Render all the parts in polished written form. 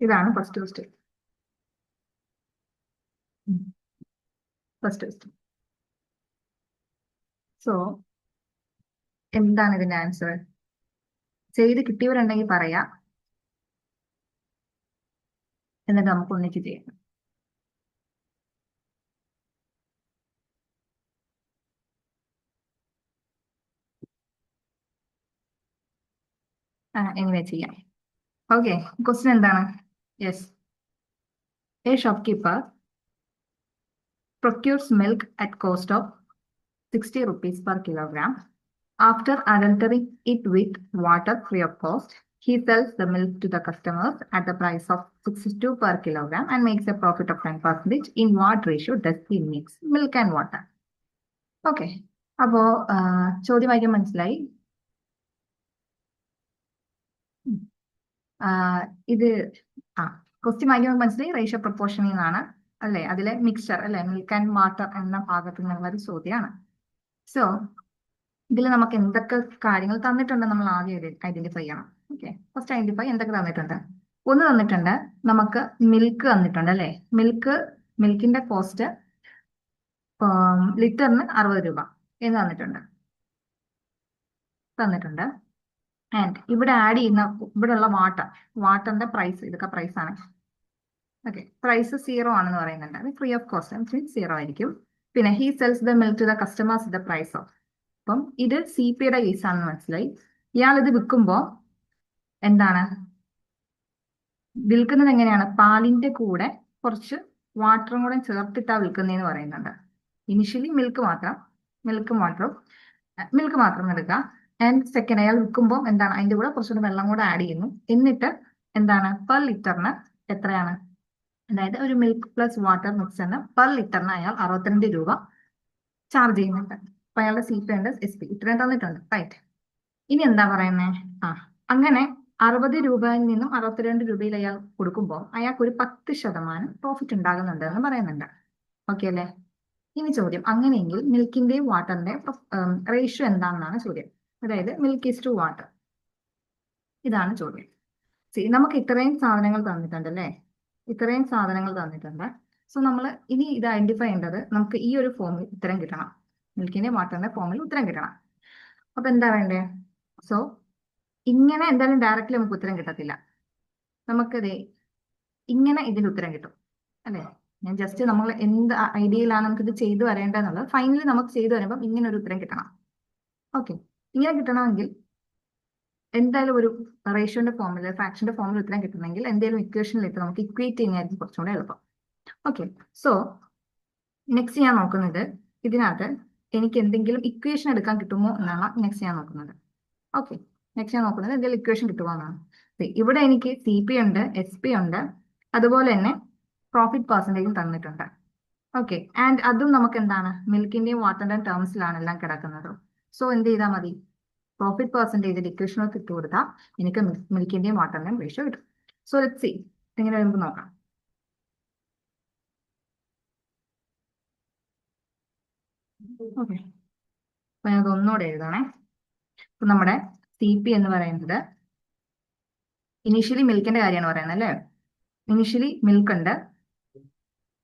ഇതാണ് first question. First question. So എന്താണ് ഇതിന്റെ ആൻസർ? ചെയ്ത് കിട്ടിയവരുണ്ടെങ്കിൽ പറയാ, എന്നിട്ട് നമുക്ക് ഒന്നിച്ച് ചെയ്യാം. എങ്ങനെ ചെയ്യാം? ഓക്കെ, ക്വസ്റ്റ്യൻ എന്താണ്? Yes, a shopkeeper procures milk at cost of 60 rupees per kilogram. After adulterating it with water free of cost, he sells the milk to the customers at the price of 62 per kilogram and makes a profit of 10%. In what ratio does he mix milk and water? Okay, അപ്പോ ചോദ്യം വായിക്കാൻ മനസ്സിലായി. ഇത് question വായിക്കാൻ മനസ്സിലായി. Ratio proportion എന്നാണ് അല്ലെ, അതിലെ മിക്സ്ചർ അല്ലെ, മിൽക്ക് ആൻഡ് വാട്ടർ എന്ന ഭാഗത്ത് നിന്നുള്ള ഒരു ചോദ്യമാണ്. സോ ഇതിൽ നമുക്ക് എന്തൊക്കെ കാര്യങ്ങൾ തന്നിട്ടുണ്ട് നമ്മൾ ആദ്യം ഐഡന്റിഫൈ ചെയ്യണം. ഓക്കെ, ഫസ്റ്റ് ഐഡന്റിഫൈ എന്തൊക്കെ തന്നിട്ടുണ്ട്. ഒന്ന് തന്നിട്ടുണ്ട്, നമുക്ക് മിൽക്ക് തന്നിട്ടുണ്ട് അല്ലെ. മിൽക്കിന്റെ കോസ്റ്റ് ലിറ്ററിന് 60 രൂപ എന്ന് തന്നിട്ടുണ്ട്. ആൻഡ് ഇവിടെ ആഡ് ചെയ്യുന്ന ഇവിടെയുള്ള വാട്ടറിന്റെ പ്രൈസ്, ഇതൊക്കെ പ്രൈസ് ആണ്. ഓക്കെ, പ്രൈസ് 0 ആണെന്ന് പറയുന്നുണ്ട്. അത് ഫ്രീ ഓഫ് കോസ്റ്റ് 0 ആയിരിക്കും. പിന്നെ he sells the milk to the customers the price of. അപ്പം ഇത് CP യുടെ കേസ് ആണെന്ന് മനസ്സിലായി. ഇയാൾ ഇത് വിൽക്കുമ്പോൾ എന്താണ് വിൽക്കുന്നത്? എങ്ങനെയാണ്? പാലിന്റെ കൂടെ കുറച്ച് വാട്ടറും കൂടെ ചേർത്തിട്ടാ വിൽക്കുന്നതെന്ന് പറയുന്നുണ്ട്. ഇനിഷ്യലി മിൽക്ക് മാത്രം എടുക്കുക. ആൻഡ് സെക്കൻഡ്, അയാൾ വിൽക്കുമ്പോൾ എന്താണ്, അതിന്റെ കൂടെ കുറച്ചുകൂടെ വെള്ളം കൂടെ ആഡ് ചെയ്യുന്നു. എന്നിട്ട് എന്താണ്, പെർ ലിറ്ററിന് എത്രയാണ്, അതായത് ഒരു മിൽക്ക് പ്ലസ് വാട്ടർ മിക്സറിന് പെർ ലിറ്ററിന് അയാൾ 62 രൂപ ചാർജ് ചെയ്യുന്നുണ്ട്. അപ്പൊ അയാളുടെ CP ഉണ്ട്, SP ഇത്രയും തന്നിട്ടുണ്ട്. റൈറ്റ്. ഇനി എന്താ പറയുന്നത്? അങ്ങനെ 60 രൂപയിൽ നിന്നും 62 രൂപയിൽ അയാൾ കൊടുക്കുമ്പോൾ അയാൾക്ക് ഒരു 10% പ്രോഫിറ്റ് ഉണ്ടാകുന്നുണ്ട് എന്ന് പറയുന്നുണ്ട്. ഓക്കെ അല്ലേ? ഇനി ചോദ്യം, അങ്ങനെയെങ്കിൽ മിൽക്കിന്റെയും വാട്ടറിന്റെ റേഷ്യോ എന്താണെന്നാണ് ചോദ്യം. അതായത് മിൽക്ക് ഈസ് ടു വാട്ടർ. ഇതാണ് ചോദ്യം. നമുക്ക് ഇത്രയും സാധനങ്ങൾ തന്നിട്ടുണ്ട് അല്ലേ, ഇത്രയും സാധനങ്ങൾ തന്നിട്ടുണ്ട്. സോ നമ്മൾ ഇനി ഇത് ഐഡന്റിഫൈ ചെയ്യേണ്ടത്, നമുക്ക് ഈ ഒരു ഫോമിൽ ഉത്തരം കിട്ടണം. മിൽക്കിന്റെ വാട്ടറിന്റെ ഫോമിൽ ഉത്തരം കിട്ടണം. അപ്പൊ എന്താ വേണ്ടേ? സോ ഇങ്ങനെ എന്തായാലും ഡയറക്റ്റ്ലി നമുക്ക് ഉത്തരം കിട്ടത്തില്ല. നമുക്കത് ഇങ്ങനെ ഇതിന്റെ ഉത്തരം കിട്ടും അല്ലേ. ഞാൻ ജസ്റ്റ് നമ്മൾ എന്ത് ഐഡിയയിലാണ് നമുക്കിത് ചെയ്തു വരേണ്ടതെന്നുള്ളത്, ഫൈനലി നമുക്ക് ചെയ്തു വരുമ്പോൾ ഇങ്ങനെ ഒരു ഉത്തരം കിട്ടണം. ഓക്കെ, ഇങ്ങനെ കിട്ടണമെങ്കിൽ എന്തായാലും ഒരു റേഷ്യോന്റെ ഫോമിൽ, ഫ്രാക്ഷന്റെ ഫോമിൽ ഉത്തരം കിട്ടണമെങ്കിൽ എന്തെങ്കിലും ഇക്വേഷനിലിട്ട് നമുക്ക് ഇക്വേറ്റ് ചെയ്യുന്നതായിരിക്കും കുറച്ചുകൂടെ എളുപ്പം. ഓക്കെ, സോ നെക്സ്റ്റ് ഞാൻ നോക്കുന്നത്, ഇതിനകത്ത് എനിക്ക് എന്തെങ്കിലും ഇക്വേഷൻ എടുക്കാൻ കിട്ടുമോ എന്നാണ് നെക്സ്റ്റ് ഞാൻ നോക്കുന്നത്. ഓക്കെ, നെക്സ്റ്റ് ഞാൻ നോക്കുന്നത് എന്തെങ്കിലും ഇക്വേഷൻ കിട്ടുമോ എന്നാണ്. ഇവിടെ എനിക്ക് CP ഉണ്ട്, SP ഉണ്ട്, അതുപോലെ തന്നെ പ്രോഫിറ്റ് പെർസെൻറ്റേജും തന്നിട്ടുണ്ട്. ഓക്കെ, ആൻഡ് അതും നമുക്ക് എന്താണ്, മിൽക്കിന്റെയും വാട്ടറിന്റെയും ടേംസിലാണ് എല്ലാം കിടക്കുന്നത്. സോ എന്ത് ചെയ്താൽ മതി, പ്രോഫിറ്റ് പെർസെൻറ്റേജിന്റെ ഇക്വേഷനൊക്കെ ഇട്ട് കൊടുത്താൽ എനിക്ക് മിൽക്കിന്റെയും വാട്ടറിന്റെയും റേഷ്യോ കിട്ടും. സോ ലെറ്റ്സ് സീ, എങ്ങനെ നമുക്ക് നോക്കാം. ഓക്കെ, അപ്പൊ ഞാൻ ഒന്നുകൂടെ എഴുതണേ. അപ്പൊ നമ്മുടെ CP എന്ന് പറയുന്നത്, ഇനീഷ്യലി മിൽക്കിന്റെ കാര്യമാണ് പറയുന്നത് അല്ലേ. ഇനീഷ്യലി മിൽക്ക് ഉണ്ട്,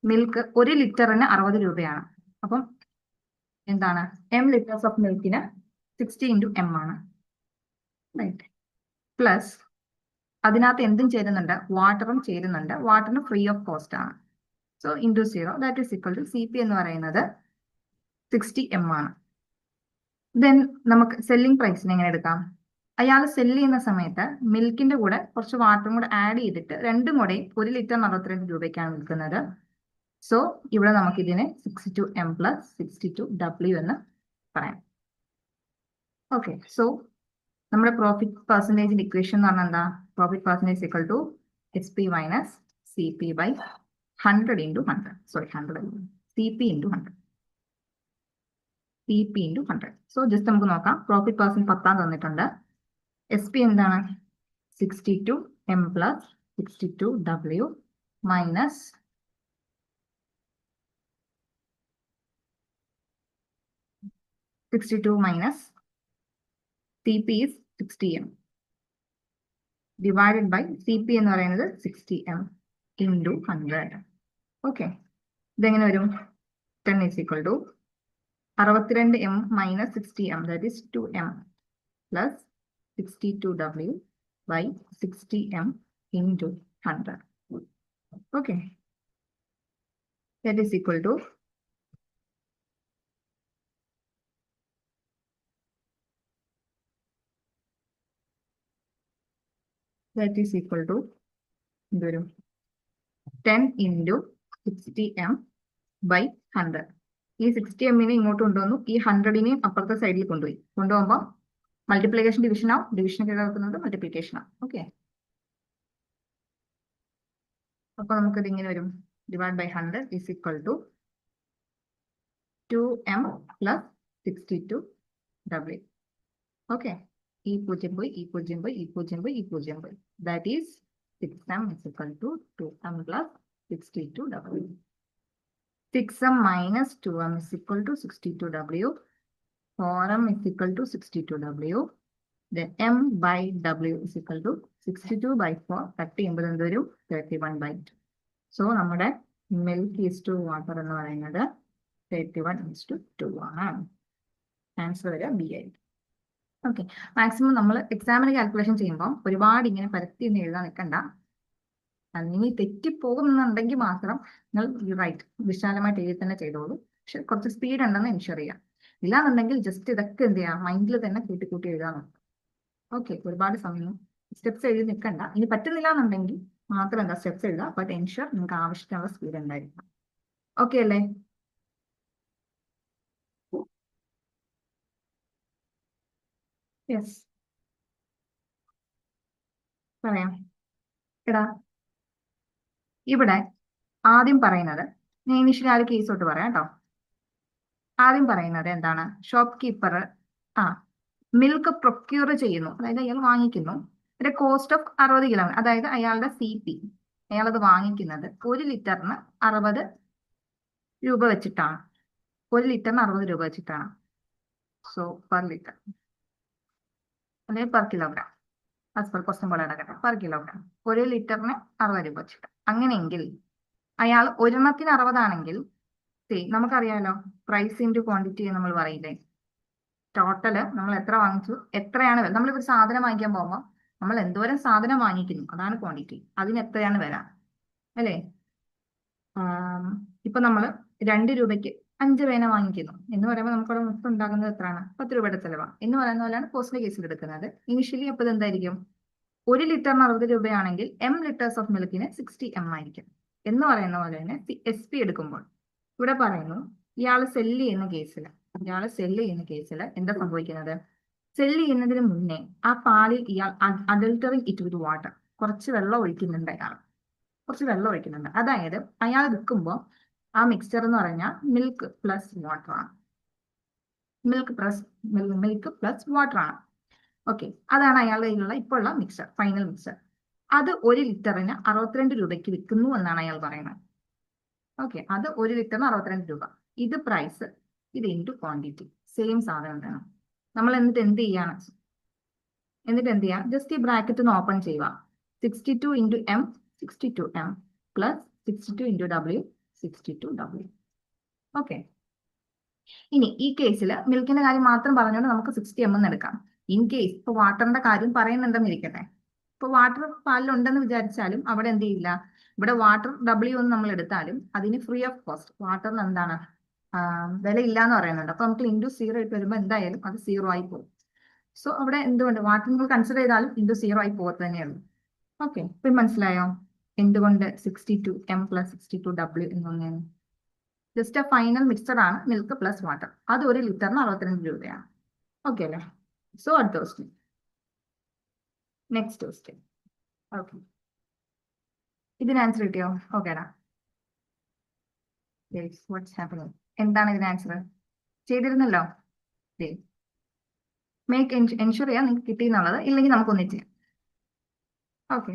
മിൽക്ക് 1 ലിറ്ററിന് 60 രൂപയാണ്. അപ്പം എന്താണ്, M ലിറ്റേഴ്സ് ഓഫ് മിൽക്കിന് 60 × M ആണ്. റൈറ്റ്. പ്ലസ് അതിനകത്ത് എന്തും ചേരുന്നുണ്ട്, വാട്ടറും ചേരുന്നുണ്ട്. വാട്ടറിന് ഫ്രീ ഓഫ് കോസ്റ്റ് ആണ്. So into 0 that is equal to CP എന്ന് പറയുന്നത് 60 M ആണ്. ദെൻ നമുക്ക് സെല്ലിംഗ് പ്രൈസിനെ എങ്ങനെ എടുക്കാം? അയാൾ സെല് ചെയ്യുന്ന സമയത്ത് മിൽക്കിന്റെ കൂടെ കുറച്ച് വാട്ടറും കൂടെ ആഡ് ചെയ്തിട്ട് രണ്ടും കൂടെ 1 ലിറ്ററിന് 62 രൂപയ്ക്കാണ് വിൽക്കുന്നത്. സോ ഇവിടെ നമുക്ക് ഇതിനെ 62M + 62W എന്ന് പറയാം. ഓക്കെ, സോ നമ്മുടെ പ്രോഫിറ്റ് പെർസെൻറ്റേജിന്റെ ഇക്വേഷൻ എന്ന് പറഞ്ഞാൽ എന്താ? Profit percentage equal to SP - CP / 100 × 100. Sorry, 100 CP × 100. CP × 100. So just നമുക്ക് നോക്കാം. പ്രോഫിറ്റ് പെർസെൻറ്റ് 10 തന്നിട്ടുണ്ട്. SP എന്താണ്? 62M + 62W minus -62 - CP is 60M. Divided by C P എന്ന് പറയുന്നത് 60m ഇൻറ്റു 100. ഓക്കെ, ഇതെങ്ങനെ വരും? 10 is equal to 62m minus 60m, that is 2m plus 62w by 60m into 100. Okay, that is equal to എന്തുവരും? 10 into 60m by 100. ഈ 60m ഇങ്ങോട്ട് കൊണ്ടുവന്നു, ഈ 100നെയും അപ്പുറത്തെ സൈഡിൽ കൊണ്ടുപോകുമ്പോൾ മൾട്ടിപ്ലിക്കേഷൻ ഡിവിഷൻ ആവും, ഡിവിഷൻ കിടക്കുന്നത് മൾട്ടിപ്ലിക്കേഷൻ ആവും. ഓക്കെ, അപ്പൊ നമുക്കിത് ഇങ്ങനെ വരും, divide by 100 is equal to 2m plus 62w. Okay, ഈ 0 പോയി, ഈ 0 പോയി, ഈ 0 പോയി, ഈ 0 പോയി. That is 6m is equal to 2m plus 62w. 6m minus 2m is equal to 62w. 4m is equal to 62w. Then m by w is equal to 62 by 4. 30 എൺപത് എന്ത് വരും? 31/2. സോ നമ്മുടെ മിൽക്ക് ഈസ് ടു വാട്ടർ എന്ന് പറയുന്നത് 31:2 ആണ്. Answer വരിക B ആയിരിക്കും. Okay, maximum നമ്മൾ എക്സാമിന് കാൽക്കുലേഷൻ ചെയ്യുമ്പോൾ ഒരുപാട് ഇങ്ങനെ പരത്തി ഒന്നും എഴുതാൻ നിൽക്കണ്ട. അല്ലെങ്കിൽ തെറ്റിപ്പോകുന്നുണ്ടെങ്കിൽ മാത്രം നിങ്ങൾ റൈറ്റ് വിശാലമായിട്ട് എഴുതി തന്നെ ചെയ്തോളൂ. പക്ഷെ കുറച്ച് സ്പീഡ് ഉണ്ടെന്ന് എൻഷുർ ചെയ്യാം. ഇല്ലാന്നുണ്ടെങ്കിൽ ജസ്റ്റ് ഇതൊക്കെ എന്ത് ചെയ്യാം, മൈൻഡിൽ തന്നെ കൂട്ടി കൂട്ടി എഴുതാൻ നോക്കാം. ഓക്കെ, ഒരുപാട് സമയം സ്റ്റെപ്സ് എഴുതി നിൽക്കണ്ട. ഇനി പറ്റുന്നില്ല എന്നുണ്ടെങ്കിൽ മാത്രം എന്താ സ്റ്റെപ്സ് എഴുതുക. ബട്ട് എൻഷുർ നിങ്ങൾക്ക് ആവശ്യത്തിനുള്ള സ്പീഡ് ഉണ്ടായിരിക്കും. ഓക്കെ അല്ലേ? യെസ്, പറയാം. എടാ, ഇവിടെ ആദ്യം പറയുന്നത്, ഞാൻ ഇനിഷ്യലി ആ ഒരു കേസ് തൊട്ട് പറയാം കേട്ടോ. ആദ്യം പറയുന്നത് എന്താണ്? ഷോപ്പ് കീപ്പർ മിൽക്ക് പ്രൊക്യൂർ ചെയ്യുന്നു, അതായത് അയാൾ വാങ്ങിക്കുന്നു. അതിന്റെ കോസ്റ്റ് ഓഫ് 60 കിലോ, അതായത് അയാളുടെ സി പി, അയാളത് വാങ്ങിക്കുന്നത് 1 ലിറ്ററിന് 60 രൂപ വെച്ചിട്ടാണ്. 1 ലിറ്ററിന് 60 രൂപ വെച്ചിട്ടാണ്. സോ പെർ ലിറ്റർ അല്ലെങ്കിൽ per kilogram, as per question പോലെ നടക്കട്ടെ, പെർ കിലോഗ്രാം 1 ലിറ്ററിന് 60 രൂപ വെച്ചിട്ട്. അങ്ങനെയെങ്കിൽ അയാൾ ഒരെണ്ണത്തിന് 60 ആണെങ്കിൽ നമുക്കറിയാലോ പ്രൈസ് ഇൻറ്റു ക്വാണ്ടിറ്റി നമ്മൾ പറയില്ലേ. ടോട്ടല് നമ്മൾ എത്ര വാങ്ങിച്ചു, എത്രയാണ് നമ്മളിപ്പോൾ സാധനം വാങ്ങിക്കാൻ പോകുമ്പോൾ നമ്മൾ എന്തോരം സാധനം വാങ്ങിക്കുന്നു അതാണ് ക്വാണ്ടിറ്റി, അതിന് എത്രയാണ് വരാം അല്ലേ. ഇപ്പൊ നമ്മൾ 2 രൂപയ്ക്ക് 5 പേന വാങ്ങിക്കുന്നു എന്ന് പറയുമ്പോൾ നമുക്കവിടെ മൊത്തം ഉണ്ടാകുന്നത് എത്രയാണ്? 10 രൂപയുടെ ചെലവാണ് എന്ന് പറയുന്ന പോലെയാണ് കോസ്റ്റിന്റെ കേസിൽ എടുക്കുന്നത്. ഇനിഷ്യലി അപ്പോൾ ഇത് എന്തായിരിക്കും? 1 ലിറ്ററിന് 60 രൂപയാണെങ്കിൽ m ലിറ്റേഴ്സ് ഓഫ് മിൽക്കിന് 60m ആയിരിക്കും എന്ന് പറയുന്ന പോലെ തന്നെ SP എടുക്കുമ്പോൾ ഇവിടെ പറയുന്നു ഇയാൾ സെല്ല് ചെയ്യുന്ന കേസിൽ എന്താ സംഭവിക്കുന്നത്? സെല്ല് ചെയ്യുന്നതിന് മുന്നേ ആ പാലിൽ ഇയാൾ അഡൾട്ടറിങ് ഇറ്റ് വിത്ത് വാട്ടർ, കുറച്ച് വെള്ളം ഒഴിക്കുന്നുണ്ട്. അതായത് അയാൾ വിൽക്കുമ്പോൾ ആ മിക്സ്ചർ എന്ന് പറഞ്ഞാൽ മിൽക്ക് പ്ലസ് വാട്ടർ ആണ്. മിൽക്ക് പ്ലസ് വാട്ടർ ആണ്. ഓക്കെ, അതാണ് അയാളുടെ കയ്യിലുള്ള ഇപ്പോൾ ഉള്ള മിക്സ്ചർ, ഫൈനൽ മിക്സ്ചർ. അത് 1 ലിറ്ററിന് 62 രൂപയ്ക്ക് വിൽക്കുന്നു എന്നാണ് അയാൾ പറയുന്നത്. ഓക്കെ, അത് 1 ലിറ്ററിന് 62 രൂപ. ഇത് പ്രൈസ്, ഇത് ഇൻറ്റു ക്വാണ്ടിറ്റി, സെയിം സാധനം തന്നെ. നമ്മൾ എന്നിട്ട് എന്ത് ചെയ്യാം? ജസ്റ്റ് ഈ ബ്രാക്കറ്റ് ഒന്ന് ഓപ്പൺ ചെയ്യുക. 62 into m 62m plus 62 into w 62w. Okay, ഇനി ഈ കേസിൽ മിൽക്കിന്റെ കാര്യം മാത്രം പറഞ്ഞുകൊണ്ട് നമുക്ക് 60m എന്ന് എടുക്കാം. ഇൻ കേസ് ഇപ്പൊ വാട്ടറിന്റെ കാര്യം പറയുന്നുണ്ടെന്ന് ഇരിക്കട്ടെ. ഇപ്പൊ വാട്ടർ പാലിലുണ്ടെന്ന് വിചാരിച്ചാലും അവിടെ എന്ത് ചെയ്യില്ല, ഇവിടെ വാട്ടർ W ഒന്ന് നമ്മൾ എടുത്താലും അതിന് ഫ്രീ ഓഫ് കോസ്റ്റ്, വാട്ടറിന് എന്താണ് വില ഇല്ല എന്ന് പറയുന്നുണ്ട്. അപ്പൊ നമുക്ക് ഇൻറ്റു 0 ഇട്ട് വരുമ്പോൾ എന്തായാലും അത് 0 ആയി പോകും. സോ അവിടെ എന്തുകൊണ്ട് വാട്ടർ നിങ്ങൾ കൺസിഡർ ചെയ്താലും ഇൻറ്റു 0 ആയി പോകത്ത് തന്നെയുള്ളൂ. ഓക്കെ, ഇപ്പം മനസ്സിലായോ എന്തുകൊണ്ട് 62m പ്ലസ് 62w എന്ന് പറഞ്ഞാൽ? ജസ്റ്റ് ആ ഫൈനൽ മിക്സ്ചർ ആണ് മിൽക്ക് പ്ലസ് വാട്ടർ. അത് 1 ലിറ്ററിന് 62 രൂപയാണ്. ഓക്കെ അല്ലേ? സോ അടുത്ത ക്വസ്റ്റ്യൻ, നെക്സ്റ്റ് ക്വസ്റ്റ്യൻ. ഓക്കെ, ഇതിന് ആൻസർ കിട്ടിയോ? ഓക്കേടാ, വാട്ട്സ് ഹാപ്പനിങ്? എന്താണ് ഇതിന് ആൻസർ? ചെയ്തിരുന്നല്ലോ. മേക്ക് എൻഷുർ ചെയ്യാം നിങ്ങൾക്ക് കിട്ടിയെന്നുള്ളത്, ഇല്ലെങ്കിൽ നമുക്ക് ഒന്നിച്ച് ചെയ്യാം. ഓക്കെ,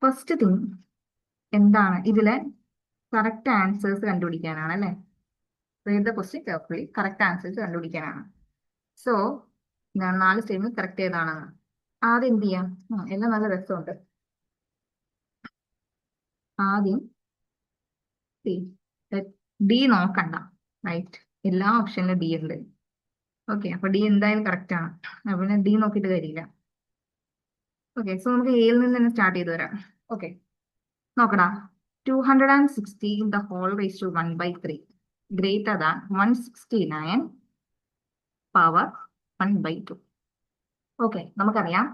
ഫസ്റ്റ് തിങ് എന്താണ്? ഇതിലെ കറക്റ്റ് ആൻസേഴ്സ് കണ്ടുപിടിക്കാനാണ് അല്ലേ. Read the question carefully. Correct answers കണ്ടുപിടിക്കാനാണ്. സോ ഞാൻ 4 സ്റ്റേറ്റ്മെന്റ് കറക്റ്റ് ചെയ്താണെന്ന്. ആദ്യം എന്ത് ചെയ്യാം? എല്ലാം നല്ല രസമുണ്ട്. ആദ്യം ഡി നോക്കണ്ട, റൈറ്റ്? എല്ലാ ഓപ്ഷനിലും ഡി ഉണ്ട്. ഓക്കെ, അപ്പൊ ഡി എന്തായാലും കറക്റ്റ് ആണ്. അപ്പൊ പിന്നെ ഡി നോക്കിയിട്ട് കാര്യമില്ല. ഓക്കെ, സോ നമുക്ക് എയിൽ നിന്ന് തന്നെ സ്റ്റാർട്ട് ചെയ്ത് വരാം. ഓക്കെ, നോക്കടാ. 216 the whole raised to 1/3 greater than 169 power 1/2. Okay, നമുക്കറിയാം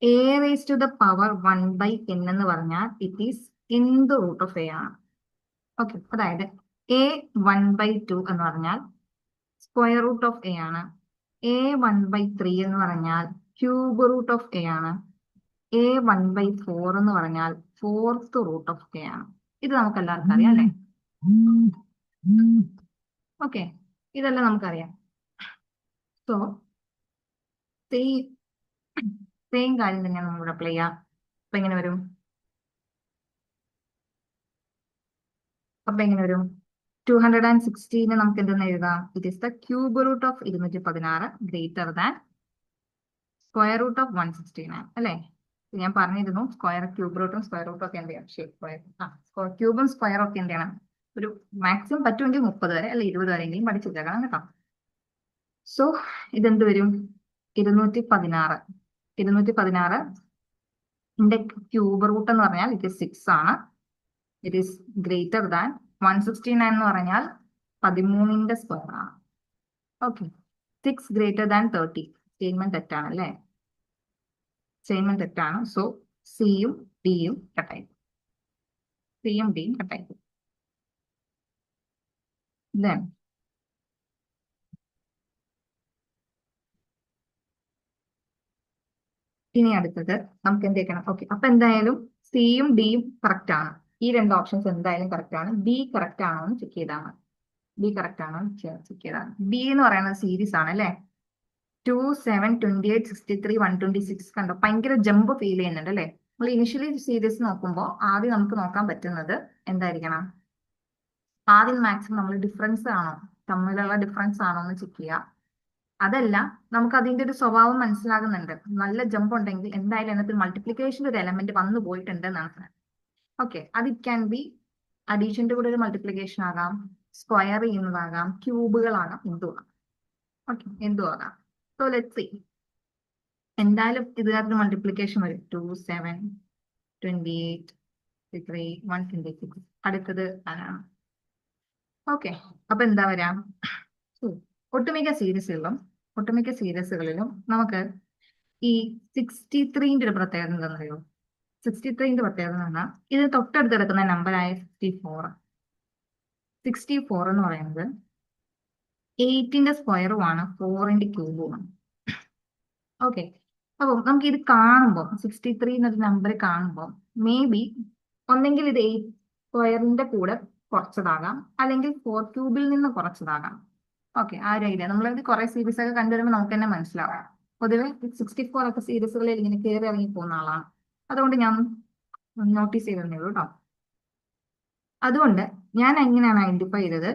a raise to the power 1/n എന്ന് പറഞ്ഞാൽ it is in the root of a ആണ്. ഓക്കെ, അതായത് എ 1/2 എന്ന് പറഞ്ഞാൽ സ്ക്വയർ റൂട്ട് ഓഫ് എ ആണ്. എ 1/3 എന്ന് പറഞ്ഞാൽ ക്യൂബ് റൂട്ട് ഓഫ് എ ആണ്. എ 1/4 എന്ന് പറഞ്ഞാൽ ഫോർത്ത് റൂട്ട് ഓഫ് എ ആണ്. ഇത് നമുക്ക് എല്ലാവർക്കും അറിയാം അല്ലേ? ഓക്കെ, ഇതെല്ലാം നമുക്കറിയാം. സോ സെയിം കാര്യം തന്നെയാണ് നമ്മൾ അപ്ലൈ ചെയ്യാം. അപ്പൊ എങ്ങനെ വരും? 216 നമുക്ക് എന്തെന്ന് എഴുതാം? It is the cube root of 216 greater than square root of 169 അല്ലേ? ഞാൻ പറഞ്ഞിരുന്നു സ്ക്വയർ ക്യൂബ് റൂട്ടും സ്ക്വയർ റൂട്ടും ഒക്കെ എന്ത് ചെയ്യണം? ക്യൂബും സ്ക്വയറും ഒക്കെ എന്ത് ചെയ്യണം? ഒരു മാക്സിമം പറ്റുമെങ്കിൽ 30 വരെ അല്ലെ 20 വരെയെങ്കിലും പഠിച്ചിട്ടേക്കണം കേട്ടോ. സോ ഇതെന്ത് വരും? 216 ക്യൂബ് റൂട്ട് എന്ന് പറഞ്ഞാൽ ഇറ്റ് ഇസ് 6 ആണ്. ഇറ്റ് ഈസ് ഗ്രേറ്റർ ദാൻ 169 എന്ന് പറഞ്ഞാൽ 13ന്റെ സ്ക്വയർ ആണ്. Okay, 6 greater than 30. സ്റ്റേറ്റ്മെന്റ് തെറ്റാണ് അല്ലേ? സ്റ്റേറ്റ്മെന്റ് തെറ്റാണ്. സോ സിയും ഡിയും കട്ടായി. Then ഇനി അടുത്തത് നമുക്ക് എന്ത് ചെയ്യണം? ഓക്കെ, അപ്പൊ എന്തായാലും സിയും ഡിയും കറക്റ്റ് ആണ്. ഈ രണ്ട് ഓപ്ഷൻസ് എന്തായാലും കറക്റ്റ് ആണ്. ബി കറക്റ്റ് ആണോ എന്ന് ചെക്ക് ചെയ്താൽ മതി. ബി കറക്റ്റ് ആണോ ചെക്ക് ചെയ്താൽ മതി. ബി എന്ന് പറയുന്നത് സീരീസ് ആണ് അല്ലേ? 2, 7, 28, 63, 126 കണ്ടോ? ഭയങ്കര ജമ്പ് ഫീൽ ചെയ്യുന്നുണ്ട് അല്ലേ? നമ്മൾ ഇനിഷ്യലി സീരീസ് നോക്കുമ്പോൾ ആദ്യം നമുക്ക് നോക്കാൻ പറ്റുന്നത് എന്തായിരിക്കണം? ആദ്യം മാക്സിമം നമ്മൾ ഡിഫറൻസ് ആണോ, തമ്മിലുള്ള ഡിഫറൻസ് ആണോ എന്ന് ചെക്ക് ചെയ്യുക. അതല്ല, നമുക്ക് അതിന്റെ ഒരു സ്വഭാവം മനസ്സിലാകുന്നുണ്ട്. നല്ല ജമ്പ് ഉണ്ടെങ്കിൽ എന്തായാലും അതിനകത്ത് മൾട്ടിപ്ലിക്കേഷന്റെ ഒരു എലമെന്റ് വന്നു പോയിട്ടുണ്ട് എന്നാണ്. ഓക്കെ, അത് ഇറ്റ് ക്യാൻ ബി അഡീഷന്റെ കൂടെ ഒരു മൾട്ടിപ്ലിക്കേഷൻ ആകാം, സ്ക്വയർ ചെയ്യുന്നതാകാം, ക്യൂബുകളാകാം, എന്തുവാകാം. ഓക്കെ, എന്തുവാകാം. So let see. എന്തായാലും ഇതിനകത്ത് മൾട്ടിപ്ലിക്കേഷൻ വരും. 2, 7, 28, 63, 126. അടുത്തത് ആരാണ്? ഓക്കെ, അപ്പൊ എന്താ വരാം? ഒട്ടുമിക്ക സീരീസുകളിലും നമുക്ക് ഈ 63ന്റെ ഒരു പ്രത്യേകത എന്താണെന്നറിയോ? 63ന്റെ പ്രത്യേകത എന്ന് പറഞ്ഞാൽ ഇത് തൊട്ടടുത്ത് കിടക്കുന്ന നമ്പറായ 64 എന്ന് പറയുന്നത് 8ന്റെ സ്ക്വയറുമാണ് 4ന്റെ ക്യൂബുമാണ്. ഓക്കെ, അപ്പം നമുക്ക് ഇത് കാണുമ്പോൾ 63 എന്നൊരു നമ്പർ കാണുമ്പോൾ മേ ബി ഒന്നെങ്കിൽ ഇത് 8 സ്ക്വയറിന്റെ കൂടെ കുറച്ചതാകാം, അല്ലെങ്കിൽ 4 ക്യൂബിൽ നിന്ന് കുറച്ചതാകാം. ഓക്കെ, ആ ഒരു ഐഡിയ നമ്മളിത് കുറെ സീരീസ് ഒക്കെ കണ്ടുവരുമ്പോൾ നമുക്ക് തന്നെ മനസ്സിലാവാം. പൊതുവെ 64 ഒക്കെ സീരീസുകളിൽ ഇങ്ങനെ കയറി ഇറങ്ങി പോകുന്ന ആളാണ്. അതുകൊണ്ട് ഞാൻ നോട്ടീസ് ചെയ്തതേ ഉള്ളൂ കേട്ടോ. അതുകൊണ്ട് ഞാൻ എങ്ങനെയാണ് ഐഡന്റിഫൈ ചെയ്തത്?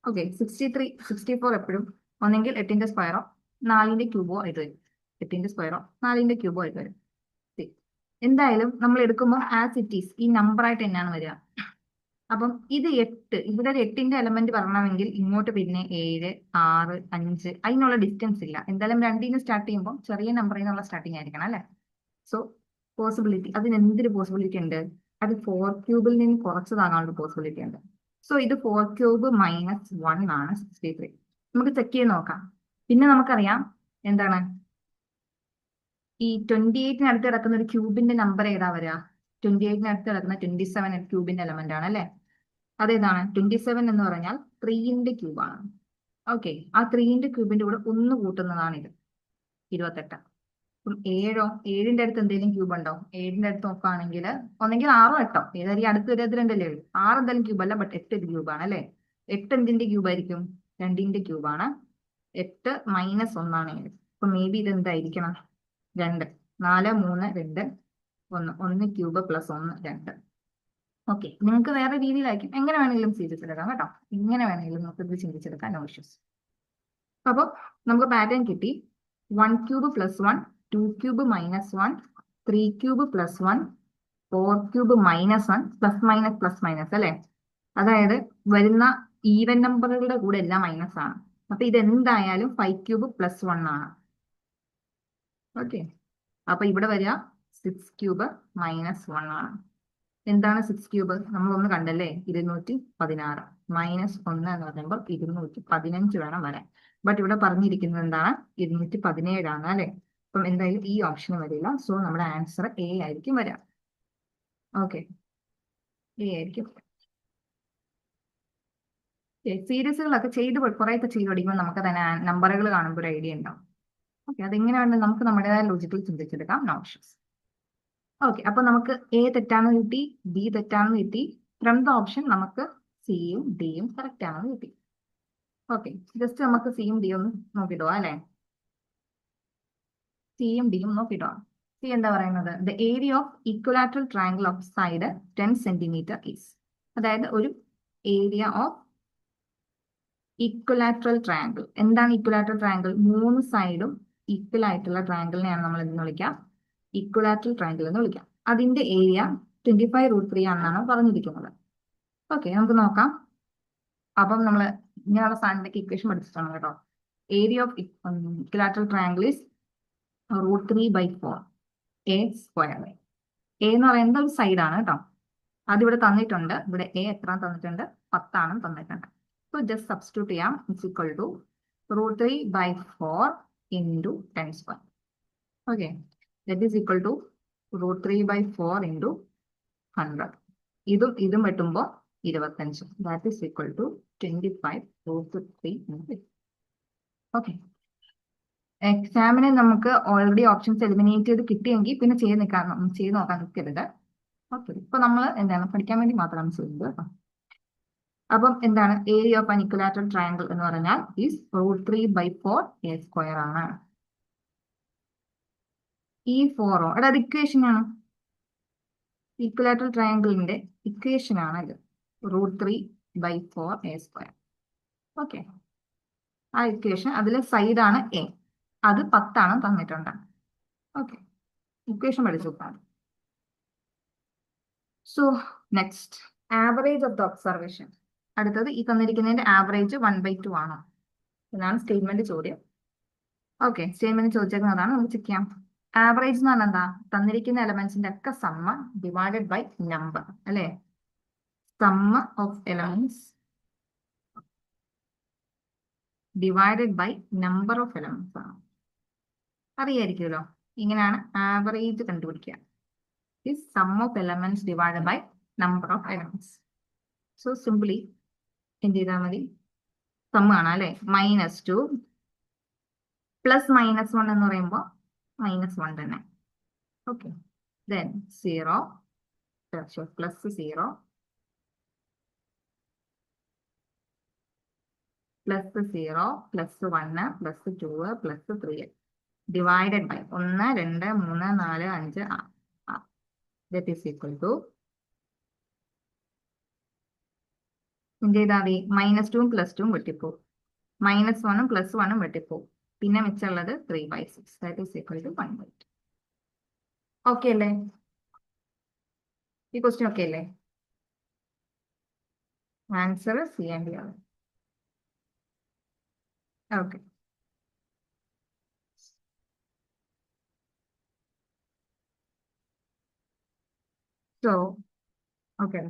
ഓക്കെ, 64 എപ്പോഴും ഒന്നെങ്കിൽ 8ന്റെ സ്ക്വയറോ 4ന്റെ ക്യൂബോ ആയിട്ട് വരും. 8ന്റെ സ്ക്വയറോ 4ന്റെ ക്യൂബോ ആയിട്ട് വരും. എന്തായാലും നമ്മൾ എടുക്കുമ്പോൾ ആസ് ഇറ്റ് ഈസ് ഈ നമ്പർ ആയിട്ട് തന്നെയാണ് വരിക. അപ്പം ഇത് 8, ഇവിടെ ഒരു 8ന്റെ എലമെന്റ് പറയണമെങ്കിൽ ഇങ്ങോട്ട് പിന്നെ 7, 6, 5 അതിനുള്ള ഡിസ്റ്റൻസ് ഇല്ല. എന്തായാലും 2ന് സ്റ്റാർട്ട് ചെയ്യുമ്പോൾ ചെറിയ നമ്പറിൽ നിന്നുള്ള സ്റ്റാർട്ടിങ് ആയിരിക്കണം അല്ലെ? സോ പോസിബിലിറ്റി, അതിന് എന്തൊരു പോസിബിലിറ്റി ഉണ്ട്? അത് 4 ക്യൂബിൽ നിന്ന് കുറച്ചതാകാനുള്ള പോസിബിലിറ്റി ഉണ്ട്. സോ ഇത് 4 ക്യൂബ് മൈനസ് 1 ആണ് 63. നമുക്ക് ചെക്ക് ചെയ്ത് നോക്കാം. പിന്നെ നമുക്കറിയാം എന്താണ് ഈ 28ന് അടുത്ത് കിടക്കുന്ന ഒരു ക്യൂബിന്റെ നമ്പർ ഏതാ വരിക? 28ന് അടുത്ത് കിടക്കുന്ന 27 ക്യൂബിന്റെ എലമെന്റ് ആണ് അല്ലെ? അതേതാണ്? 27 എന്ന് പറഞ്ഞാൽ 3ന്റെ ക്യൂബാണ്. ഓക്കെ, ആ 3ന്റെ ക്യൂബിന്റെ കൂടെ 1 കൂട്ടുന്നതാണ് ഇത്, 28. അപ്പം 7ന്റെ അടുത്ത് എന്തെങ്കിലും ക്യൂബ് ഉണ്ടോ? 7ന്റെ അടുത്ത് നോക്കുകയാണെങ്കിൽ ഒന്നെങ്കിൽ 6 ഓ 8 ഓ ഏതായാലും അടുത്ത് വരാതിരണ്ടല്ലേ ഉള്ളൂ. 6 എന്തായാലും ക്യൂബ് അല്ല, ബട്ട് 8 ക്യൂബാണ് അല്ലെ? 8 എന്തിന്റെ ക്യൂബായിരിക്കും? 2ന്റെ ക്യൂബാണ്. 8 മൈനസ് 1 ആണ് 7. അപ്പൊ മേ ബി ഇത് എന്തായിരിക്കണം? 2. 4, 3, 2, 1. 1 ക്യൂബ് പ്ലസ് 1, 2. ഓക്കെ, നിങ്ങൾക്ക് വേറെ രീതിയിലായിരിക്കും. എങ്ങനെ വേണമെങ്കിലും ചിന്തിച്ചെടുക്കാം കേട്ടോ. എങ്ങനെ വേണമെങ്കിലും നമുക്ക് ഇത് ചിന്തിച്ചെടുക്കാം. No issues. അപ്പൊ നമുക്ക് പാറ്റേൺ കിട്ടി. 1 cube plus 1, 2 cube -1, 3 cube +1, 4 cube -1, plus minus അല്ലെ. അതായത് വരുന്ന ഈവൻ നമ്പറുകളുടെ കൂടെ എല്ലാം മൈനസ് ആണ്. അപ്പൊ ഇതെന്തായാലും 5 ക്യൂബ് +1 ആണ്. ഓക്കെ, അപ്പൊ ഇവിടെ വരിക 6 ക്യൂബ് -1 ആണ്. എന്താണ് 6 ക്യൂബ്? നമ്മൾ ഒന്ന് കണ്ടല്ലേ, 216 -1 എന്ന് പറയുമ്പോൾ 215 വേണം വരാൻ. ബട്ട് ഇവിടെ പറഞ്ഞിരിക്കുന്നത് എന്താണ്? 217 ആണ് അല്ലെ. അപ്പം എന്തായാലും ഈ ഓപ്ഷൻ വരില്ല. സോ നമ്മുടെ ആൻസർ എ ആയിരിക്കും വരാം. ഓക്കെ, എ ആയിരിക്കും. സീരീസുകളൊക്കെ കുറെയൊക്കെ ചെയ്ത് പഠിക്കുമ്പോൾ നമുക്ക് തന്നെ നമ്പറുകൾ കാണുമ്പോൾ ഒരു ഐഡിയ ഉണ്ടാവും. ഓക്കെ, അതെങ്ങനെയാണെന്ന് നമുക്ക് നമ്മുടേതായ ലോജിക്കിൽ ചിന്തിച്ചെടുക്കാം. No issues. ഓക്കെ, അപ്പൊ നമുക്ക് എ തെറ്റാണെന്ന് കിട്ടി, ബി തെറ്റാണെന്ന് കിട്ടി. ഫ്രം ദ ഓപ്ഷൻ നമുക്ക് സിയും ഡിയും കറക്റ്റ് ആണെന്ന് കിട്ടി. ഓക്കെ, ജസ്റ്റ് നമുക്ക് സിയും ഡിയും ഒന്ന് നോക്കിട്ടോ അല്ലെ. സിയും ഡിയും നോക്കിട്ടോ. സി എന്താ പറയുന്നത്? The area of equilateral triangle of side 10 centimetre is. അതായത് ഒരു ഏരിയ ഓഫ് ഇക്വലാറ്ററൽ ട്രയാങ്കിൾ. എന്താണ് ഇക്വലാറ്ററൽ ട്രയാങ്കിൾ? 3 സൈഡും ഈക്വൽ ആയിട്ടുള്ള ട്രയാങ്കിളിനെയാണ് നമ്മൾ എന്ന് വിളിക്കാം, ഇക്വലാറ്ററൽ ട്രയാങ്കിൾ എന്ന് വിളിക്കാം. അതിന്റെ ഏരിയ 25√3 ആണെന്നാണ് പറഞ്ഞിരിക്കുന്നത്. ഓക്കെ, നമുക്ക് നോക്കാം. അപ്പം നമ്മൾ ഇങ്ങനെയുള്ള സാധനത്തിലേക്ക് ഇക്വേഷൻ പഠിച്ചിട്ടാണ് കേട്ടോ. Area of equilateral triangle is √3/4 A square. A എന്ന് പറയുന്നത് ഒരു സൈഡാണ് കേട്ടോ. അതിവിടെ തന്നിട്ടുണ്ട്. ഇവിടെ എ എത്ര തന്നിട്ടുണ്ട്? 10 ആണ് തന്നിട്ടുണ്ട്. So just substitute ചെയ്യാം. It's equal to √3/4 into 10 square. Okay, that is equal to √3/4 into 100. ഇതും വെട്ടുമ്പോൾ 25. That is equal to 25√3. Okay, എക്സാമിന് നമുക്ക് ഓൾറെഡി ഓപ്ഷൻസ് എലിമിനേറ്റ് ചെയ്ത് കിട്ടിയെങ്കിൽ പിന്നെ ചെയ്ത് നോക്കാൻ നിൽക്കരുത്. ഓക്കെ, ഇപ്പൊ നമ്മൾ എന്താണ് പഠിക്കാൻ വേണ്ടി മാത്രമാണ് ചെയ്യുന്നത് കേട്ടോ. അപ്പം എന്താണ് area of an equilateral triangle എന്ന് പറഞ്ഞാൽ ഈസ് √3/4 എ സ്ക്വയർ ആണ്. ഈ 4 അത് ഇക്വേഷൻ ആണ്. ഇക്വലാറ്ററൽ ട്രയാങ്കിളിന്റെ ഇക്വേഷൻ ആണ് ഇത്, √3/4 എ സ്ക്വയർ. ഓക്കെ, ആ ഇക്വേഷൻ അതിലെ സൈഡാണ് എ, അത് 10 ആണ് തന്നിട്ടുണ്ട്. ഓക്കെ, ഇക്വേഷൻ പഠിച്ചു. So next, average of the observation. അടുത്തത് ഈ തന്നിരിക്കുന്നതിന്റെ ആവറേജ് 1/2 ആണോ എന്നാണ് സ്റ്റേറ്റ്മെന്റ് ചോദ്യം. ഓക്കെ, സ്റ്റേറ്റ്മെന്റ് ചോദിച്ചേക്കുന്നതാണ്, നമുക്ക് ചെക്ക് ചെയ്യാം. ആവറേജ് എന്ന് പറഞ്ഞാൽ എന്താ? തന്നിരിക്കുന്ന എലമെന്റ്സിന്റെ ഒക്കെ സമ്മ ഡിവൈഡഡ് ബൈ നമ്പർ അല്ലെ. Sum of elements divided by number of elements ആണ്. അറിയായിരിക്കുമല്ലോ, ഇങ്ങനെയാണ് ആവറേജ് കണ്ടുപിടിക്കുക. is sum of elements divided by number of elements. So simply എന്ത് ചെയ്താൽ മതി? സം ആണ് അല്ലെ. -2 പ്ലസ് -1 എന്ന് പറയുമ്പോൾ -1 തന്നെ. Okay, then 0 plus 0 plus 0 plus 1 plus 2 plus 3 divided by 1 2 3 4 5 6. That is equal to എന്ത് ചെയ്താൽ മതി? -2 +2 വെട്ടിപ്പോവും, -1 +1 വെട്ടിപ്പോവും, പിന്നെ മിച്ചമുള്ളത് 3/6. That is equal to 1/2. Okay അല്ലേ? ഈ ക്വസ്റ്റ്യൻ ഓക്കെ അല്ലേ? ആൻസർ സി ആൻഡ് ഡി ആണ്. ഓക്കെ, സോ ഓക്കെ,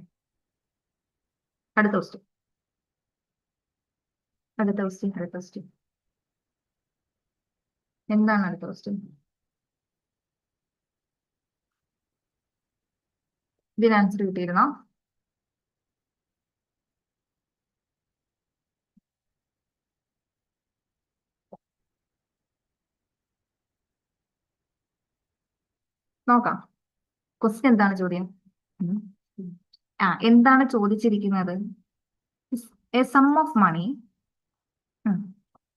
അടുത്ത ക്വസ്റ്റ്യൻ. എന്താണ് അടുത്ത ക്വസ്റ്റ്യൻ? ഇതിന് ആൻസർ കിട്ടിയിരുന്നോ? നോക്കാം. ക്വസ്റ്റ്യൻ എന്താണ് ചോദ്യം? എന്താണ് ചോദിച്ചിരിക്കുന്നത്? A sum of money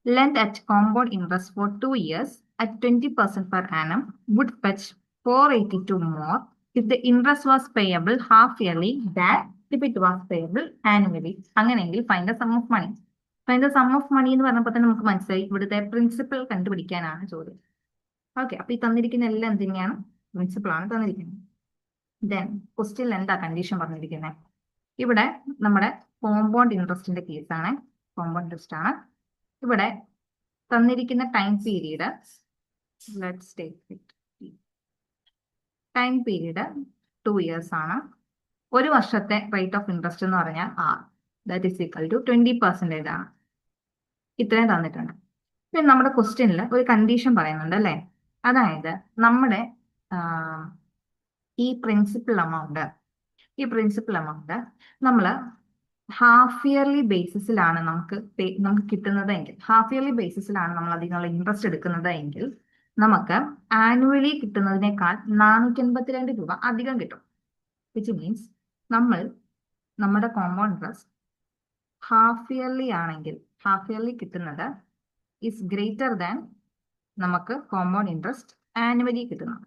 lent at compound interest for 2 years at 20% per annum would fetch 482 more if the interest was payable half yearly than if it was payable annually. അങ്ങനെയെങ്കിൽ find the sum of money. find the sum of money എന്ന് പറഞ്ഞപ്പോൾ തന്നെ നമുക്ക് മനസ്സിലായി ഇവിടുത്തെ principal കണ്ടുപിടിക്കാനാണ് ചോദ്യം. Okay, അപ്പൊ ഈ തന്നിരിക്കുന്ന എല്ലാം എന്ത് തന്നെയാണ്? പ്രിൻസിപ്പിൾ ആണ് തന്നിരിക്കുന്നത്. ദെൻ ക്വസ്റ്റ്യനിൽ എന്താ കണ്ടീഷൻ പറഞ്ഞിരിക്കുന്നത്? ഇവിടെ നമ്മുടെ കോമ്പൗണ്ട് ഇൻട്രസ്റ്റിന്റെ കേസാണ്. കോമ്പൗണ്ട് ഇൻട്രസ്റ്റ് ആണ്. ഇവിടെ തന്നിരിക്കുന്ന time period, let's take it, time period 2 years ആണ്. ഒരു വർഷത്തെ റേറ്റ് ഓഫ് ഇൻട്രസ്റ്റ് എന്ന് പറഞ്ഞാൽ ദാറ്റ് ഈസ് ഈക്വൽ ടു 20% ആണ്. ഇത്രയും തന്നിട്ടുണ്ട്. പിന്നെ നമ്മുടെ ക്വസ്റ്റ്യനിൽ ഒരു കണ്ടീഷൻ പറയുന്നുണ്ട് അല്ലേ? അതായത് നമ്മുടെ ഈ പ്രിൻസിപ്പൽ എമൗണ്ട് നമ്മൾ ഹാഫ് ഇയർലി ബേസിസിലാണ് നമുക്ക് കിട്ടുന്നത് എങ്കിൽ, ഹാഫ് ഇയർലി ബേസിസിലാണ് നമ്മൾ അതിനുള്ള ഇൻട്രസ്റ്റ് എടുക്കുന്നത് എങ്കിൽ നമുക്ക് ആനുവലി കിട്ടുന്നതിനേക്കാൾ 482 രൂപ അധികം കിട്ടും. വിച്ച് മീൻസ് നമ്മുടെ കോമ്പൗണ്ട് ഇൻട്രസ്റ്റ് ഹാഫ് ഇയർലി ആണെങ്കിൽ ഹാഫ് ഇയർലി കിട്ടുന്നത് ഈസ് ഗ്രേറ്റർ ദാൻ നമുക്ക് കോമ്പൗണ്ട് ഇൻട്രസ്റ്റ് ആനുവലി കിട്ടുന്നത്.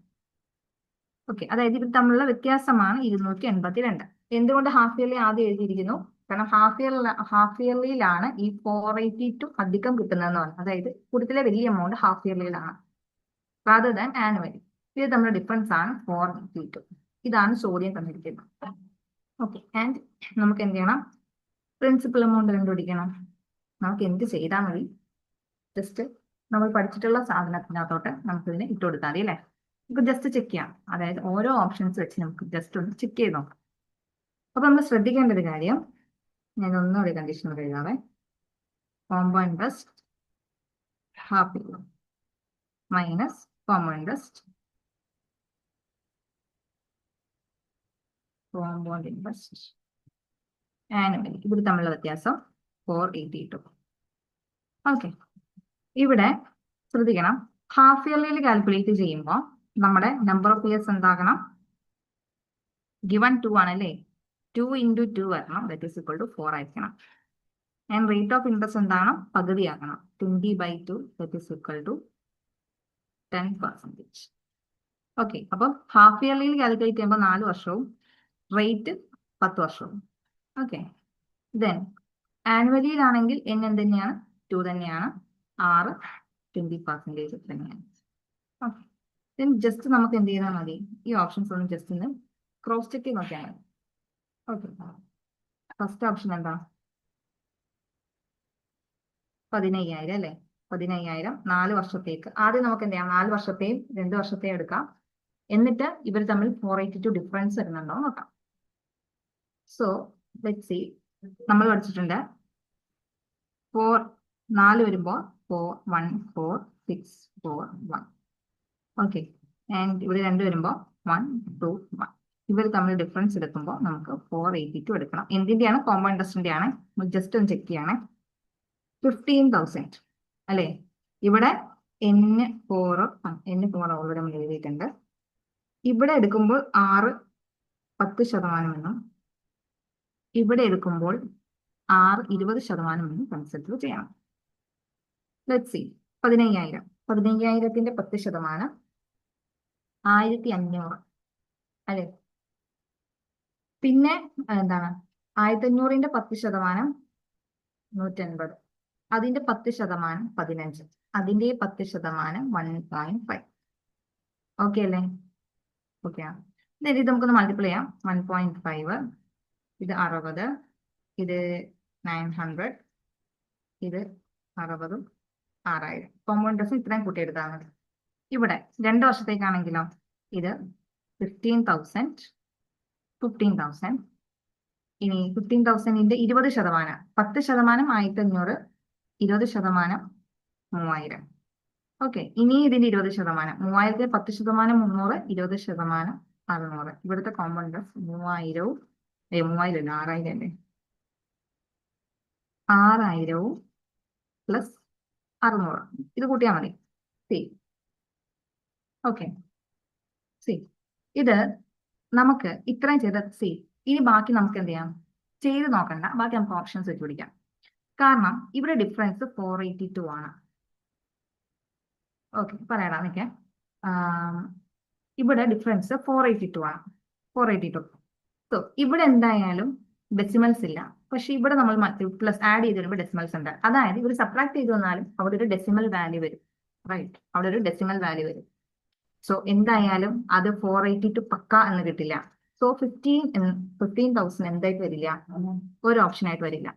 ഓക്കെ, അതായത് ഇത് തമ്മിലുള്ള വ്യത്യാസമാണ് 282. എന്തുകൊണ്ട് ഹാഫ് ഇയർലി ആദ്യം എഴുതിയിരിക്കുന്നു? കാരണം ഹാഫ് ഇയർലിയിലാണ് ഈ 482 അധികം കിട്ടുന്നതെന്ന് പറഞ്ഞത്. അതായത് കൂടുതലെ വലിയ എമൗണ്ട് ഹാഫ് ഇയർലിയിലാണ് റാദർ ദാൻ ആനുവലി. ഇത് തമ്മിലുള്ള ഡിഫറൻസ് ആണ് 482. ഇതാണ് ചോദ്യം തന്നിരിക്കുന്നത്. ഓക്കെ, ആൻഡ് നമുക്ക് എന്ത് ചെയ്യണം? പ്രിൻസിപ്പൽ എമൗണ്ട് കണ്ടുപിടിക്കണം. നമുക്ക് എന്ത് ചെയ്താൽ മതി? ജസ്റ്റ് നമ്മൾ പഠിച്ചിട്ടുള്ള സാധനത്തിനകത്തോട്ട് നമുക്കിതിനെ ഇട്ട് കൊടുത്താൽ മതി അല്ലേ? നമുക്ക് ജസ്റ്റ് ചെക്ക് ചെയ്യാം. അതായത് ഓരോ ഓപ്ഷൻസ് വെച്ച് നമുക്ക് ജസ്റ്റ് ഒന്ന് ചെക്ക് ചെയ്ത് നോക്കാം. അപ്പൊ നമ്മൾ ശ്രദ്ധിക്കേണ്ട ഒരു കാര്യം, ഞാൻ ഒന്നുകൂടി കണ്ടീഷൻ എഴുതാവേ. Compound interest half year minus compound interest annually. ഇവിടെ തമ്മിലുള്ള വ്യത്യാസം 482. ഓക്കെ, ഇവിടെ ശ്രദ്ധിക്കണം, ഹാഫ് ഇയർലിയിൽ കാൽക്കുലേറ്റ് ചെയ്യുമ്പോൾ നമ്മുടെ നമ്പർ ഓഫ് ഇയേഴ്സ് എന്താകണം? ഗിവൺ 2 ആണല്ലേ, 2 × 2 വരണം. ദാറ്റ് ഈസ് ഇക്വൽ ടു 4 ആയിരിക്കണം. ആൻഡ് റേറ്റ് ഓഫ് ഇൻട്രസ്റ്റ് എന്താണ്? പകുതിയാക്കണം. 20/2 that is equal to 10%. Okay, അപ്പം ഹാഫ് ഇയർലിയിൽ കാൽക്കുലേറ്റ് ചെയ്യുമ്പോൾ 4 വർഷവും റേറ്റ് 10 വർഷവും. ഓക്കെ, ദെൻ ആനുവലിയിലാണെങ്കിൽ n എന്ത് തന്നെയാണ്? 2 തന്നെയാണ്. 20% തന്നെയാണ്. ഓക്കെ, ദെൻ ജസ്റ്റ് നമുക്ക് എന്ത് ചെയ്താൽ മതി? ഈ ഓപ്ഷൻസ് ഒന്ന് ജസ്റ്റ് ഒന്ന് ക്രോസ് ചെക്ക് ചെയ്ത് നോക്കിയാൽ മതി. ഓക്കെ, ഫസ്റ്റ് ഓപ്ഷൻ എന്താ? 15,000 അല്ലേ? 15,000 4 വർഷത്തേക്ക്. ആദ്യം നമുക്ക് എന്ത് ചെയ്യാം? 4 വർഷത്തെയും 2 വർഷത്തെയും എടുക്കാം. എന്നിട്ട് ഇവർ തമ്മിൽ 482 ഡിഫറൻസ് വരുന്നുണ്ടോ നോക്കാം. സോ ലെറ്റ്സ് സീ, നമ്മൾ പഠിച്ചിട്ടുണ്ട് 4 വരുമ്പോൾ 4 1 4 6 4 1. ഓക്കെ, ആൻഡ് ഇവിടെ 2 വരുമ്പോൾ 1 2 1. ഇവർ തമ്മിൽ ഡിഫറൻസ് എടുക്കുമ്പോൾ നമുക്ക് 482 എടുക്കണം. എന്തിന്റെയാണ്? കോമ്പൗണ്ട് ഇൻട്രസ്റ്റിന്റെ ആണ്. ജസ്റ്റ് ഒന്ന് ചെക്ക് ചെയ്യണേ. 15,000 അല്ലേ? ഇവിടെ N4 ഓൾറെഡി നമ്മൾ എഴുതിയിട്ടുണ്ട്. ഇവിടെ എടുക്കുമ്പോൾ 10% എന്നും ഇവിടെ എടുക്കുമ്പോൾ 20% എന്നും കൺസിഡർ ചെയ്യണം. ലെറ്റ്സ് സീ, 15,000 15,000ന്റെ 10% 1,500 അല്ലേ? പിന്നെ എന്താണ്? 1,500ന്റെ 10% 180. അതിന്റെ 10% 15. അതിന്റെ 10% 1.5. ഓക്കെ അല്ലേ? ഓക്കെ ആണ്. ഇത് നമുക്കൊന്ന് മൾട്ടിപ്ലൈ ചെയ്യാം. 1.5 ഇത് 60, ഇത് 900, ഇത് 60 6,000. കോമ്പൗണ്ട് ഇൻട്രസ്റ്റ് ഇത്രയും കൂട്ടിയെടുത്താൽ മതി. ഇവിടെ 2 വർഷത്തേക്കാണെങ്കിലോ ഇത് 15,000 15,000. ഇനി 15,000ന്റെ 20%, 10% 1,500, 20% 3,000. ഓക്കെ, ഇനി ഇതിന്റെ 20%, 3,000ന്റെ 10% 300, 20% 600. ഇവിടുത്തെ കോമ്പൗണ്ട് ഇൻട്രസ്റ്റ് 3,000 3,000 അല്ല 6,000 അല്ലേ? 6,000 പ്ലസ് 600. ഇത് കൂട്ടിയാൽ മതി. സി ഓക്കെ, സി ഇത് നമുക്ക് ഇത്രയും ചെയ്ത സി. ഇനി ബാക്കി നമുക്ക് എന്ത് ചെയ്യാം? ചെയ്ത് നോക്കണ്ട, ബാക്കി നമുക്ക് ഓപ്ഷൻസ് വെച്ച് പിടിക്കാം. കാരണം ഇവിടെ ഡിഫറൻസ് 482 ആണ്. ഓക്കെ, പറയടാ നിൽക്കേ. ഇവിടെ ഡിഫറൻസ് 482 ആണ്. 482. സോ ഇവിടെ എന്തായാലും ഡെസിമൽസ് ഇല്ല. പക്ഷെ ഇവിടെ നമ്മൾ പ്ലസ് ആഡ് ചെയ്ത് വരുമ്പോൾ ഡെസിമൽസ് ഉണ്ട്. അതായത് ഇവർ സബ്ട്രാക്ട് ചെയ്ത് വന്നാലും അവിടെ ഒരു ഡെസിമൽ വാല്യൂ വരും. റൈറ്റ്, അവിടെ ഒരു ഡെസിമൽ വാല്യൂ വരും. സോ എന്തായാലും അത് 482 പക്ക എന്ന് കിട്ടില്ല. സോ 15,000 എന്തായിട്ട് വരില്ല, ഒരു ഓപ്ഷൻ ആയിട്ട് വരില്ല.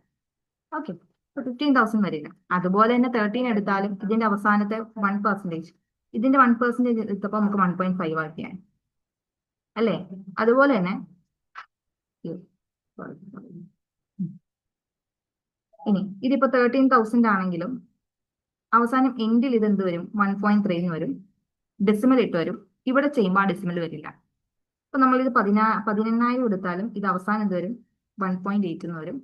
ഓക്കെ, 15,000 വരില്ല. അതുപോലെ തന്നെ 13 എടുത്താലും ഇതിന്റെ അവസാനത്തെ 1%, ഇതിന്റെ 1% എടുത്തപ്പോൾ നമുക്ക് 1.5 ആക്കിയാണ് അല്ലേ. അതുപോലെ തന്നെ ഇനി ഇതിപ്പോ 13,000 ആണെങ്കിലും അവസാനം എൻഡിൽ ഇത് എന്ത് വരും, 1.3 വരും, ഡെസിമൽ ഇട്ട് വരും. ഇവിടെ ചെയ്യുമ്പോൾ ആ ഡെസിമൽ വരില്ല. അപ്പൊ നമ്മളിത് 18,000 എടുത്താലും ഇത് അവസാനം എന്ത് വരും, 1.8 എന്ന് വരും.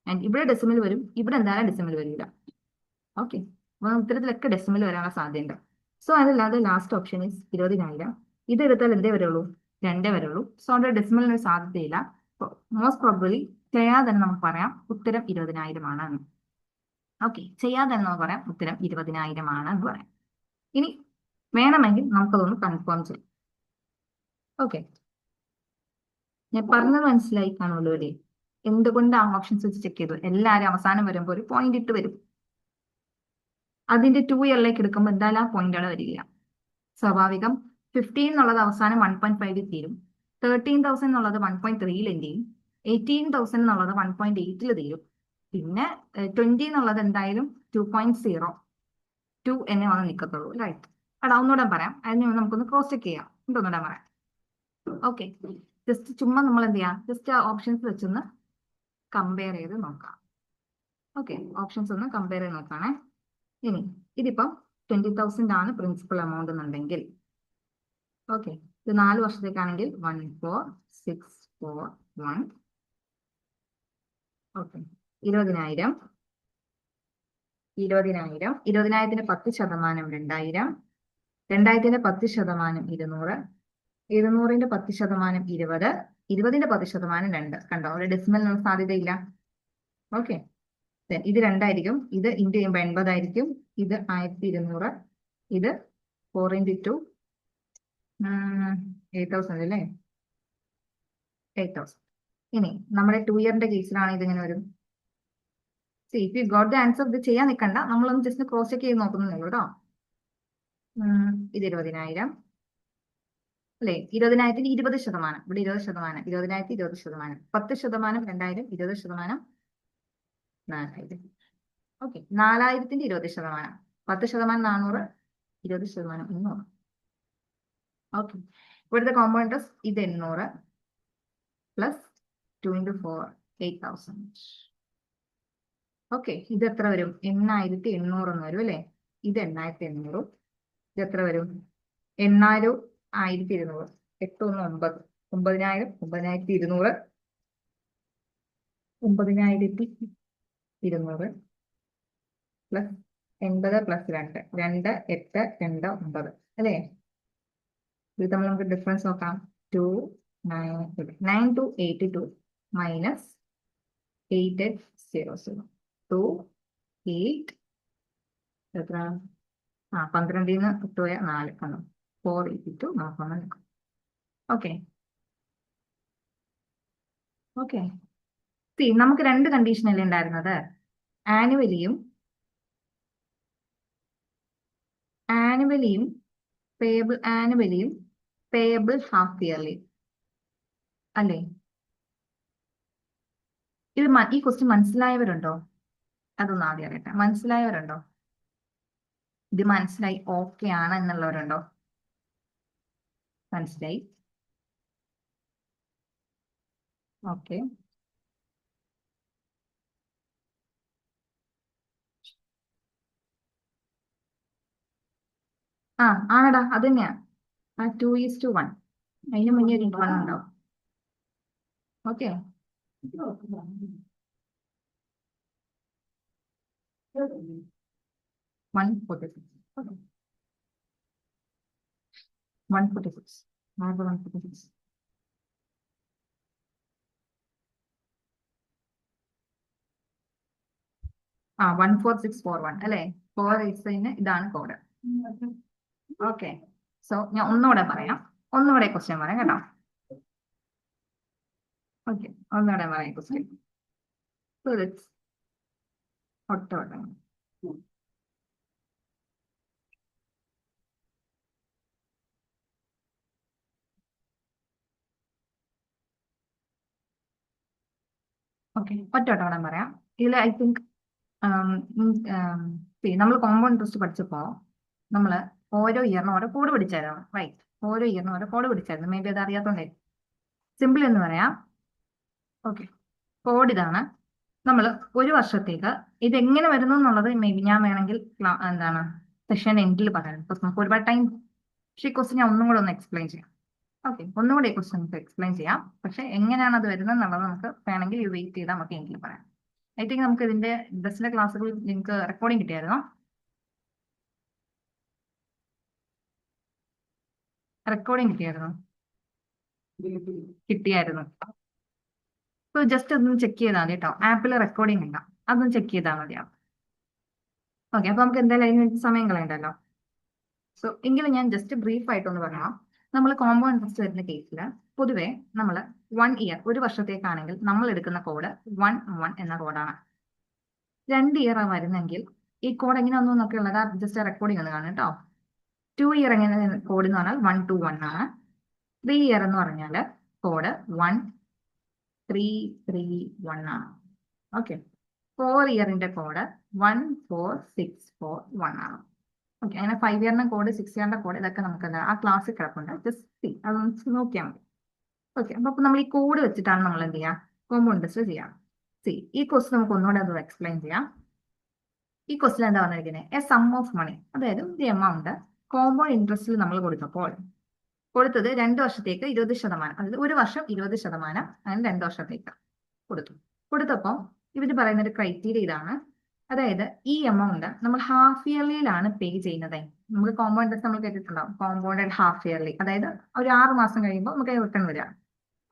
ആൻഡ് ഇവിടെ ഡെസിമൽ വരും, ഇവിടെ എന്തായാലും ഡെസിമൽ വരില്ല. ഓക്കെ, അപ്പൊ ഇത്തരത്തിലൊക്കെ ഡെസിമൽ വരാനുള്ള സാധ്യതയുണ്ട്. സോ അതല്ലാതെ ലാസ്റ്റ് ഓപ്ഷൻ ഈസ് 20,000. ഇത് എടുത്താൽ എന്തേ വരുള്ളൂ, 2 വരുള്ളൂ. സോ അവിടെ ഡെസിമലിന് സാധ്യതയില്ല. മോസ്റ്റ് പ്രോബബ്ലി ചെയ്യാതെ തന്നെ നമുക്ക് പറയാം ഉത്തരം 20,000 ആണ്. ഓക്കെ, ചെയ്യാതെ തന്നെ നമുക്ക് പറയാം ഉത്തരം 20,000 ആണ് എന്ന് പറയാം. ഇനി വേണമെങ്കിൽ നമുക്കതൊന്ന് കൺഫേം ചെയ്യാം. ഓക്കെ, ഞാൻ പറഞ്ഞത് മനസ്സിലായി കാണുമല്ലോ അല്ലേ. എന്തുകൊണ്ട് ആ ഓപ്ഷൻസ് വെച്ച് ചെക്ക് ചെയ്തു, എല്ലാവരും അവസാനം വരുമ്പോൾ ഒരു പോയിന്റ് ഇട്ട് വരും. അതിന്റെ 2 ഇയറിലേക്ക് എടുക്കുമ്പോൾ എന്തായാലും ആ പോയിന്റ് അവിടെ വരില്ല. സ്വാഭാവികം 15 എന്നുള്ളത് അവസാനം 1.5 തീരും, 13,000 എന്നുള്ളത് 1.3 എന്ത് ചെയ്യും, 18,000 എന്നുള്ളത് 1.8 തീരും, പിന്നെ 20 എന്നുള്ളത് എന്തായാലും 2.02 എന്നെ വന്ന് നിൽക്കത്തുള്ളൂ. റൈറ്റ്, അവിടെ ഒന്നുകൂടെ പറയാം, അതിന് നമുക്കൊന്ന് ക്രോസ് ചെക്ക് ചെയ്യാം. ഒന്നുകൂടെ പറയാം. ഓക്കെ, ജസ്റ്റ് ചുമ്മാ നമ്മൾ എന്ത് ചെയ്യാം, ജസ്റ്റ് ആ ഓപ്ഷൻസ് വെച്ചൊന്ന് കമ്പയർ ചെയ്ത് നോക്കാം. ഓക്കെ, ഓപ്ഷൻസ് ഒന്ന് കമ്പയർ ചെയ്ത് നോക്കുകയാണെ. ഇനി ഇതിപ്പം 20,000 ആണ് പ്രിൻസിപ്പൽ എമൗണ്ട് എന്നുണ്ടെങ്കിൽ, ഓക്കെ, ഇത് 4 വർഷത്തേക്കാണെങ്കിൽ 14,641. ഓക്കെ, 20,000, 20,000ത്തിന് 10% 2,000, 2,000ത്തിന്റെ 10% 200, 200ന്റെ 10% 20, 20ന്റെ 10% 2. കണ്ടോ, ഒരു ഡെസിമലിനുള്ള സാധ്യതയില്ല. ഓക്കെ, ഇത് 2 ആയിരിക്കും, ഇത് ഇൻറ്റു ചെയ്യുമ്പോൾ 80 ആയിരിക്കും, ഇത് 1,200, ഇത് 4 × 2 8,000 അല്ലേ, 8,000. ഇനി നമ്മുടെ 2 ഇയറിന്റെ കേസിലാണ് ഇതിങ്ങനെ വരും. If you got the answer, ഇത് ചെയ്യാൻ നിൽക്കണ്ട, നമ്മളൊന്ന് ജസ്റ്റ് ക്രോസ് ചെക്ക് ചെയ്ത് നോക്കുന്നുള്ളൂ കേട്ടോ. ഇത് 20,000 അല്ലെ, 20,000ത്തിന് 20%, ഇവിടെ 20%, 20,000ത്തിന് 20%, 10% 2,000, 20% 4,000. ഓക്കെ, 4,000ത്തിന്റെ 20%, 10% 400, 20% 300. ഓക്കെ, ഇവിടുത്തെ കോമ്പൗണ്ട് ഇൻട്രസ്റ്റ് ഇത് 800 പ്ലസ് 2 × 4 8,000. ഓക്കെ, ഇത് എത്ര വരും, 8,800 എന്ന് വരും അല്ലേ. ഇത് 8,800, ഇത് എത്ര വരും, 8,000 1,200, 8 1 9, 9,000, 9,200, 9,200 പ്ലസ് 80 പ്ലസ് 2, 2 8 2 9 അല്ലേ. ഇത് തമ്മിൽ നമുക്ക് ഡിഫറൻസ് നോക്കാം. 2 9 2 82 മൈനസ് 8,800 2 8 എത്ര, 12ന്ന് 8 പോയ 4 കണ്ടോ, 482 നോക്കാൻ നിൽക്കും. ഓക്കെ, ഓക്കെ, നമുക്ക് 2 കണ്ടീഷൻ അല്ലേ ഉണ്ടായിരുന്നത്, ആനുവലിയും പേയബിൾ ഹാഫ് ഇയർലി അല്ലേ. ഇത് ഈ ക്വസ്റ്റ്യൻ മനസ്സിലായവരുണ്ടോ, അതൊന്നും ആദ്യം അറിയട്ടെ. മനസ്സിലായവരുണ്ടോ, ഇത് മനസ്സിലായി ഓക്കെ ആണ് എന്നുള്ളവരുണ്ടോ, മനസ്സിലായി. ഓക്കെ, ആണടാ, അത് തന്നെയാ. 2:1, അതിന് മുന്നേ 1 ഉണ്ടാവും. ഓക്കെ, 146, 146, 146. 14641 അല്ലേ, 4 ഇതാണ് കോഡ്. ഓക്കെ, സോ ഞാൻ ഒന്നുകൂടെ പറയാം, ഒന്നുകൂടെ ക്വസ്റ്റ്യൻ പറയാം കേട്ടോ. ഓക്കെ, ഒന്നുകൂടെ പറയാം ക്വസ്റ്റ്യൻ. ഒട്ടോട്ടം ഓക്കെ, ഒറ്റ വട്ടം പറയാം. ഇതിൽ ഐ തിങ്ക് നമ്മൾ കോമ്പൗണ്ട് ഇൻട്രസ്റ്റ് പഠിച്ചപ്പോൾ നമ്മൾ ഓരോ ഇയറിനും ഓരോ കോഡ് പഠിച്ചായിരുന്നു, റൈറ്റ്? ഓരോ ഇയറിനും ഓരോ കോഡ് പഠിച്ചായിരുന്നു. മേ ബി അത് അറിയാത്തോണ്ടേ സിമ്പിൾ എന്ന് പറയാം. ഓക്കെ, കോഡ് ഇതാണ്. നമ്മൾ ഒരു വർഷത്തേക്ക് ഇത് എങ്ങനെ വരുന്നു എന്നുള്ളത് മേ ബി ഞാൻ വേണമെങ്കിൽ എന്താണ് സെഷൻ എൻഡിൽ പറയാം. ബിക്കോസ് നമുക്ക് ഒരുപാട് ടൈം. പക്ഷേ ഈ ക്വസ്റ്റ്യൻ ഞാൻ ഒന്നും കൂടെ ഒന്ന് എക്സ്പ്ലെയിൻ ചെയ്യാം. ഓക്കെ, ഒന്നുകൂടി ഈ ക്വസ്റ്റ്യൻ നമുക്ക് എക്സ്പ്ലെയിൻ ചെയ്യാം. പക്ഷെ എങ്ങനെയാണ് അത് വരുന്നത് എന്നുള്ളത് നമുക്ക് വേണമെങ്കിൽ വെയിറ്റ് ചെയ്താൽ നമുക്ക് എൻഡിൽ പറയാം. ഐ തിങ്ക് നമുക്ക് ഇതിന്റെ ഡ്രസ്സിന്റെ ക്ലാസ്സുകൾ നിങ്ങൾക്ക് റെക്കോർഡിംഗ് കിട്ടിയായിരുന്നോ? റെക്കോർഡിംഗ് കിട്ടിയായിരുന്നു? കിട്ടിയായിരുന്നു. സോ ജസ്റ്റ് അതൊന്ന് ചെക്ക് ചെയ്താൽ മതി കേട്ടോ. ആപ്പിൽ റെക്കോർഡിംഗ് ഇല്ല, അതൊന്ന് ചെക്ക് ചെയ്താൽ മതിയാവും. ഓക്കെ, അപ്പൊ നമുക്ക് എന്തായാലും അതിന് വേണ്ടി സമയം കളയണ്ടല്ലോ. സോ എങ്കിലും ഞാൻ ജസ്റ്റ് ബ്രീഫ് ആയിട്ടൊന്ന് പറയാം. നമ്മൾ കോമ്പൗണ്ട് ഇൻട്രസ്റ്റ് വരുന്ന കേസിൽ പൊതുവെ നമ്മൾ 1 ഇയർ, ഒരു വർഷത്തേക്കാണെങ്കിൽ നമ്മൾ എടുക്കുന്ന കോഡ് 1 എന്ന കോഡാണ്. 2 ഇയർ വരുന്നെങ്കിൽ ഈ കോഡ് എങ്ങനെ വന്നു എന്നൊക്കെ ഉള്ളത് ജസ്റ്റ് റെക്കോർഡിംഗ് ഒന്ന് കാണും കേട്ടോ. 2 ഇയർ എങ്ങനെ കോഡ് എന്ന് പറഞ്ഞാൽ 121 ആണ്. 3 ഇയർ എന്ന് പറഞ്ഞാൽ കോഡ് 1331 ആണ്. ഓക്കെ, 4 ഇയറിന്റെ കോഡ് 14641 ആണ്. ഓക്കെ, അങ്ങനെ 5 ഇയറിന്റെ കോഡ്, 6 ഇയറിന്റെ കോഡ്, ഇതൊക്കെ നമുക്ക് എന്താ ആ ക്ലാസ്സിൽ കിടപ്പുണ്ട്. ജസ്റ്റ് അതൊന്ന് നോക്കിയാൽ മതി. ഓക്കെ, അപ്പൊ നമ്മൾ ഈ കോഡ് വെച്ചിട്ടാണ് നമ്മൾ എന്ത് ചെയ്യുക, കോമ്പൗണ്ട് ഇൻട്രസ്റ്റ് ചെയ്യാം. ഈ ക്വസ്റ്റ് നമുക്ക് ഒന്നുകൂടെ അത് എക്സ്പ്ലെയിൻ ചെയ്യാം. ഈ ക്വസ്റ്റിൽ എന്താ പറഞ്ഞിരിക്കുന്നത്? എ സം ഓഫ് മണി, അതായത് ദി എമൗണ്ട് കോമ്പൗണ്ട് ഇൻട്രസ്റ്റിൽ നമ്മൾ കൊടുത്തപ്പോൾ കൊടുത്തത് 2 വർഷത്തേക്ക് 20%, അതായത് ഒരു വർഷം 20%, അങ്ങനെ 2 വർഷത്തേക്ക് കൊടുത്തപ്പോൾ ഇവർ പറയുന്ന ഒരു ക്രൈറ്റീരിയ ഇതാണ്. അതായത് ഈ എമൗണ്ട് നമ്മൾ ഹാഫ് ഇയർലിയിലാണ് പേ ചെയ്യുന്നത്. നമുക്ക് കോമ്പൗണ്ട് ഇൻട്രസ്റ്റ് നമ്മൾ കേട്ടിട്ടുണ്ടാവും, കോമ്പൗണ്ടഡ് ഹാഫ് ഇയർലി, അതായത് ഒരു 6 മാസം കഴിയുമ്പോൾ നമുക്ക് റിട്ടേൺ വരിക.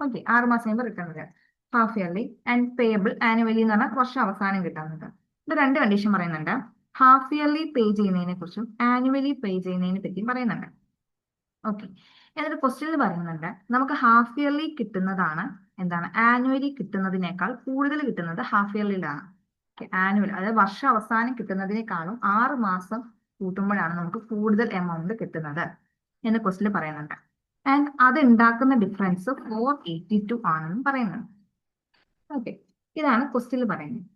ഓക്കെ, 6 മാസം കഴിയുമ്പോൾ റിട്ടേൺ വരിക. Half yearly and payable annually എന്ന് പറഞ്ഞാൽ വർഷം അവസാനം കിട്ടാറുണ്ട്. ഇത് 2 കണ്ടീഷൻ പറയുന്നുണ്ട്. ഹാഫ് ഇയർലി പേ ചെയ്യുന്നതിനെ കുറിച്ചും ആനുവലി പേ ചെയ്യുന്നതിനെ പറ്റിയും പറയുന്നുണ്ട്. ഓക്കെ, എന്നിട്ട് ക്വസ്റ്റ്യനിൽ പറയുന്നുണ്ട് നമുക്ക് ഹാഫ് ഇയർലി കിട്ടുന്നതാണ് എന്താണ് ആനുവലി കിട്ടുന്നതിനേക്കാൾ കൂടുതൽ കിട്ടുന്നത് ഹാഫ് ഇയർലിയിലാണ്. ആനുവൽ അതായത് വർഷം അവസാനം കിട്ടുന്നതിനേക്കാളും 6 മാസം കൂട്ടുമ്പോഴാണ് നമുക്ക് കൂടുതൽ എമൗണ്ട് കിട്ടുന്നത് എന്ന് ക്വസ്റ്റ്യൻ പറയുന്നുണ്ട്. ആൻഡ് അത് ഉണ്ടാക്കുന്ന ഡിഫറൻസ് 482 ആണെന്നും പറയുന്നുണ്ട്. ഓക്കെ, ഇതാണ് ക്വസ്റ്റ്യനിൽ പറയുന്നത്.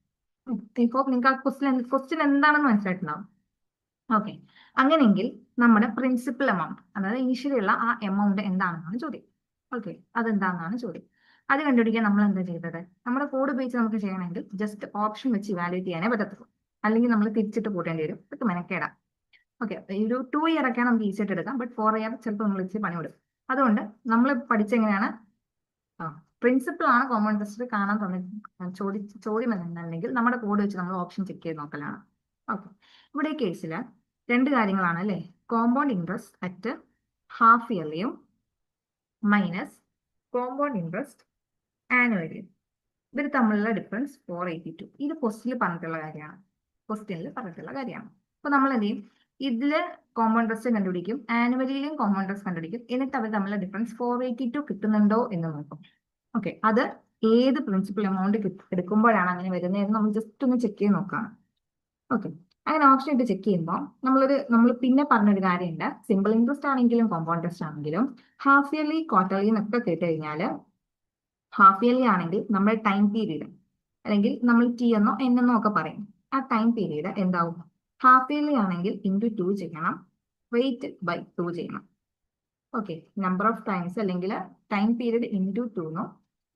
നിങ്ങൾക്ക് ആ ക്വസ്റ്റ്യൻ എന്താണെന്ന് മനസ്സിലായിട്ടുണ്ടാവും. ഓക്കെ, അങ്ങനെയെങ്കിൽ നമ്മുടെ പ്രിൻസിപ്പൽ എമൗണ്ട്, അതായത് ഇനിഷ്യലി ഉള്ള ആ എമൗണ്ട് എന്താണെന്നാണ് ചോദ്യം. ഓക്കെ, അതെന്താണെന്നാണ് ചോദ്യം. അത് കണ്ടുപിടിക്കാൻ നമ്മൾ എന്താ ചെയ്തത്? നമ്മുടെ കോഡ് ഉപയോഗിച്ച് നമുക്ക് ചെയ്യണമെങ്കിൽ ജസ്റ്റ് ഓപ്ഷൻ വെച്ച് ഇവാലുവേറ്റ് ചെയ്യാനേ പറ്റത്തുള്ളൂ. അല്ലെങ്കിൽ നമ്മൾ തിരിച്ചിട്ട് കൂട്ടേണ്ടി വരും. ഇതൊക്കെ മെനക്കേടാം. ഓക്കെ, ഒരു 2 ഇയർ ഒക്കെയാണ് നമുക്ക് ഈസി ആയിട്ട് എടുക്കാം. ബട്ട് 4 ഇയർ ചിലപ്പോൾ നമ്മൾ ഇച്ചിരി പണി കൊടുക്കും. അതുകൊണ്ട് നമ്മൾ പഠിച്ചെങ്ങനെയാണ് പ്രിൻസിപ്പിൾ ആണ് കോമൺ ഇൻട്രസ്റ്റ് കാണാൻ ചോദ്യം എന്നുണ്ടെങ്കിൽ നമ്മുടെ കോഡ് വെച്ച് നമ്മൾ ഓപ്ഷൻ ചെക്ക് ചെയ്ത് നോക്കലാണ്. ഓക്കെ, ഇവിടെ ഈ കേസിൽ 2 കാര്യങ്ങളാണ് അല്ലേ? കോമ്പൗണ്ട് ഇൻട്രസ്റ്റ് അറ്റ് ഹാഫ് ഇയർലിയും മൈനസ് കോമ്പൗണ്ട് ഇൻട്രസ്റ്റ് ആനുവലിയും. ഇവർ തമ്മിലുള്ള ഡിഫറൻസ് 482. ഇത് ക്വസ്റ്റ്യനിൽ പറഞ്ഞിട്ടുള്ള കാര്യമാണ്. അപ്പൊ നമ്മൾ എന്ത് ചെയ്യും? ഇതില് കോമ്പൗണ്ട് ഇൻട്രസ്റ്റ് കണ്ടുപിടിക്കും, ആനുവലിയിലും കോമ്പൗണ്ട് ഇൻട്രസ്റ്റ് കണ്ടുപിടിക്കും. എന്നിട്ട് അവർ തമ്മിലുള്ള ഡിഫറൻസ് 482 കിട്ടുന്നുണ്ടോ എന്ന് നോക്കും. ഓക്കെ, അത് ഏത് പ്രിൻസിപ്പൽ എമൗണ്ട് എടുക്കുമ്പോഴാണ് അങ്ങനെ വരുന്നതെന്ന് നമ്മൾ ജസ്റ്റ് ഒന്ന് ചെക്ക് ചെയ്ത് നോക്കുകയാണ്. ഓക്കെ, അങ്ങനെ ഓപ്ഷൻ ഇട്ട് ചെക്ക് ചെയ്യുമ്പോൾ നമ്മൾ പിന്നെ പറഞ്ഞൊരു കാര്യമുണ്ട്. സിമ്പിൾ ഇൻട്രസ്റ്റ് ആണെങ്കിലും കോമ്പൗണ്ട് ഇൻട്രസ്റ്റ് ആണെങ്കിലും ഹാഫ് ഇയർലി, ക്വാർട്ടർലി എന്നൊക്കെ കേട്ട് കഴിഞ്ഞാൽ ഹാഫ് ഇയർലി ആണെങ്കിൽ നമ്മുടെ ടൈം പീരീഡ്, അല്ലെങ്കിൽ നമ്മൾ ടി എന്നോ എൻ എന്നോ ഒക്കെ പറയും. ആ ടൈം പീരീഡ് എന്താവും? ഹാഫ് ഇയർലി ആണെങ്കിൽ × 2 ചെയ്യണം, വെയിറ്റ് ബൈ 2 ചെയ്യണം. ഓക്കെ, നമ്പർ ഓഫ് ടൈംസ് അല്ലെങ്കിൽ ടൈം പീരീഡ് × 2 എന്നോ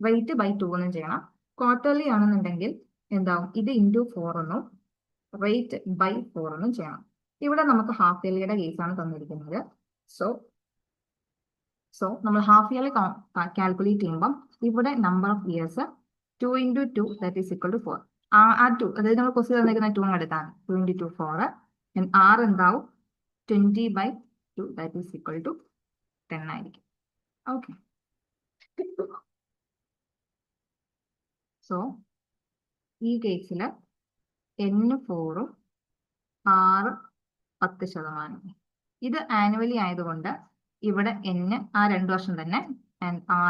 വെയിറ്റ് ബൈ 2 എന്നും ചെയ്യണം. ക്വാർട്ടർലി ആണെന്നുണ്ടെങ്കിൽ എന്താവും? ഇത് × 4 എന്നോ വെയിറ്റ് ബൈ 4 എന്നും ചെയ്യണം. ഇവിടെ നമുക്ക് ഹാഫ് ഇയർലിയുടെ കേസാണ് തന്നിരിക്കുന്നത്. സോ നമ്മൾ ഹാഫ് ഇയർലി കാൽക്കുലേറ്റ് ചെയ്യുമ്പോൾ ഇവിടെ number of years 2 × 2 that is equal to 4. ആ 2, അതായത് നമ്മൾ ക്വസ്റ്റ്യൻ തന്നിരിക്കുന്ന 2 എടുത്താണ്. 2 × 2 4. R എന്താവും? 20/2 ദാറ്റ് ഈസ് ഇക്വൽ ടു 10 ആയിരിക്കും. ഓക്കെ, സോ ഈ കേസിൽ N4 R 10%. ഇത് ആനുവലി ആയതുകൊണ്ട് ഇവിടെ N ആ 2 വർഷം തന്നെ,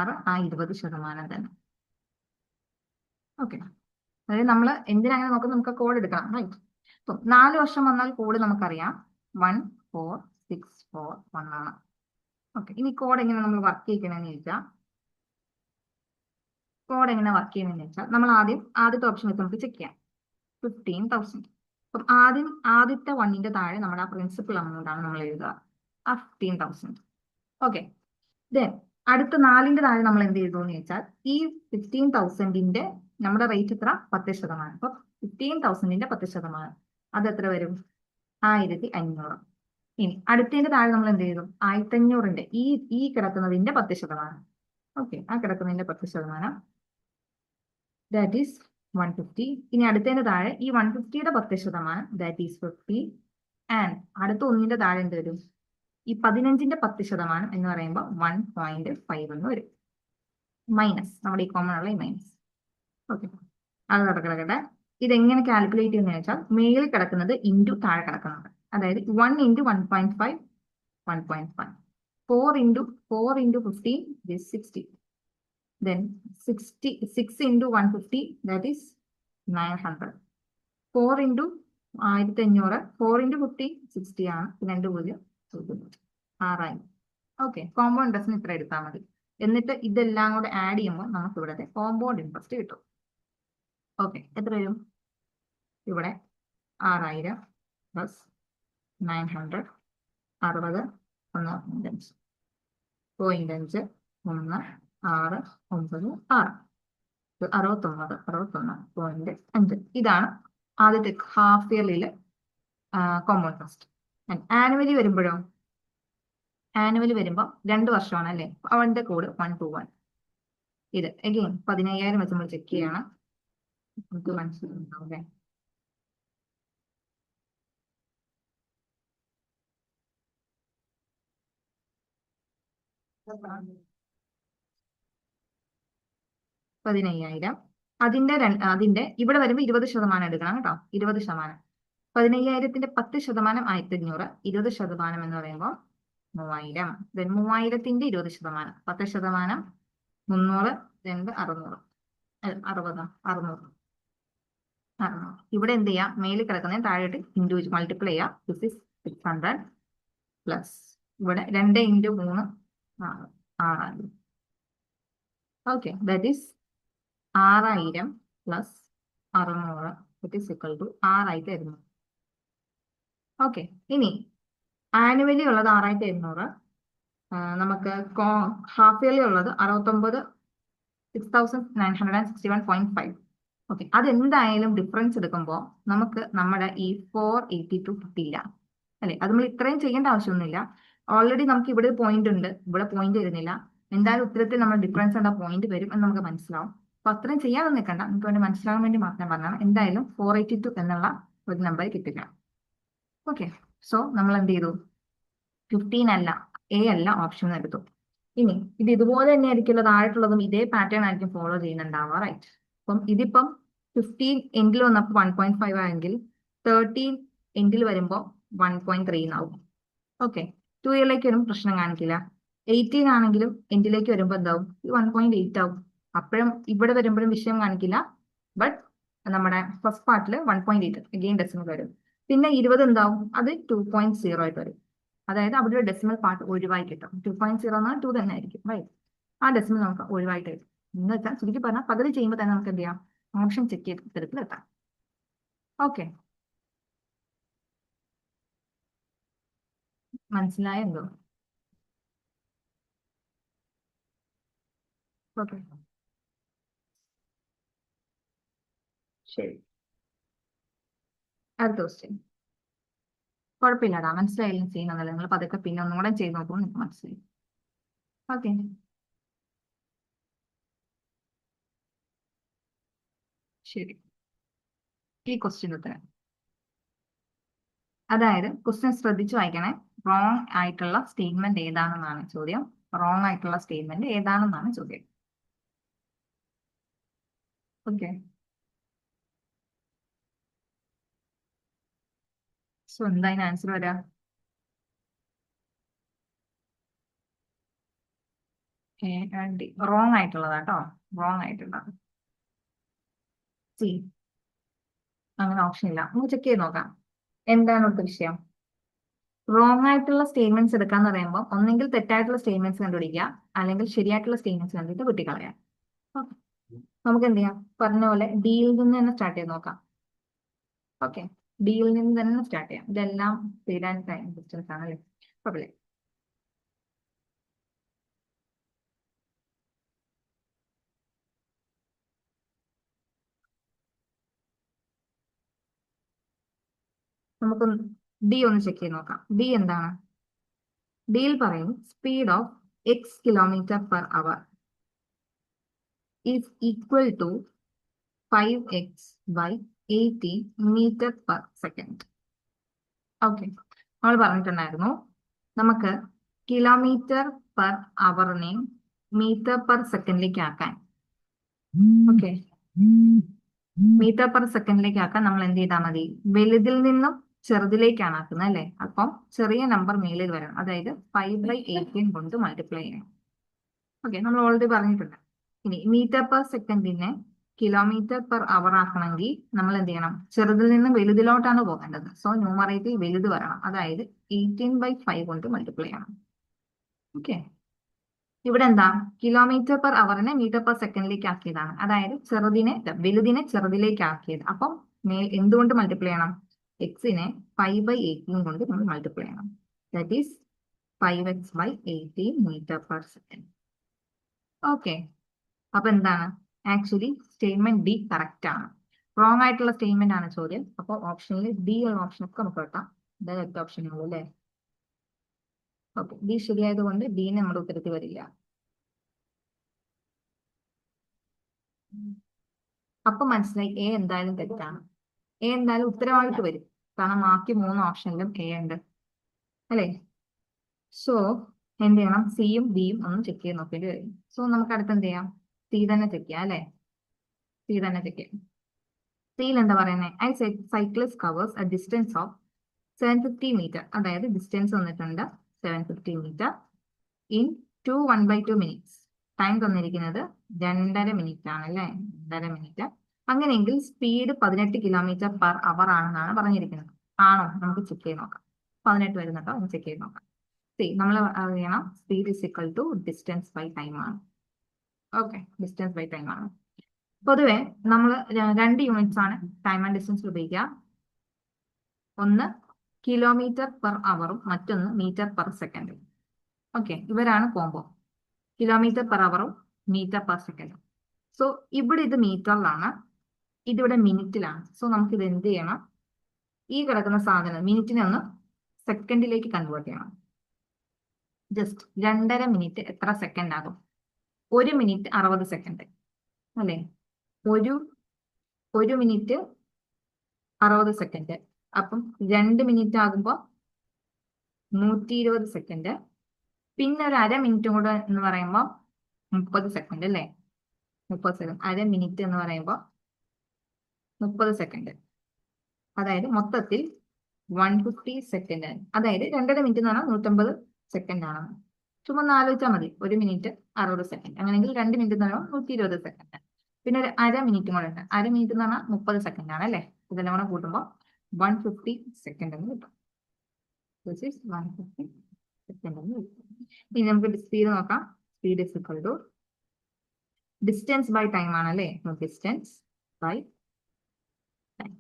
R ആ 20% തന്നെ. ഓക്കെ, അതായത് നമ്മൾ എന്തിനങ്ങനെ നോക്കുന്നത്? നമുക്ക് കോഡ് എടുക്കണം, റൈറ്റ്? അപ്പം 4 വർഷം വന്നാൽ കോഡ് നമുക്കറിയാം 14641 ആണ്. ഓക്കെ, ഇനി കോഡ് എങ്ങനെ നമ്മൾ വർക്ക് ചെയ്യിക്കണമെന്ന് ചോദിച്ചാൽ കോഡ് എങ്ങനെ വർക്ക് ചെയ്യുന്നതെന്ന് വെച്ചാൽ നമ്മൾ ആദ്യത്തെ ഓപ്ഷൻ വെച്ച് നമുക്ക് ചെക്ക് ചെയ്യാം. 15,000. അപ്പം ആദ്യത്തെ വണ്ണിന്റെ താഴെ നമ്മുടെ ആ പ്രിൻസിപ്പൽ എമൗണ്ട് ആണ് നമ്മൾ എഴുതുക, ആ 15,000. ഓക്കെ. ദെൻ അടുത്ത 4ന്റെ താഴെ നമ്മൾ എന്ത് ചെയ്തു വെച്ചാൽ ഈ 15,000ന്റെ നമ്മുടെ റേറ്റ് എത്ര? 10%. അപ്പൊ 15,000ന്റെ 10%. അത് എത്ര വരും? 1,500. ഇനി അടുത്തതിന്റെ താഴെ നമ്മൾ എന്ത് ചെയ്തു? 1,500ന്റെ ഈ കിടക്കുന്നതിന്റെ 10%. ഓക്കെ, ആ കിടക്കുന്നതിന്റെ 10%, ദാറ്റ് ഈസ് 150. ഇനി അടുത്തതിന്റെ താഴെ ഈ 150യുടെ 10%, ദാറ്റ് ഈസ് 50. ആൻഡ് അടുത്ത ഒന്നിന്റെ താഴെ എന്ത് വരും? ഈ 15ന്റെ 10% എന്ന് പറയുമ്പോൾ 1.5 എന്ന് വരും. മൈനസ് നമ്മുടെ ഈ കോമൺ ഉള്ള ഈ മൈനസ്. ഓക്കെ, അത് കിടക്കട്ടെ. ഇതെങ്ങനെ കാൽക്കുലേറ്റ് ചെയ്യുന്നത് വെച്ചാൽ മേളിൽ കിടക്കുന്നത് ഇൻറ്റു താഴെ കിടക്കുന്നത്. അതായത് 1 × 1.5, 1.5. 4 × 15 is 60. Then 6 × 150, that is 900. 4 × 1,500, 4 × 50, 60 ആണ്. 2 6,000. ഓക്കെ, കോമ്പൗണ്ട് ഇൻട്രസ്റ്റിന് ഇത്ര എടുത്താൽ മതി. എന്നിട്ട് ഇതെല്ലാം കൂടെ ആഡ് ചെയ്യുമ്പോൾ നമുക്ക് ഇവിടെ കോമ്പൗണ്ട് ഇൻട്രസ്റ്റ് കിട്ടും. ഓക്കെ, എത്ര വരും? ഇവിടെ 6,000 പ്ലസ് 900, 60, 1.5, 0.5, 1, 6, 9, 6, 69.5. ഇതാണ് ആദ്യത്തെ ഹാഫ് ഇയർലിയിലെ കോമ്പൗണ്ട് ഇൻട്രസ്റ്റ്. ആനുവലി വരുമ്പോഴോ? ആനുവലി വരുമ്പോൾ 2 വർഷമാണ് അല്ലേ? അവന്റെ കോഡ് 1 to 1. ഇത് അഗെയിൻ 15,000 വെച്ച് നമ്മൾ ചെക്ക് ചെയ്യണം. നമുക്ക് മനസ്സിലാവും അല്ലേ? പതിനയ്യായിരം. അതിന്റെ ഇവിടെ വരുമ്പോൾ 20% എടുക്കണം കേട്ടോ. 20%. 15,000ത്തിന്റെ 10% 1,500. 20% എന്ന് പറയുമ്പോൾ 3,000. 3,000ത്തിന്റെ 20%, 10%, 300, 600. 600. ഇവിടെ എന്ത് ചെയ്യാം? മേലിൽ കിടക്കുന്നതിന് താഴോട്ട് ഇൻഡിവിജ്വൽ മൾട്ടിപ്ലൈ ചെയ്യാം. ദിസ് ഇസ് 600 പ്ലസ് ഇവിടെ 2 × 3, 6,000. Okay, that is 6,000 plus 600, that is equal to 6,200. Okay, ഇനി ആനുവലി ഉള്ളത് 6,200. നമുക്ക് ഹാഫ് ഇയർലി ഉള്ളത് 6,961.5. ഓക്കെ, അതെന്തായാലും ഡിഫറൻസ് എടുക്കുമ്പോൾ നമുക്ക് നമ്മുടെ ഈ 482 കിട്ടിയില്ല അല്ലെ? അത് നമ്മൾ ഇത്രയും ചെയ്യേണ്ട ആവശ്യമൊന്നുമില്ല. ഓൾറെഡി നമുക്ക് ഇവിടെ പോയിന്റ് ഉണ്ട്, ഇവിടെ പോയിന്റ് വരുന്നില്ല. എന്തായാലും ഉത്തരത്തിൽ നമ്മൾ ഡിഫറൻസ് ഉള്ള പോയിന്റ് വരും എന്ന് നമുക്ക് മനസ്സിലാവും. അപ്പൊ അത്രയും ചെയ്യാനൊന്നും നിൽക്കണ്ട, നമുക്ക് വേണ്ടി മനസ്സിലാവാൻ വേണ്ടി മാത്രം പറഞ്ഞാൽ എന്തായാലും 482 എന്നുള്ള ഒരു നമ്പർ കിട്ടില്ല. ഓക്കെ, സോ നമ്മൾ എന്ത് ചെയ്തു? 15 അല്ല, എ അല്ല ഓപ്ഷൻ എടുത്തു. ഇനി ഇത് ഇതുപോലെ തന്നെ ആയിരിക്കുമല്ലോ താഴെട്ടുള്ളതും ഇതേ പാറ്റേൺ ആയിരിക്കും ഫോളോ ചെയ്യുന്നുണ്ടാവുക, റൈറ്റ്? അപ്പം ഇതിപ്പം 15 എൻഡിൽ വന്നപ്പോൾ 1.5 ആയെങ്കിൽ 13 എൻഡിൽ വരുമ്പോൾ 1.3 എന്നാവും. ഓക്കെ, 2 ഇയറിലേക്ക് വരുമ്പോൾ പ്രശ്നം കാണിക്കില്ല. 18 ആണെങ്കിലും എൻഡിലേക്ക് വരുമ്പോൾ എന്താവും? 1.8 ആവും. അപ്പോഴും ഇവിടെ വരുമ്പോഴും വിഷയം കാണിക്കില്ല. ബട്ട് നമ്മുടെ ഫസ്റ്റ് പാർട്ടിൽ 1.8 അഗെയിൻ ഡെസിമൽ വരും. പിന്നെ 20 എന്താവും? അത് 2.0 ആയിട്ട് വരും. അതായത് അവിടെ ഒരു ഡെസിമൽ പാർട്ട് ഒഴിവായി കിട്ടും. 2.0 എന്നാൽ 2 തന്നെ ആയിരിക്കും, റൈറ്റ്? ആ ഡെസിമൽ നമുക്ക് ഒഴിവായിട്ട് വരും. എന്ന് വെച്ചാൽ ചുരുക്കി പറഞ്ഞാൽ പകുതി ചെയ്യുമ്പോൾ തന്നെ നമുക്ക് എന്ത് ചെയ്യാം? ഓപ്ഷൻ ചെക്ക് ചെയ്ത് ഇത്തരത്തിലെത്താം. ഓക്കെ, മനസ്സിലായെന്തോ? ഓക്കെ, ശരി. അടുത്ത ക്വസ്റ്റ്യൻ. കുഴപ്പമില്ലടാ, മനസ്സിലായില്ല ചെയ്യുന്നതല്ല. നിങ്ങൾ പതുക്കെ പിന്നെ ഒന്നും കൂടെ ചെയ്ത് നോക്കുമ്പോൾ നിങ്ങൾക്ക് മനസ്സിലായി. ഓക്കെ, ശരി. ഈ ക്വസ്റ്റ്യൻ ഉത്തരം, അതായത് ക്വസ്റ്റ്യൻ ശ്രദ്ധിച്ചു വായിക്കണേ. റോങ് ആയിട്ടുള്ള സ്റ്റേറ്റ്മെന്റ് ഏതാണെന്നാണ് ചോദ്യം. റോങ് ആയിട്ടുള്ള സ്റ്റേറ്റ്മെന്റ് ഏതാണെന്നാണ് ചോദ്യം. ഓക്കെ, സോ എന്താ അതിന് ആൻസർ വരാ? റോങ് ആയിട്ടുള്ളതാട്ടോ, റോങ് ആയിട്ടുള്ളത്. സി, അങ്ങനെ ഓപ്ഷൻ ഇല്ല. നമുക്ക് ചെക്ക് ചെയ്ത് നോക്കാം എന്താണ് ഇവിടുത്തെ വിഷയം. റോങ് ആയിട്ടുള്ള സ്റ്റേറ്റ്മെന്റ്സ് എടുക്കാന്ന് പറയുമ്പോൾ ഒന്നെങ്കിൽ തെറ്റായിട്ടുള്ള സ്റ്റേറ്റ്മെന്റ്സ് കണ്ടുപിടിക്കുക, അല്ലെങ്കിൽ ശരിയായിട്ടുള്ള സ്റ്റേറ്റ്മെന്റ്സ് കണ്ടിട്ട് കുട്ടിക്കളയാം. ഓക്കെ, നമുക്ക് എന്ത് ചെയ്യാം, പറഞ്ഞ പോലെ ഡിയിൽ നിന്ന് തന്നെ സ്റ്റാർട്ട് ചെയ്ത് നോക്കാം. ഓക്കെ, ഡിയിൽ നിന്ന് തന്നെ സ്റ്റാർട്ട് ചെയ്യാം. ഇതെല്ലാം സ്പീഡ് ആൻഡ് ടൈം ഡിസ്റ്റൻസ് ആണല്ലേ. കുഴപ്പമില്ല. നമുക്ക് ഡി ഒന്ന് ചെക്ക് ചെയ്ത് നോക്കാം. ഡി എന്താണ്? ഡിയിൽ പറയും speed of x kilometre per hour is equal to 5x by 80 metre per second. Okay, നമ്മൾ പറഞ്ഞിട്ടുണ്ടായിരുന്നു നമുക്ക് കിലോമീറ്റർ പെർ അവറിനെ മീറ്റർ പെർ സെക്കൻഡിലേക്ക് ആക്കാൻ. ഓക്കെ, മീറ്റർ പെർ സെക്കൻഡിലേക്ക് ആക്കാൻ നമ്മൾ എന്ത് ചെയ്താൽ മതി, വലുതിൽ നിന്നും ചെറുതിലേക്കാണ് ആക്കുന്നത് അല്ലെ. അപ്പം ചെറിയ നമ്പർ മേലിൽ വരണം, അതായത് 5/18 കൊണ്ട് മൾട്ടിപ്ലൈ ചെയ്യണം. ഓക്കെ, നമ്മൾ ഓൾറെഡി പറഞ്ഞിട്ടുണ്ട്. ഇനി മീറ്റർ പെർ സെക്കൻഡിനെ കിലോമീറ്റർ പെർ അവർ ആക്കണമെങ്കിൽ നമ്മൾ എന്ത് ചെയ്യണം, ചെറുതിൽ നിന്ന് വലുതിലോട്ടാണ് പോകേണ്ടത്. സോ ന്യൂമറേറ്ററിൽ വലുത് വരണം, അതായത് 18/5 കൊണ്ട് മൾട്ടിപ്ലൈ ചെയ്യണം. ഓക്കെ, ഇവിടെ എന്താ, കിലോമീറ്റർ പെർ അവറിനെ മീറ്റർ പെർ സെക്കൻഡിലേക്ക് ആക്കിയതാണ്, അതായത് വലുതിനെ ചെറുതിലേക്ക് ആക്കിയത്. അപ്പം എന്തുകൊണ്ട് മൾട്ടിപ്ലൈ ചെയ്യണം, എക്സിനെ 5/18 കൊണ്ട് നമ്മൾ മൾട്ടിപ്ലൈ ചെയ്യണം. That is 5x/18 metre per second. Okay, അപ്പൊ എന്താണ്, ആക്ച്വലി സ്റ്റേറ്റ്മെന്റ് ഡി കറക്റ്റ് ആണ്. റോങ് ആയിട്ടുള്ള സ്റ്റേറ്റ്മെന്റ് ആണ് ചോദ്യം. അപ്പോൾ ഓപ്ഷനിൽ ഡി ഉള്ള ഓപ്ഷനൊക്കെ നമുക്ക് വെക്കാം. ഇതായത് ഓപ്ഷനുള്ളൂ അല്ലേ. ഓക്കെ, ഡി ശരിയായത് കൊണ്ട് ഡീനെ നമ്മുടെ ഉത്തരത്തിൽ വരില്ല. അപ്പൊ മനസ്സിലായി എ എന്തായാലും തെറ്റാണ്. എ എന്തായാലും ഉത്തരമായിട്ട് വരും, കാരണം ബാക്കി 3 ഓപ്ഷനിലും എ ഉണ്ട് അല്ലേ. സോ എന്ത് ചെയ്യണം, സിയും ഡിയും ഒന്ന് ചെക്ക് ചെയ്ത് നോക്കേണ്ടി വരും. സോ നമുക്ക് അടുത്ത് എന്ത് ചെയ്യാം, സി തന്നെ ചെക്ക് ചെയ്യാം അല്ലെ. സി തന്നെ ചെക്ക് ചെയ്യാം. സിയിൽ എന്താ പറയുന്നത്, a cyclist covers a distance of 750 metre, അതായത് ഡിസ്റ്റൻസ് വന്നിട്ടുണ്ട് 750 മീറ്റർ ഇൻ 1/2 മിനിറ്റ്സ്. ടൈം തന്നിരിക്കുന്നത് 2.5 മിനിറ്റ് ആണ് അല്ലേ, 2.5 മിനിറ്റ്. അങ്ങനെയെങ്കിൽ സ്പീഡ് 18 കിലോമീറ്റർ പെർ അവർ ആണെന്നാണ് പറഞ്ഞിരിക്കുന്നത്. ആണോ, നമുക്ക് ചെക്ക് ചെയ്ത് നോക്കാം. 18 വരുന്നുണ്ടോ ഒന്ന് ചെക്ക് ചെയ്ത് നോക്കാം. നമ്മൾ അറിയണം speed is equal to distance by time ആണ്. ഓക്കെ, ഡിസ്റ്റൻസ് ബൈ ടൈം ആണ്. പൊതുവെ നമ്മൾ 2 യൂണിറ്റ്സ് ആണ് ടൈം ആൻഡ് ഡിസ്റ്റൻസ് ഉപയോഗിക്കുക. ഒന്ന് കിലോമീറ്റർ പെർ അവറും മറ്റൊന്ന് മീറ്റർ പെർ സെക്കൻഡും. ഓക്കെ, ഇവരാണ് കോംബോ, കിലോമീറ്റർ പെർ അവറും മീറ്റർ പെർ സെക്കൻഡും. സോ ഇവിടെ ഇത് മീറ്ററിലാണ്, ഇതിവിടെ മിനിറ്റിലാണ്. സോ നമുക്ക് ഇത് എന്ത് ചെയ്യണം, ഈ കിടക്കുന്ന സാധനം മിനിറ്റിനെ ഒന്ന് സെക്കൻഡിലേക്ക് കൺവേർട്ട് ചെയ്യണം. ജസ്റ്റ് 2.5 മിനിറ്റ് എത്ര സെക്കൻഡ് ആകും, 1 മിനിറ്റ് 60 സെക്കൻഡ് അല്ലേ. ഒരു മിനിറ്റ് 60 സെക്കൻഡ്, അപ്പം 2 മിനിറ്റ് ആകുമ്പോൾ 120 സെക്കൻഡ്. പിന്നെ ഒരു 1/2 മിനിറ്റും കൂടെ എന്ന് പറയുമ്പോൾ 30 സെക്കൻഡ് അല്ലേ. 30 സെക്കൻഡ്, 1/2 മിനിറ്റ് എന്ന് പറയുമ്പോൾ 30 സെക്കൻഡ്, അതായത് മൊത്തത്തിൽ 150 സെക്കൻഡ്. അതായത് 2.5 മിനിറ്റ് എന്ന് പറഞ്ഞാൽ 150 സെക്കൻഡ് ആണ്. ചുമ്മാ ഒന്ന് ആലോചിച്ചാൽ മതി, 1 മിനിറ്റ് 60 സെക്കൻഡ്, അങ്ങനെയെങ്കിൽ 2 മിനിറ്റ് എന്ന് പറയുമ്പോൾ 120 സെക്കൻഡ്. പിന്നെ ഒരു 1/2 മിനിറ്റും കൂടെ ഉണ്ട്. 1/2 മിനിറ്റ് എന്ന് പറഞ്ഞാൽ 30 സെക്കൻഡ് ആണ് അല്ലേ. ഇതെല്ലാം കൂടെ കൂട്ടുമ്പോൾ 150 സെക്കൻഡ് എന്ന് കിട്ടും. 150 സെക്കൻഡ് എന്ന് കിട്ടും. ഇനി നമുക്ക് സ്പീഡ് നോക്കാം. Speed is equal to distance by time ആണല്ലേ. Distance by time,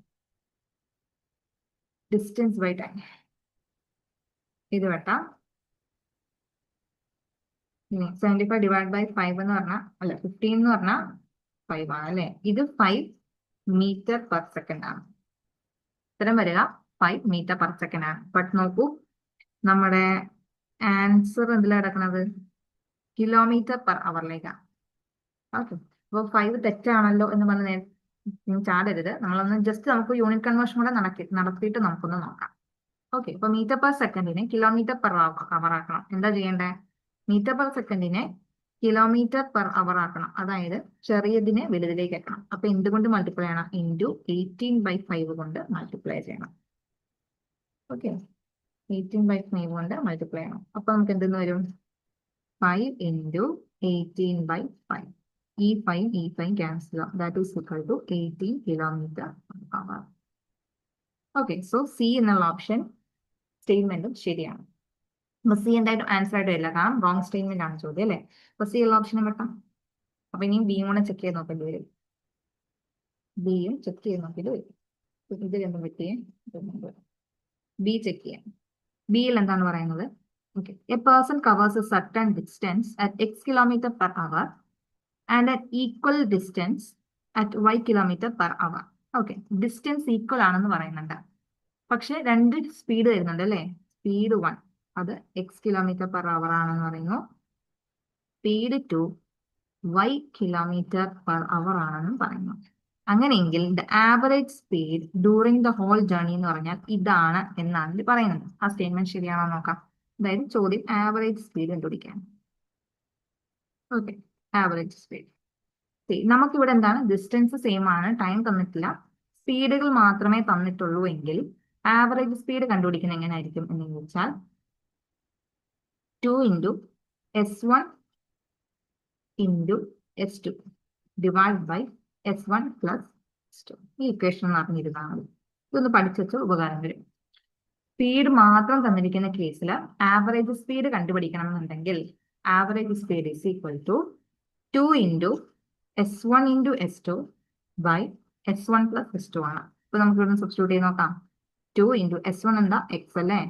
distance by time ഇത് വെട്ടാം. 75 ഡിവൈഡ് ബൈ 5 എന്ന് പറഞ്ഞാൽ, അല്ല 15 എന്ന് പറഞ്ഞാൽ 5 ആണ് അല്ലെ. ഇത് 5 മീറ്റർ പെർ സെക്കൻഡ് ആണ്. ഉത്തരം വരിക 5 മീറ്റർ പെർ സെക്കൻഡ് ആണ്. ബട്ട് നോക്കൂ, നമ്മുടെ ആൻസർ എന്തിലാണ് കിടക്കുന്നത്, കിലോമീറ്റർ പെർ അവറിലേക്കാണ്. ഓക്കെ, അപ്പോൾ 5 തെറ്റാണല്ലോ എന്ന് പറഞ്ഞ് ചാടരുത്. നമ്മളൊന്ന് ജസ്റ്റ് നമുക്ക് യൂണിറ്റ് കൺവേർഷൻ കൂടെ നടത്തിയിട്ട് നമുക്കൊന്ന് നോക്കാം. ഓക്കെ, ഇപ്പൊ മീറ്റർ പെർ സെക്കൻഡിനെ കിലോമീറ്റർ പെർ അവർ ആക്കണം. എന്താ ചെയ്യേണ്ടത്, മീറ്റർ പെർ സെക്കൻഡിനെ കിലോമീറ്റർ പെർ അവർ ആക്കണം, അതായത് ചെറിയതിനെ വലുതിലേക്ക് ആക്കണം. അപ്പൊ എന്തുകൊണ്ട് മൾട്ടിപ്ലൈ ചെയ്യണം, ഇൻറ്റു 18/5 കൊണ്ട് മൾട്ടിപ്ലൈ ചെയ്യണം. ഓക്കെ, 18/5 കൊണ്ട് മൾട്ടിപ്ലൈ ചെയ്യണം. അപ്പൊ നമുക്ക് എന്തെന്ന് വരും, 5 ഇൻറ്റു 18/5. ഈ 5 ക്യാൻസൽ ആവും. That is equal to 18 kilometre per hour. Okay, so C എന്നുള്ള ഓപ്ഷൻ സ്റ്റേറ്റ്മെന്റും ശരിയാണ്. അപ്പൊ സി എന്തായിട്ടും ആൻസർ ആയിട്ട് വരില്ല, കാരണം റോങ് സ്റ്റേറ്റ്മെന്റ് ആണ് ചോദ്യം അല്ലേ. അപ്പൊ സി ഉള്ള ഓപ്ഷനും വെക്കാം. അപ്പൊ ഇനിയും ബിയും കൂടെ ചെക്ക് ചെയ്ത് നോക്കേണ്ടി വരും. ബിയും ചെക്ക് ചെയ്ത് നോക്കിയിട്ട് വരും. ഇത് രണ്ടും പറ്റിയേ ബി ചെക്ക് ചെയ്യാം. ബിയിൽ എന്താണ് പറയുന്നത്? Okay, a person covers a certain distance at x kilometre per hour and at equal distance at y kilometre per hour. Okay, distance equal ആണെന്ന് പറയുന്നുണ്ട്. പക്ഷെ രണ്ട് സ്പീഡ് വരുന്നുണ്ട് അല്ലേ? സ്പീഡ് 1 അത് എക്സ് കിലോമീറ്റർ പെർ അവർ ആണെന്ന് പറയുന്നു. Speed 2 y kilometre per hour ആണെന്നും പറയുന്നു. അങ്ങനെയെങ്കിൽ the average speed during the whole journey എന്ന് പറഞ്ഞാൽ ഇതാണ് എന്നാണ് ഇത് പറയുന്നത്. ആ സ്റ്റേറ്റ്മെന്റ് ശരിയാണോ നോക്കാം. അതായത് ചോദ്യം ആവറേജ് സ്പീഡ് കണ്ടുപിടിക്കാൻ. Okay, average speed. നമുക്കിവിടെ എന്താണ്? ഡിസ്റ്റൻസ് സെയിം ആണ്, ടൈം തന്നിട്ടില്ല, സ്പീഡുകൾ മാത്രമേ തന്നിട്ടുള്ളൂ എങ്കിൽ ആവറേജ് സ്പീഡ് കണ്ടുപിടിക്കുന്നത് എങ്ങനെയായിരിക്കും എന്ന് ചോദിച്ചാൽ 2 into S1 into S2 divide by S1 plus S2. ഈ ഇക്വേഷൻ ഒന്ന് അറിഞ്ഞിരുന്നാൽ മതി. ഇതൊന്ന് പഠിച്ചു വെച്ചാൽ ഉപകാരം വരും. സ്പീഡ് മാത്രം തന്നിരിക്കുന്ന കേസിൽ ആവറേജ് സ്പീഡ് കണ്ടുപിടിക്കണമെന്നുണ്ടെങ്കിൽ average speed is equal to 2 into S1 into S2 by S1 plus S2 ആണ്. ഇപ്പൊ നമുക്ക് ഇവിടെ സബ്സ്റ്റിറ്റ്യൂട്ട് ചെയ്ത് നോക്കാം. 2 ഇൻറ്റു S1 എന്താ? എക്സ് അല്ലേ?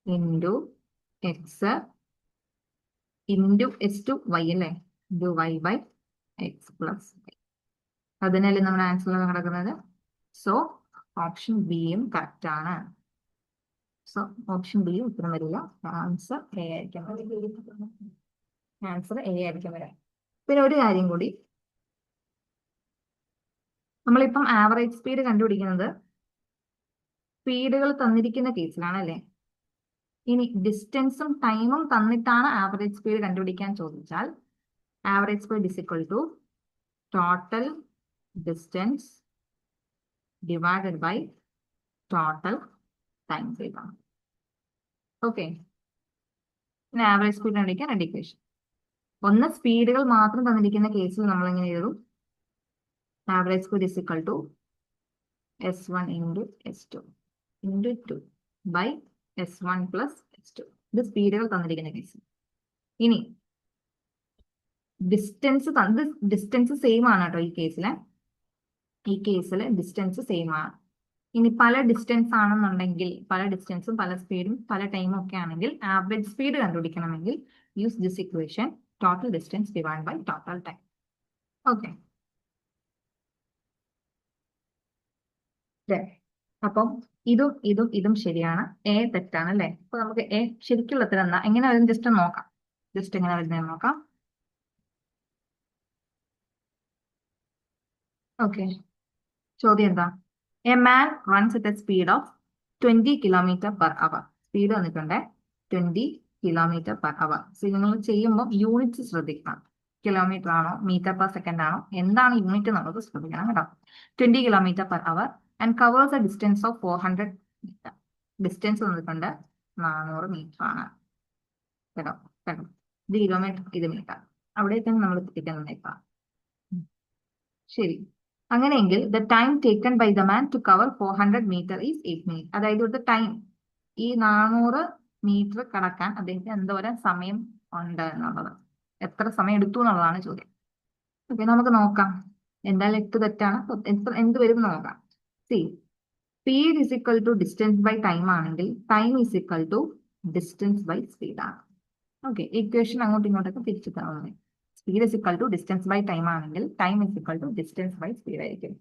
Into X into S2 Y അല്ലേ? Into Y by X plus Y. അതിനല്ലേ നമ്മുടെ ആൻസറിൽ കിടക്കുന്നത്. സോ ഓപ്ഷൻ ബിയും കറക്റ്റ് ആണ്. സോ ഓപ്ഷൻ ബി ഉത്തരം വരില്ല. ആൻസർ എ ആയിരിക്കും. ആൻസർ എ ആയിരിക്കും വരാം. പിന്നെ ഒരു കാര്യം കൂടി, നമ്മളിപ്പം ആവറേജ് സ്പീഡ് കണ്ടുപിടിക്കുന്നത് സ്പീഡുകൾ തന്നിരിക്കുന്ന കേസിലാണ് അല്ലേ? ഇനി ഡിസ്റ്റൻസും ടൈമും തന്നിട്ടാണ് ആവറേജ് സ്പീഡ് കണ്ടുപിടിക്കാൻ ചോദിച്ചാൽ average speed is equal to total distance divided by total time ചെയ്താണ്. ഓക്കെ, പിന്നെ ആവറേജ് സ്പീഡ് കണ്ടുപിടിക്കാൻ രണ്ട് ഇക്വേഷൻ. ഒന്ന്, സ്പീഡുകൾ മാത്രം തന്നിരിക്കുന്ന കേസിൽ നമ്മൾ എങ്ങനെ എഴുതും? Average speed is equal to S1 into S2 into 2 by S1 plus S2. ഇത് സ്പീഡുകൾ തന്നിരിക്കുന്ന കേസ്. ഇനി ഡിസ്റ്റൻസ് സെയിം ആണ് കേട്ടോ. ഈ കേസിൽ ഡിസ്റ്റൻസ് സെയിം ആണ്. ഇനി പല ഡിസ്റ്റൻസ് ആണെന്നുണ്ടെങ്കിൽ, പല ഡിസ്റ്റൻസും പല സ്പീഡും പല ടൈമും ഒക്കെ ആണെങ്കിൽ ആവറേജ് സ്പീഡ് കണ്ടുപിടിക്കണമെങ്കിൽ use this equation, total distance divide by total time. Okay, അപ്പം ഇതും ശരിയാണ്. എ തെറ്റാണ് അല്ലേ? അപ്പൊ നമുക്ക് എ ശരിക്കുള്ള ഉത്തരം എന്താ, എങ്ങനെ വരുന്നത് ജസ്റ്റ് നോക്കാം. ജസ്റ്റ് എങ്ങനെ വരുന്നത് നോക്കാം. ഓക്കെ, ചോദ്യം എന്താ? A man runs at a speed of 20 kilometre per our. Speed വന്നിട്ടുണ്ട് 20 കിലോമീറ്റർ പെർ അവർ. നിങ്ങൾ ചെയ്യുമ്പോൾ യൂണിറ്റ്സ് ശ്രദ്ധിക്കണം. കിലോമീറ്റർ ആണോ മീറ്റർ പെർ സെക്കൻഡ് ആണോ എന്താണ് യൂണിറ്റ് എന്നുള്ളത് ശ്രദ്ധിക്കണം കേട്ടോ. 20 kilometre per hour and covers a distance of 400 metre. Distance വന്നിട്ടുണ്ട് 400 മീറ്റർ ആണ് കേട്ടോ. കേട്ടോ, ഇത് കിലോമീറ്റർ, ഇത് മീറ്റർ. അവിടെ തന്നെ നമ്മൾ എത്തിക്കാൻ നിന്നേക്കാം. ശരി, അങ്ങനെയെങ്കിൽ the time taken by the man to cover 400 metre is 8 minute. അതായത് ഇവിടുത്തെ ടൈം, ഈ 400 മീറ്റർ കടക്കാൻ അദ്ദേഹത്തിന് എന്തോരം സമയം ഉണ്ട് എന്നുള്ളത്, എത്ര സമയം എടുത്തു എന്നുള്ളതാണ് ചോദ്യം. ഓക്കെ, നമുക്ക് നോക്കാം. എന്തായാലും 8 തെറ്റാണ്. എന്ത് വരും നോക്കാം. C, speed is equal to distance by time ആണെങ്കിൽ time is equal to distance by speed ആണ്. ഓക്കെ, ഇക്വേഷൻ അങ്ങോട്ടും ഇങ്ങോട്ടൊക്കെ തിരിച്ചു തന്നത്. Speed is equal to distance by time ആണെങ്കിൽ time is equal to distance by speed ആയിരിക്കും.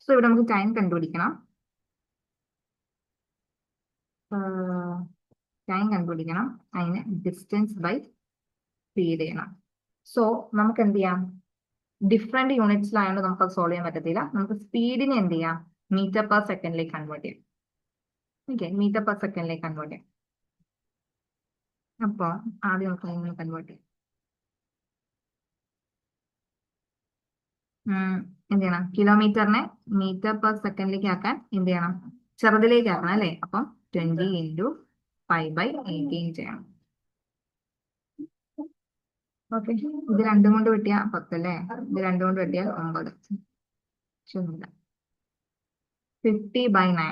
So ഇവിടെ നമുക്ക് ടൈം കണ്ടുപിടിക്കണം. അതിന് ഡിസ്റ്റൻസ് ബൈ സ്പീഡ് ചെയ്യണം. സോ നമുക്ക് എന്ത് ചെയ്യാം? ഡിഫറെന്റ് യൂണിറ്റ്സിലായതുകൊണ്ട് നമുക്ക് അത് സോൾവ് ചെയ്യാൻ പറ്റത്തില്ല. നമുക്ക് സ്പീഡിനെ എന്ത് ചെയ്യാം? മീറ്റർ പെർ സെക്കൻഡിലേക്ക് കൺവേർട്ട് ചെയ്യാം. ഓക്കെ, മീറ്റർ പെർ സെക്കൻഡിലേക്ക് കൺവേർട്ട് ചെയ്യാം. അപ്പോൾ ആദ്യം നമുക്ക് കൺവേർട്ട് ചെയ്യാം. എന്ത് ചെയ്യണം? കിലോമീറ്ററിനെ മീറ്റർ പെർ സെക്കൻഡിലേക്ക് ആക്കാൻ എന്ത് ചെയ്യണം? ചെറുതിലേക്ക് ആക്കണം അല്ലേ? അപ്പം 20 ഇൻറ്റു 5/18 ചെയ്യണം. ഓക്കെ, ഇത് രണ്ടും കൊണ്ട് വെട്ടിയാൽ 10 അല്ലേ? ഇത് രണ്ടും കൊണ്ട് വെട്ടിയാൽ 9. 50/9.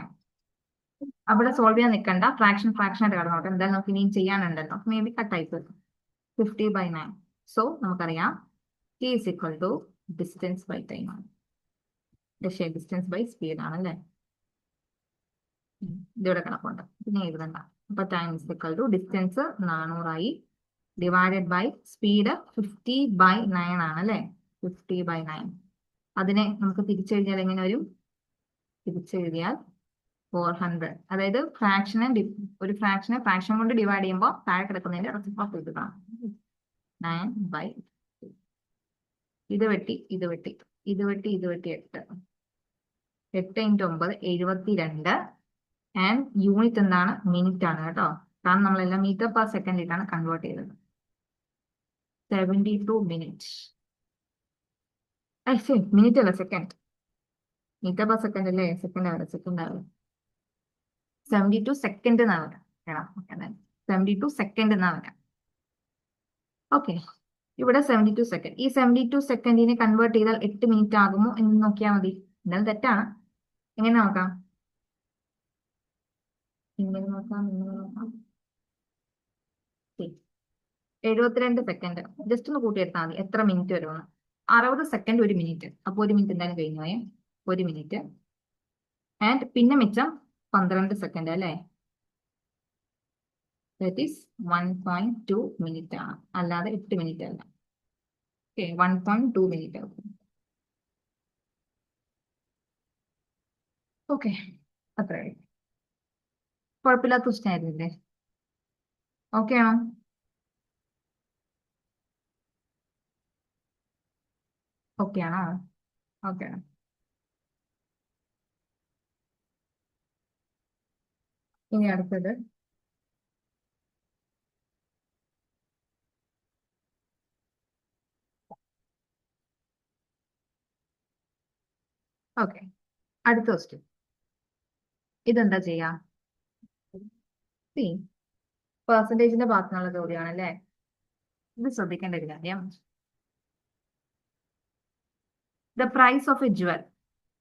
അവിടെ സോൾവ് ചെയ്യാൻ നിൽക്കണ്ട, ഫ്രാക്ഷൻ ആയിട്ട് കിടന്നോട്ടെ. എന്തായാലും നമുക്ക് ഇനിയും ചെയ്യാനുണ്ടല്ലോ. മേ ബി കട്ടായി 50/9. സോ നമുക്കറിയാം t is equal to distance by time ആണ്. ഡിസ്റ്റൻസ് ബൈ സ്പീഡ് ആണല്ലേ. ഇതിവിടെ കിടപ്പുണ്ട്, പിന്നെ എഴുതണ്ട. അപ്പൊ time is equal to distance 400 divided by speed 50/9 ആണ് അല്ലേ. 50/9. അതിനെ നമുക്ക് തിരിച്ചെഴുതിയാൽ എങ്ങനെ വരും? തിരിച്ചെഴുതിയാൽ 400. അതായത് ഒരു ഫ്രാക്ഷൻ കൊണ്ട് ഡിവൈഡ് ചെയ്യുമ്പോൾ താഴെ കിടക്കുന്നതിന്റെ റെസിപ്രോക്കൽ എടുക്കണം. 9/. ഇത് വെട്ടി 8. 8 × 9 72. ആൻഡ് യൂണിറ്റ് എന്താണ്? മിനിറ്റ് ആണ് കേട്ടോ. കാരണം നമ്മളെല്ലാം മീറ്റർ പെർ സെക്കൻഡ് ഇട്ടാണ് കൺവേർട്ട് ചെയ്തത്. 72 മിനിറ്റ്. മിനിറ്റ് അല്ല, സെക്കൻഡ്. മീറ്റർ പെർ സെക്കൻഡ് അല്ലേ, സെക്കൻഡ് ആവില്ല. 72 സെക്കൻഡ് എന്നാ വരാം. 72 സെക്കൻഡ് എന്നാ വരാം. ഓക്കെ, ഇവിടെ 72 സെക്കൻഡ്. ഈ 72 സെക്കൻഡിനെ കൺവേർട്ട് ചെയ്താൽ 8 മിനിറ്റ് ആകുമോ എന്ന് നോക്കിയാൽ മതി. എന്നാലും തെറ്റാണ്. എങ്ങനെ നോക്കാം? ഇങ്ങനെ നോക്കാം. 72 സെക്കൻഡ് ജസ്റ്റ് ഒന്ന് കൂട്ടിയെടുത്താൽ മതി എത്ര മിനിറ്റ് വരുമെന്ന്. 60 സെക്കൻഡ് 1 മിനിറ്റ്. അപ്പൊ 1 മിനിറ്റ് എന്തായാലും കഴിഞ്ഞു പോയേ. 1 മിനിറ്റ്. ആൻഡ് പിന്നെ മിച്ചം 12 സെക്കൻഡ് അല്ലേ. ദാറ്റ് ഈസ് 1.2 മിനിറ്റ് ആണ്, അല്ലാതെ 8 മിനിറ്റ് അല്ല. ഓക്കെ, 1.2 മിനിറ്റ് ആവും. ഓക്കെ, അത്രേ. കുഴപ്പമില്ലാത്ത ക്വസ്റ്റ്യൻ ആയിരുന്നില്ലേ? ഓക്കെ ആണോ? ഓക്കെ ആണോ? ഓക്കെ ആണ്. ഇനി അടുത്തത് ഓക്കെ, അടുത്ത ക്വസ്റ്റ്യൻ. ഇതെന്താ ചെയ്യാ? പെർസെന്റേജിന്റെ ഭാഗത്തുനിന്നുള്ള ചോദ്യമാണ് അല്ലേ. ഇത് ശ്രദ്ധിക്കേണ്ട ഒരു കാര്യം, the price of a jewel.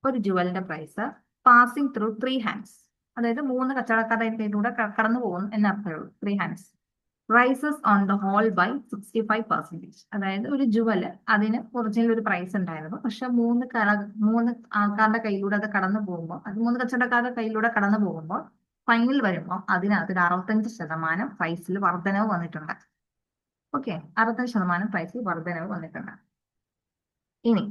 ഒരു ജുവലിന്റെ പ്രൈസ് പാസിംഗ് ത്രൂ 3 ഹാൻഡ്സ്, അതായത് 3 കച്ചവടക്കാരുടെ കയ്യിലൂടെ കടന്നു പോകുന്നു എന്നർത്ഥമേ ഉള്ളൂ. 3 hands rises on the whole by 65%. അതായത് ഒരു ജുവല്, അതിന് ഒറിജിനൽ ഒരു പ്രൈസ് ഉണ്ടായിരുന്നു, പക്ഷെ 3 ആൾക്കാരുടെ കയ്യിലൂടെ അത് കടന്നു പോകുമ്പോൾ, അത് 3 കച്ചവടക്കാരുടെ കയ്യിലൂടെ കടന്നു പോകുമ്പോൾ ഫൈനൽ വരുമ്പോൾ അതിനകത്ത് ഒരു 65% പ്രൈസിൽ വർധനവ് വന്നിട്ടുണ്ട്. ഓക്കെ, 65% പ്രൈസിൽ വർധനവ് വന്നിട്ടുണ്ട്. ഇനി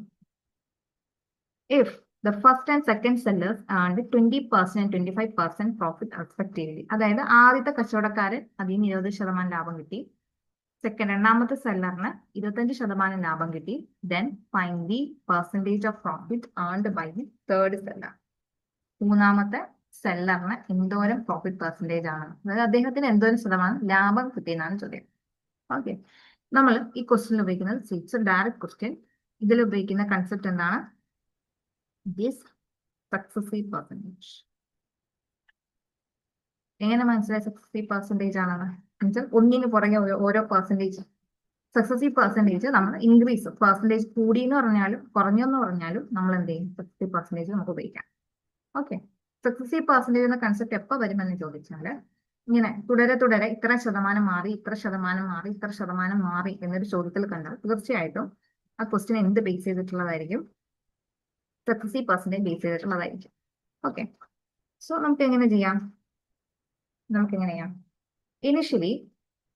if the first and second sellers earned 20% and 25% profit respectively, അതായത് ആദ്യത്തെ കച്ചവടക്കാരൻ അതിന് 20% ലാഭം കിട്ടി, രണ്ടാമത്തെ സെല്ലറിന് 25% ലാഭം കിട്ടി, then find the percentage of profit earned by the third seller. മൂന്നാമത്തെ സെല്ലറിന് എന്തോരം പ്രോഫിറ്റ് പെർസെന്റേജ് ആണ്, അതായത് അദ്ദേഹത്തിന് എന്തോരം ശതമാനം ലാഭം കിട്ടിയെന്നാണ് ചോദ്യം. ഓക്കെ, നമ്മൾ ഈ ക്വസ്റ്റ്യൻ ഉപയോഗിക്കുന്നത് ഇറ്റ്സ് എ ഡയറക്റ്റ് ക്വസ്റ്റ്യൻ. ഇതിൽ ഉപയോഗിക്കുന്ന കൺസെപ്റ്റ് എന്താണ്? This successive percentage. എങ്ങനെ മനസ്സിലായി സക്സസീവ് പെർസെന്റേജ് ആണെന്ന്? എന്നുവെച്ചാൽ ഒന്നിന് പുറകെ ഓരോ പെർസെന്റേജ്. സക്സസീവ് പെർസെന്റേജ് നമ്മൾ ഇൻക്രീസ്, പെർസെന്റേജ് കൂടി എന്ന് പറഞ്ഞാലും കുറഞ്ഞെന്ന് പറഞ്ഞാലും നമ്മൾ എന്ത് ചെയ്യും? സക്സസീവ് പെർസെന്റേജ് നമുക്ക് ഉപയോഗിക്കാം. ഓക്കെ, സക്സസീവ് പെർസെന്റേജ് എന്ന കൺസെപ്റ്റ് എപ്പോൾ വരുമെന്ന് ചോദിച്ചാൽ, ഇങ്ങനെ തുടരെ ഇത്ര ശതമാനം മാറി, ഇത്ര ശതമാനം മാറി, ഇത്ര ശതമാനം മാറി എന്നൊരു ചോദ്യത്തിൽ കണ്ടാൽ തീർച്ചയായിട്ടും ആ ക്വസ്റ്റ്യൻ എന്ത് ബേസ് ചെയ്തിട്ടുള്ളതായിരിക്കും? സക്സസീവ് പെർസെന്റേജ് ബേസ് ചെയ്തിട്ടുള്ളതായിരിക്കും. ഓക്കെ, സോ നമുക്ക് എങ്ങനെ ചെയ്യാം?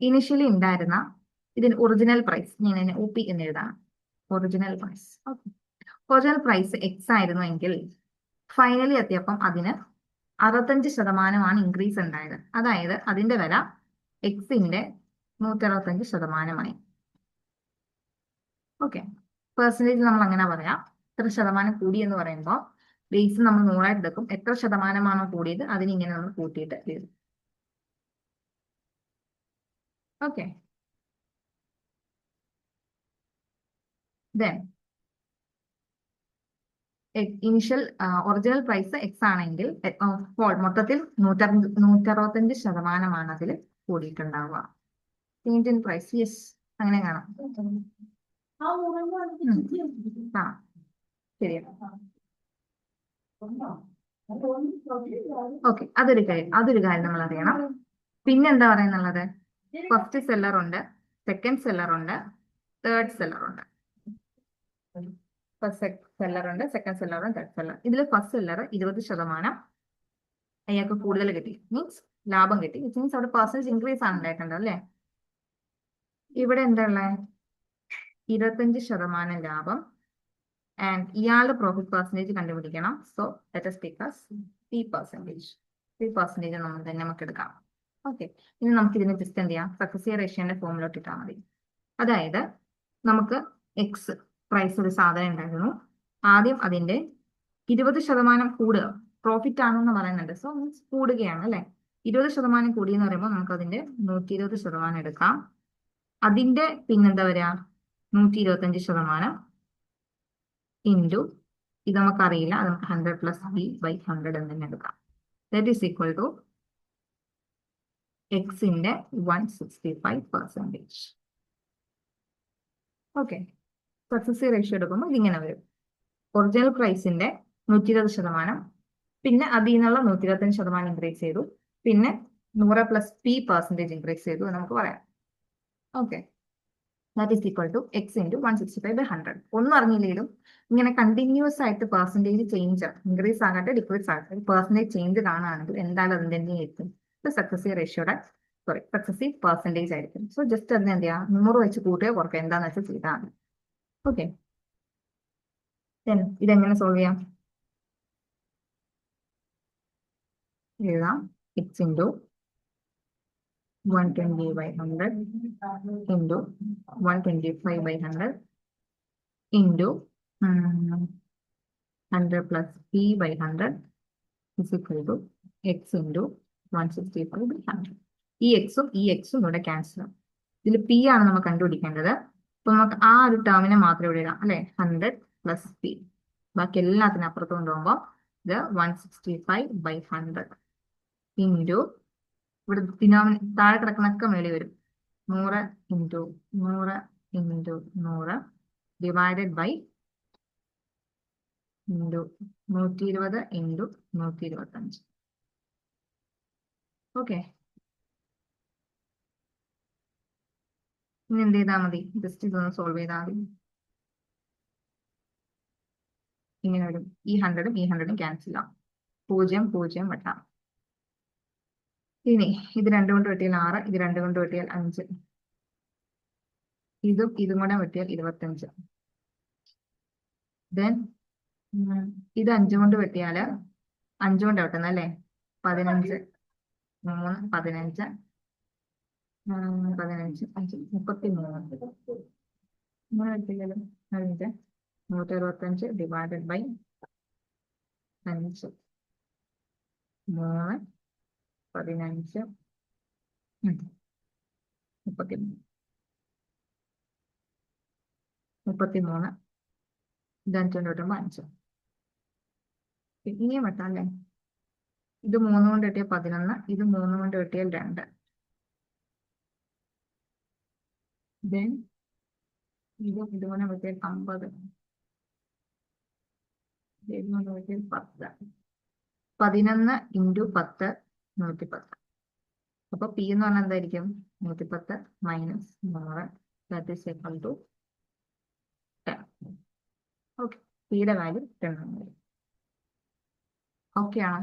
ഇനിഷ്യലി ഉണ്ടായിരുന്ന ഇതിന് ഒറിജിനൽ പ്രൈസ് ഞാൻ ഇതിനെ OP എന്ന് എഴുതാം. Original price. Okay, original price X ആയിരുന്നു എങ്കിൽ ഫൈനലി എത്തിയപ്പം അതിന് 65% ഇൻക്രീസ് ഉണ്ടായത്. അതായത് അതിന്റെ വില Xന്റെ 165%. ഓക്കെ, പെർസെന്റേജ് നമ്മൾ അങ്ങനെ പറയാം. എത്ര ശതമാനം കൂടി എന്ന് പറയുമ്പോൾ ബേസ് നമ്മൾ 100 എടുക്കും. എത്ര ശതമാനമാണോ കൂടിയത് അതിന് ഇങ്ങനെ നമ്മൾ കൂട്ടിയിട്ട് എഴുതും. Okay, then initial original price X ആണെങ്കിൽ മൊത്തത്തിൽ 165% അതിൽ കൂടിയിട്ടുണ്ടാവുക. ചേഞ്ച് ഇൻ പ്രൈസ്, യെസ്, അങ്ങനെ കാണാം. ശരിയാണ്. ഓക്കെ, അതൊരു കാര്യം നമ്മൾ അറിയണം. പിന്നെന്താ പറയുന്നുള്ളത്? ഫസ്റ്റ് സെല്ലർ ഉണ്ട്, സെക്കൻഡ് സെല്ലർ ഉണ്ട്, തേർഡ് സെല്ലർ ഉണ്ട്. ഫസ്റ്റ് സെല്ലർ ഉണ്ട്, സെക്കൻഡ് സെല്ലർ ഉണ്ട്, തേർഡ് സെല്ലർ. ഇതിൽ ഫസ്റ്റ് സെല്ലർ 20% അയാൾക്ക് കൂടുതൽ കിട്ടി, മീൻസ് ലാഭം കിട്ടി. മീൻസ് അവിടെ പെർസെന്റേജ് ഇൻക്രീസ് ആണ് ഉണ്ടായിട്ടുണ്ടോ അല്ലേ? ഇവിടെ എന്താ ഉള്ളത്? 25% ലാഭം. ആൻഡ് ഇയാളുടെ പ്രോഫിറ്റ് പെർസെന്റേജ് കണ്ടുപിടിക്കണം. So let us take as P%. നമ്മൾ തന്നെ നമുക്ക് എടുക്കാം. ഓക്കെ, ഇനി നമുക്ക് ഇതിനെ ജസ്റ്റ് എന്ത് ചെയ്യാം? സക്സസീവ് റേഷ്യോന്റെ ഫോമിലോട്ട് ഇട്ടാൽ മതി. അതായത് നമുക്ക് എക്സ് പ്രൈസ് ഒരു സാധനം ഉണ്ടായിരുന്നു. ആദ്യം അതിന്റെ 20% കൂടുക, പ്രോഫിറ്റ് ആണെന്ന് പറയുന്നുണ്ട്. സോ മീൻസ് കൂടുകയാണ് അല്ലെ? 20% കൂടി എന്ന് പറയുമ്പോൾ നമുക്ക് അതിന്റെ 120% എടുക്കാം. അതിന്റെ പിന്നെന്താ വരിക? 125% ഇൻറ്റു ഇത് നമുക്കറിയില്ല, അത് നമുക്ക് 100 + B/100 എന്ന് തന്നെ എടുക്കാം. ദാറ്റ് ഈസ് ഈക്വൽ ടു എക്സിന്റെ 165%. ഓക്കെ, സക്സസീവ് റേഷ്യോ എടുക്കുമ്പോൾ ഇതിങ്ങനെ വരും. ഒറിജിനൽ പ്രൈസിന്റെ 120%, പിന്നെ അതിൽ നിന്നുള്ള 125% ഇൻക്രീസ് ചെയ്തു, പിന്നെ 100 + P% ഇൻക്രീസ് ചെയ്തു എന്ന് നമുക്ക് പറയാം. Okay, that is equal to x into 165/100. ഒന്നും അറിഞ്ഞില്ലെങ്കിലും ഇങ്ങനെ കണ്ടിന്യൂസ് ആയിട്ട് പെർസെന്റേജ് ചേഞ്ച്, ഇൻക്രീസ് ആകട്ടെ ഡിക്രീസ് ആകട്ടെ, പെർസെന്റേജ് ചേഞ്ച് കാണുകയാണെങ്കിൽ എന്തായാലും അതിന്റെ എത്തും സക്സസീവ് റേഷ്യോയുടെ സക്സസീവ് പെർസെന്റേജ് ആയിരിക്കും. സോ ജസ്റ്റ് അതിന് എന്ത് ചെയ്യാം? 100 വെച്ച് കൂട്ടുകയോ കുറയ്ക്കുക, എന്താണെന്ന് വെച്ചാൽ ചെയ്താൽ മതി. ഓക്കെ, ഇതെങ്ങനെ സോൾവ് ചെയ്യാം? എഴുതാം. X into 120/100 into 125/100 into 100 + P/100 is equal to x into 165/100. ഈ എക്സും ഇവിടെ ക്യാൻസൽ ആവും. ഇതിൽ പി ആണ് നമ്മൾ കണ്ടുപിടിക്കേണ്ടത്. അപ്പൊ നമുക്ക് ആ ഒരു ടേമിനെ മാത്രം ഇവിടെ ഇടാം അല്ലെ? 100 + P. ബാക്കി എല്ലാത്തിനും അപ്പുറത്ത് കൊണ്ടുപോകുമ്പോൾ ഇത് 165/100 ഇൻറ്റു ഇവിടെ താഴെ കിടക്കുന്നൊക്കെ മേളി വരും. 100 into 100 into 100 divided by into 120 into 125. Okay, ഇനി എന്ത് ചെയ്താൽ മതി? ജസ്റ്റ് ഇതൊന്ന് സോൾവ് ചെയ്താൽ മതി. ഇങ്ങനെ വരും. ഈ 100ഉം ഈ 100ഉം ക്യാൻസൽ ആവും. 0 0 വെട്ടാം. ഇനി ഇത് 2 കൊണ്ട് വെട്ടിയാൽ 6, ഇത് 2 കൊണ്ട് വെട്ടിയാൽ 5, ഇതും കൂടെ വെട്ടിയാൽ 25. ദെൻ ഇത് 5 കൊണ്ട് വെട്ടിയാൽ 5 കൊണ്ട് വെട്ടുന്നത് അല്ലേ? 15, 3, 15, 15, 5, 33. ഇങ്ങനെ വെട്ടിയാലും 5, 165 ഡിവൈഡഡ് ബൈ 5, 3, 15, 33. 33 ഇത് 5 കൊണ്ട് വെട്ടുമ്പോൾ 5. ഇനിയും വെട്ടാം അല്ലേ? ഇത് 3 കൊണ്ട് വെട്ടിയാൽ 11, ഇത് 3 കൊണ്ട് വെട്ടിയാൽ 2. ദെൻ ഇതുകൊണ്ട് വെട്ടിയാൽ 50, ഇതുകൊണ്ട് വെട്ടിയാൽ 10. 11 ഇൻറ്റു 10 110. അപ്പൊ പി എന്ന് പറഞ്ഞാൽ എന്തായിരിക്കും? 110 minus 100 that is equal to 10. Okay, പിയുടെ വാല്യൂ 10 ആണ് വരും. ഓക്കെ ആണോ?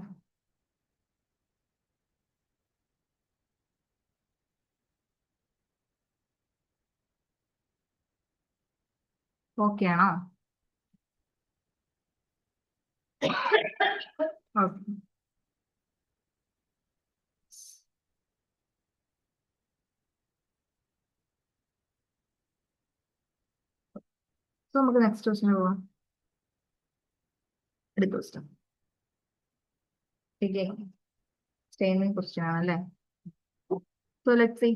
ഓക്കെ ആണോ? ഓക്കെ, സോ നമുക്ക് നെക്സ്റ്റ് ക്വസ്റ്റിന് പോവാം. അടുത്ത ക്വസ്റ്റ്യൻ സ്റ്റേറ്റ്മെന്റ് ക്വസ്റ്റ്യൻ ആണല്ലേ? സോ ലെറ്റ്സ് സീ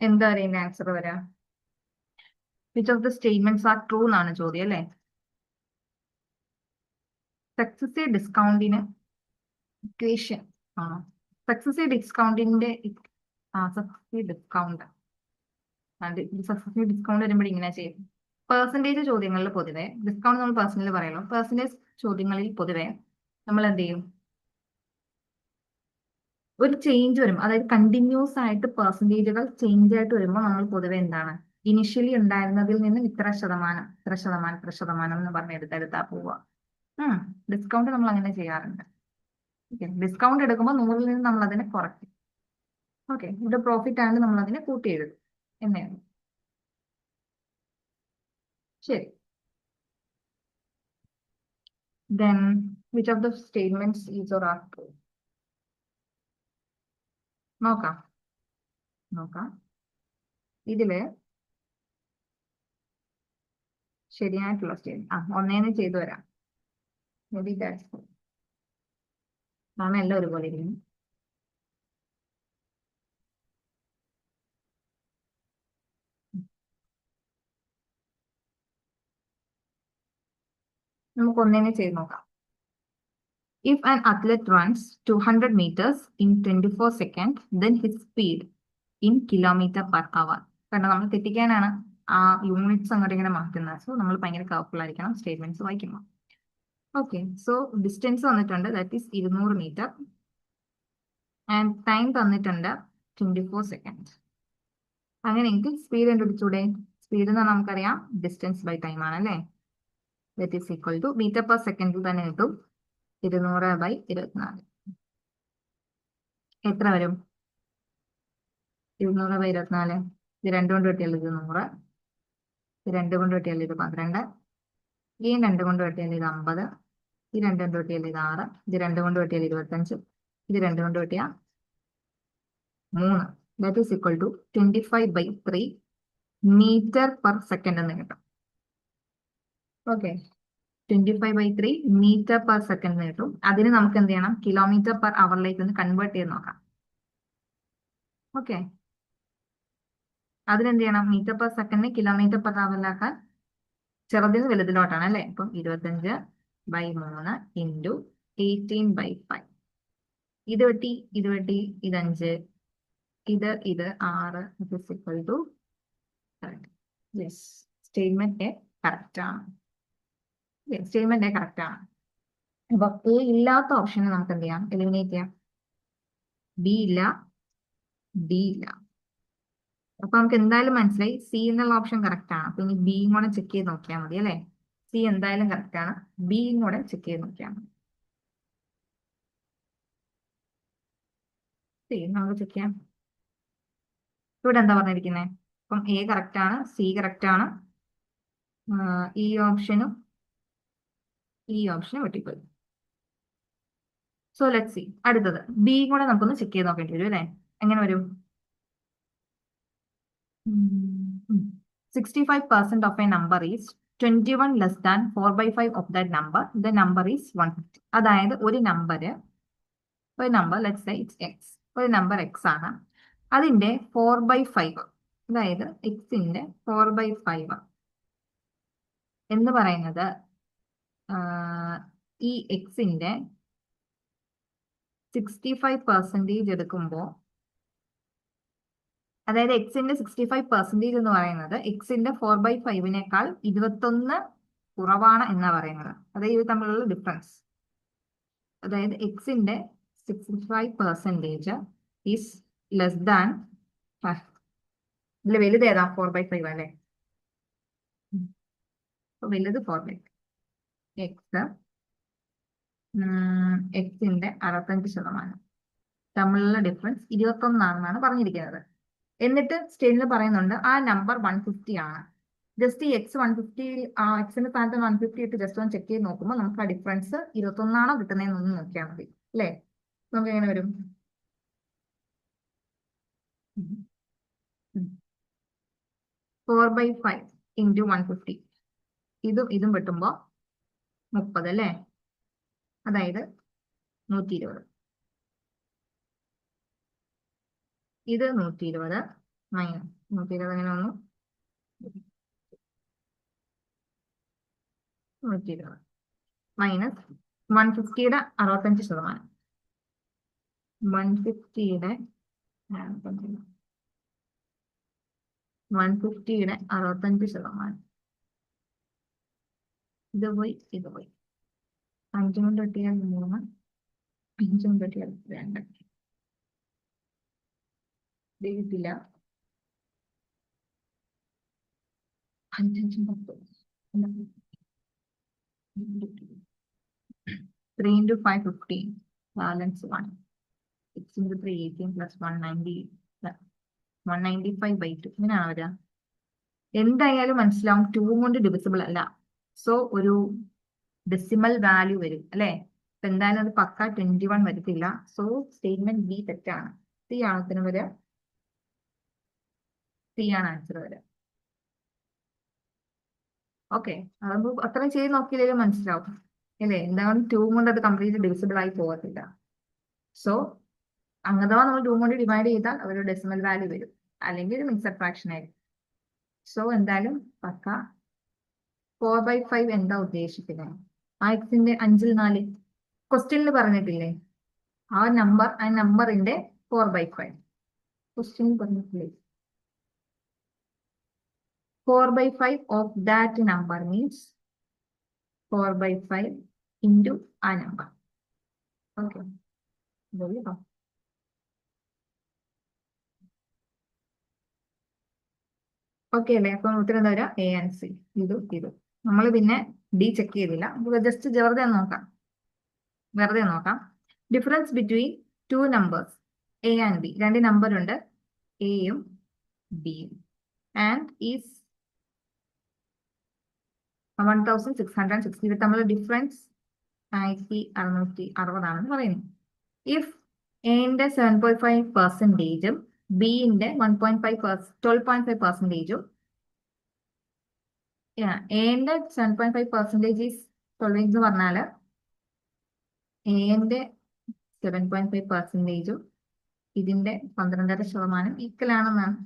എന്താ അതിന്റെ ആൻസർ വരാ? Which of the statements are true എന്നാണ് ചോദ്യം അല്ലേ? സക്സസീവ് ഡിസ്കൗണ്ടിന് ഇക്വേഷൻ ആണോ? സക്സസീവ് ഡിസ്കൗണ്ടിന്റെ സക്സസീവ് ഡിസ്കൗണ്ട് വരുമ്പോൾ ഇങ്ങനെ ചെയ്യും. പെർസെന്റേജ് ചോദ്യങ്ങളിൽ പൊതുവെ ഡിസ്കൗണ്ട് നമ്മൾ പേഴ്സണലി പറയണം. പെർസെന്റേജ് ചോദ്യങ്ങളിൽ പൊതുവെ നമ്മൾ എന്ത് ചെയ്യും? ഒരു ചേഞ്ച് വരും, അതായത് കണ്ടിന്യൂസ് ആയിട്ട് പെർസെന്റേജുകൾ ചേഞ്ച് ആയിട്ട് വരുമ്പോൾ നമ്മൾ പൊതുവെ എന്താണ് ഇനിഷ്യലി ഉണ്ടായിരുന്നതിൽ നിന്നും ഇത്ര ശതമാനം ഇത്ര ശതമാനം ഇത്ര ശതമാനം എന്ന് പറഞ്ഞ് എടുത്താ പോവുക. ഡിസ്കൗണ്ട് നമ്മൾ അങ്ങനെ ചെയ്യാറുണ്ട്. ഓക്കെ, ഡിസ്കൗണ്ട് എടുക്കുമ്പോൾ 100-ൽ നിന്ന് നമ്മൾ അതിനെ കുറയ്ക്കും. ഓക്കെ, ഇവിടെ പ്രോഫിറ്റ് ആണെങ്കിൽ നമ്മൾ അതിനെ കൂട്ടി എഴുതും എന്നെയാണ്. ശരി. Then which of the statements is or are true? നോക്കാം. ഇതില് ശരിയായിട്ടുള്ള സ്റ്റേറ്റ്മെന്റ് ഒന്നേന്ന് ചെയ്തു വരാം. Maybe that's good. എല്ലാം ഒരുപോലെ ഇരിക്കുന്നു. നമുക്ക് ഒന്നേന്ന് ചെയ്ത് നോക്കാം. If an athlete runs 200 meters in 24 seconds, then his speed in kilometer per hour. കാരണം നമ്മൾ തെറ്റിക്കാനാണ് ആ യൂണിറ്റ്സ് അങ്ങോട്ട് ഇങ്ങനെ മാറ്റുന്നത്. സോ നമ്മൾ ഭയങ്കര കെയർഫുൾ ആയിരിക്കണം സ്റ്റേറ്റ്മെന്റ്സ് വായിക്കുമ്പോൾ. ഓക്കെ, സോ ഡിസ്റ്റൻസ് തന്നിട്ടുണ്ട്, that is 200 metre. And time തന്നിട്ടുണ്ട് 24 സെക്കൻഡ്. അങ്ങനെയെങ്കിൽ സ്പീഡ് കണ്ടുപിടിച്ചൂടെ? സ്പീഡ് എന്ന് പറഞ്ഞാൽ നമുക്കറിയാം ഡിസ്റ്റൻസ് ബൈ ടൈം ആണ് അല്ലേ? That is equal to metre per സെക്കൻഡിൽ തന്നെ കിട്ടും 200/24. എത്ര വരും? 200/24. ഇത് 2 കൊണ്ട് വെട്ടിയാൽ ഇത് 100, ഇത് 2 കൊണ്ട് വെട്ടിയാൽ ഇത് 12, ഈ 2 കൊണ്ട് വെട്ടിയാൽ ഇത് 50, ഈ 2 കൊണ്ട് വെട്ടിയാൽ ഇത് 6, ഇത് 2 കൊണ്ട് വെട്ടിയാൽ 25, ഇത് 2 കൊണ്ട് വെട്ടിയാൽ 3. That is equal to 25/3 metre per second എന്ന് കിട്ടും. ഓക്കെ, 25/3 മീറ്റർ പെർ സെക്കൻഡ് എന്ന് കിട്ടും. അതിന് നമുക്ക് എന്ത് ചെയ്യണം? കിലോമീറ്റർ പെർ അവറിലേക്ക് ഒന്ന് കൺവേർട്ട് ചെയ്ത് നോക്കാം. ഓക്കെ, അതിനെന്ത് ചെയ്യണം? മീറ്റർ പെർ സെക്കൻഡിന് കിലോമീറ്റർ പെർ അവറിലാക്കാൻ ചെറുതിന് വലുതിലോട്ടാണ് അല്ലേ? അപ്പം 25/3 ഇൻറ്റു 18/5. ഇത് വെട്ടി ഇത് 5, ഇത് 6. Equal to yes, statement A correct ആണ്. സ്റ്റേറ്റ്മെന്റ് എ കറക്റ്റ് ആണ്. അപ്പൊ എ ഇല്ലാത്ത ഓപ്ഷന് നമുക്ക് എന്ത് ചെയ്യാം? എലിമിനേറ്റ് ചെയ്യാം. ബി ഇല്ല, ഡി ഇല്ല. അപ്പൊ നമുക്ക് എന്തായാലും മനസ്സിലായി സി എന്നുള്ള ഓപ്ഷൻ കറക്റ്റ് ആണ്. അപ്പൊ ഇനി ബിയും കൂടെ ചെക്ക് ചെയ്ത് നോക്കിയാൽ മതി അല്ലെ? സി എന്തായാലും കറക്റ്റ് ആണ്, ബിയും കൂടെ ചെക്ക് ചെയ്ത് നോക്കിയാൽ മതി. നമുക്ക് ചെക്ക് ചെയ്യാം. ഇവിടെ എന്താ പറഞ്ഞിരിക്കുന്നത്? അപ്പം എ കറക്റ്റ് ആണ്, സി കറക്റ്റ് ആണ്, ഈ ഓപ്ഷനും വെട്ടിപ്പോയി. So let see. അടുത്തത് ബി കൂടെ നമുക്കൊന്ന് ചെക്ക് ചെയ്ത് നോക്കേണ്ടി വരും അല്ലെ? എങ്ങനെ വരും? 65% of a number is 21 less than 4/5 of that number. The number is 150. അതായത് ഒരു number let's say it's X, ഒരു നമ്പർ എക്സ് ആണ്. അതിന്റെ 4/5, അതായത് എക്സിന്റെ 4/5 എന്ന് പറയുന്നത് ഈ എക്സിന്റെ 65% എടുക്കുമ്പോൾ, അതായത് എക്സിന്റെ 65% എന്ന് പറയുന്നത് എക്സിന്റെ 4/5നേക്കാൾ 21 കുറവാണ് എന്നാ പറയുന്നത്. അതായത് ഇത് തമ്മിലുള്ള ഡിഫറൻസ്. അതായത് എക്സിന്റെ 65% ഈസ് ലെസ് ദാൻ, ഇതിൽ വലുത് ഏതാ? 4/5 അല്ലേ? വലുത് 4/5. എക്സിന്റെ 65% തമ്മിലുള്ള ഡിഫറൻസ് 21 ആണെന്നാണ് പറഞ്ഞിരിക്കുന്നത്. എന്നിട്ട് സ്റ്റേജിൽ പറയുന്നുണ്ട് ആ നമ്പർ 150 ആണ്. ജസ്റ്റ് ഈ എക്സ് 150, എക്സിന്റെ സ്ഥാനത്ത് 150 ഇട്ട് ജസ്റ്റ് ഒന്ന് ചെക്ക് ചെയ്ത് നോക്കുമ്പോൾ നമുക്ക് ആ ഡിഫറൻസ് 21 ആണോ കിട്ടുന്നതെന്നൊന്ന് നോക്കിയാൽ മതി അല്ലേ? നമുക്ക് എങ്ങനെ വരും? 4/5 ഇൻറ്റു 150, ഇതും വെട്ടുമ്പോ 30 അല്ലേ? അതായത് 120. ഇത് 120 മൈനസ് 120 അങ്ങനെ വന്നു 120 മൈനസ് 150യുടെ 65%. 150യുടെ 65%. ഇത് പോയി 5 കൊണ്ട് വെട്ടിയാൽ 3, 5 കൊണ്ട് വെട്ടിയാൽ 2. ഇത് കിട്ടില്ല. 3 into 5, 15. Balance 1. 6 into 3, 18 plus 190. 195/2. ഇങ്ങനെയാണ് വരിക. എന്തായാലും മനസ്സിലാവും 2 കൊണ്ട് ഡിവിസിബിൾ അല്ല. സോ ഒരു ഡെസിമൽ വാല്യൂ വരും അല്ലെ. അപ്പൊ എന്തായാലും അത് പക്ക 21 വരത്തില്ല. സോ സ്റ്റേറ്റ്മെന്റ് ബി തെറ്റാണ്. സി ആണ് ഉത്തരം വരിക. സി ആണ് ആൻസർ വരിക. ഓക്കെ, അതാകുമ്പോൾ അത്രയും ചെയ്ത് നോക്കിയില്ലെങ്കിലും മനസ്സിലാവും അല്ലേ. എന്തായാലും 2 കൊണ്ട് അത് കംപ്ലീറ്റ് ഡിവിസിബിൾ ആയി പോകത്തില്ല. സോ അഥവാ നമ്മൾ 2 കൊണ്ട് ഡിവൈഡ് ചെയ്താൽ ഒരു ഡെസിമൽ വാല്യൂ വരും, അല്ലെങ്കിൽ ഒരു മിക്സഡ് ഫ്രാക്ഷൻ ആയിരിക്കും. സോ എന്തായാലും പക്ക 4/5 എന്താ ഉദ്ദേശിക്കുന്നത്? ആ എക്സിന്റെ 5ൽ 4 ക്വസ്റ്റ്യനിൽ പറഞ്ഞിട്ടില്ലേ ആ നമ്പറിന്റെ 4/5 ക്വസ്റ്റ്യനിൽ പറഞ്ഞിട്ടില്ലേ? 4/5 of that number means 4/5 into ആ നമ്പർ. ഓക്കെ, ഓക്കെ അല്ലേ. അപ്പൊ ഉത്തരം എന്താ വരിക? A and C. ഇത് നമ്മൾ പിന്നെ ഡി ചെക്ക് ചെയ്തില്ല, ജസ്റ്റ് വെറുതെ നോക്കാം. Difference between 2 numbers A and B. 2 number ഉണ്ട്, എയും ബിയും, ആൻഡ് ഈസ് 1660. ഇവർ തമ്മിലുള്ള ഡിഫറൻസ് 1660 ആണെന്ന് പറയുന്നു. ഇഫ് എന്റെ 7.5%, ബിന്റെ 12.5%, എന്റെ 7.5% ഈസ് 12 എന്ന് പറഞ്ഞാല് എന്റെ 7.5%ഉം ഇതിന്റെ 12.5% ഈക്വൽ ആണെന്നാണ്.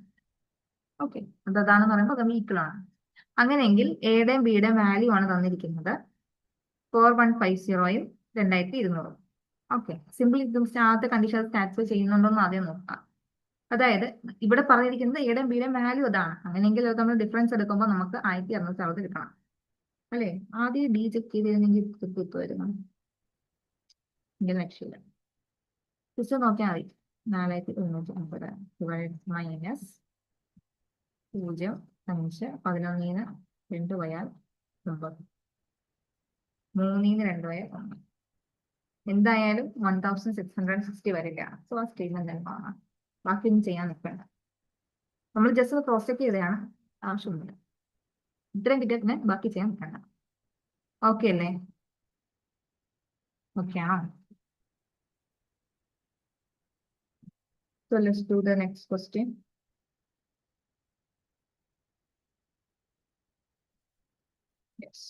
ഓക്കെ, അതാണെന്ന് പറയുമ്പോൾ തമ്മിൽ ഈക്വൽ ആണ്. അങ്ങനെയെങ്കിൽ എയുടെയും ബിയുടെയും വാല്യൂ ആണ് തന്നിരിക്കുന്നത് 4150ഉം 2200. ഓക്കെ, സിമ്പിൾ ആദ്യത്തെ കണ്ടീഷൻ സാറ്റിസ്ഫൈ ചെയ്യുന്നുണ്ടോ എന്ന് ആദ്യം നോക്കാം. അതായത് ഇവിടെ പറഞ്ഞിരിക്കുന്നത് എയുടെയും ബിയുടെയും വാല്യൂ അതാണ്. അങ്ങനെയെങ്കിൽ അത് നമ്മൾ ഡിഫറൻസ് എടുക്കുമ്പോൾ നമുക്ക് 1660 കിട്ടണം അല്ലേ. ആദ്യം ഡി ചെക്ക് ചെയ്തിരുന്നെങ്കിൽ കിട്ടുമായിരുന്നു. എങ്കിൽ ലക്ഷ്യമില്ല. ജസ്റ്റ് നോക്കിയാൽ മതി. 4150 മൈനസ് 0, 5, 11 2 പോയാൽ 9, 3 2 പോയാൽ 1. എന്തായാലും 1660 വരില്ല. സോ ആ സ്റ്റേറ്റ്മെന്റ് തന്നെ കാണാം. ബാക്കിയൊന്നും ചെയ്യാൻ നിൽക്കണ്ട. നമ്മൾ ജസ്റ്റ് ക്രോസ് ചെക്ക് ചെയ്തതാണ്, ആവശ്യമൊന്നുമില്ല. ഇത്രയും കിട്ടിയ ബാക്കി ചെയ്യാൻ നിൽക്കണ്ട. ഓക്കെ അല്ലേ? ഓക്കെ ആണോ? So let's do the next question. Yes.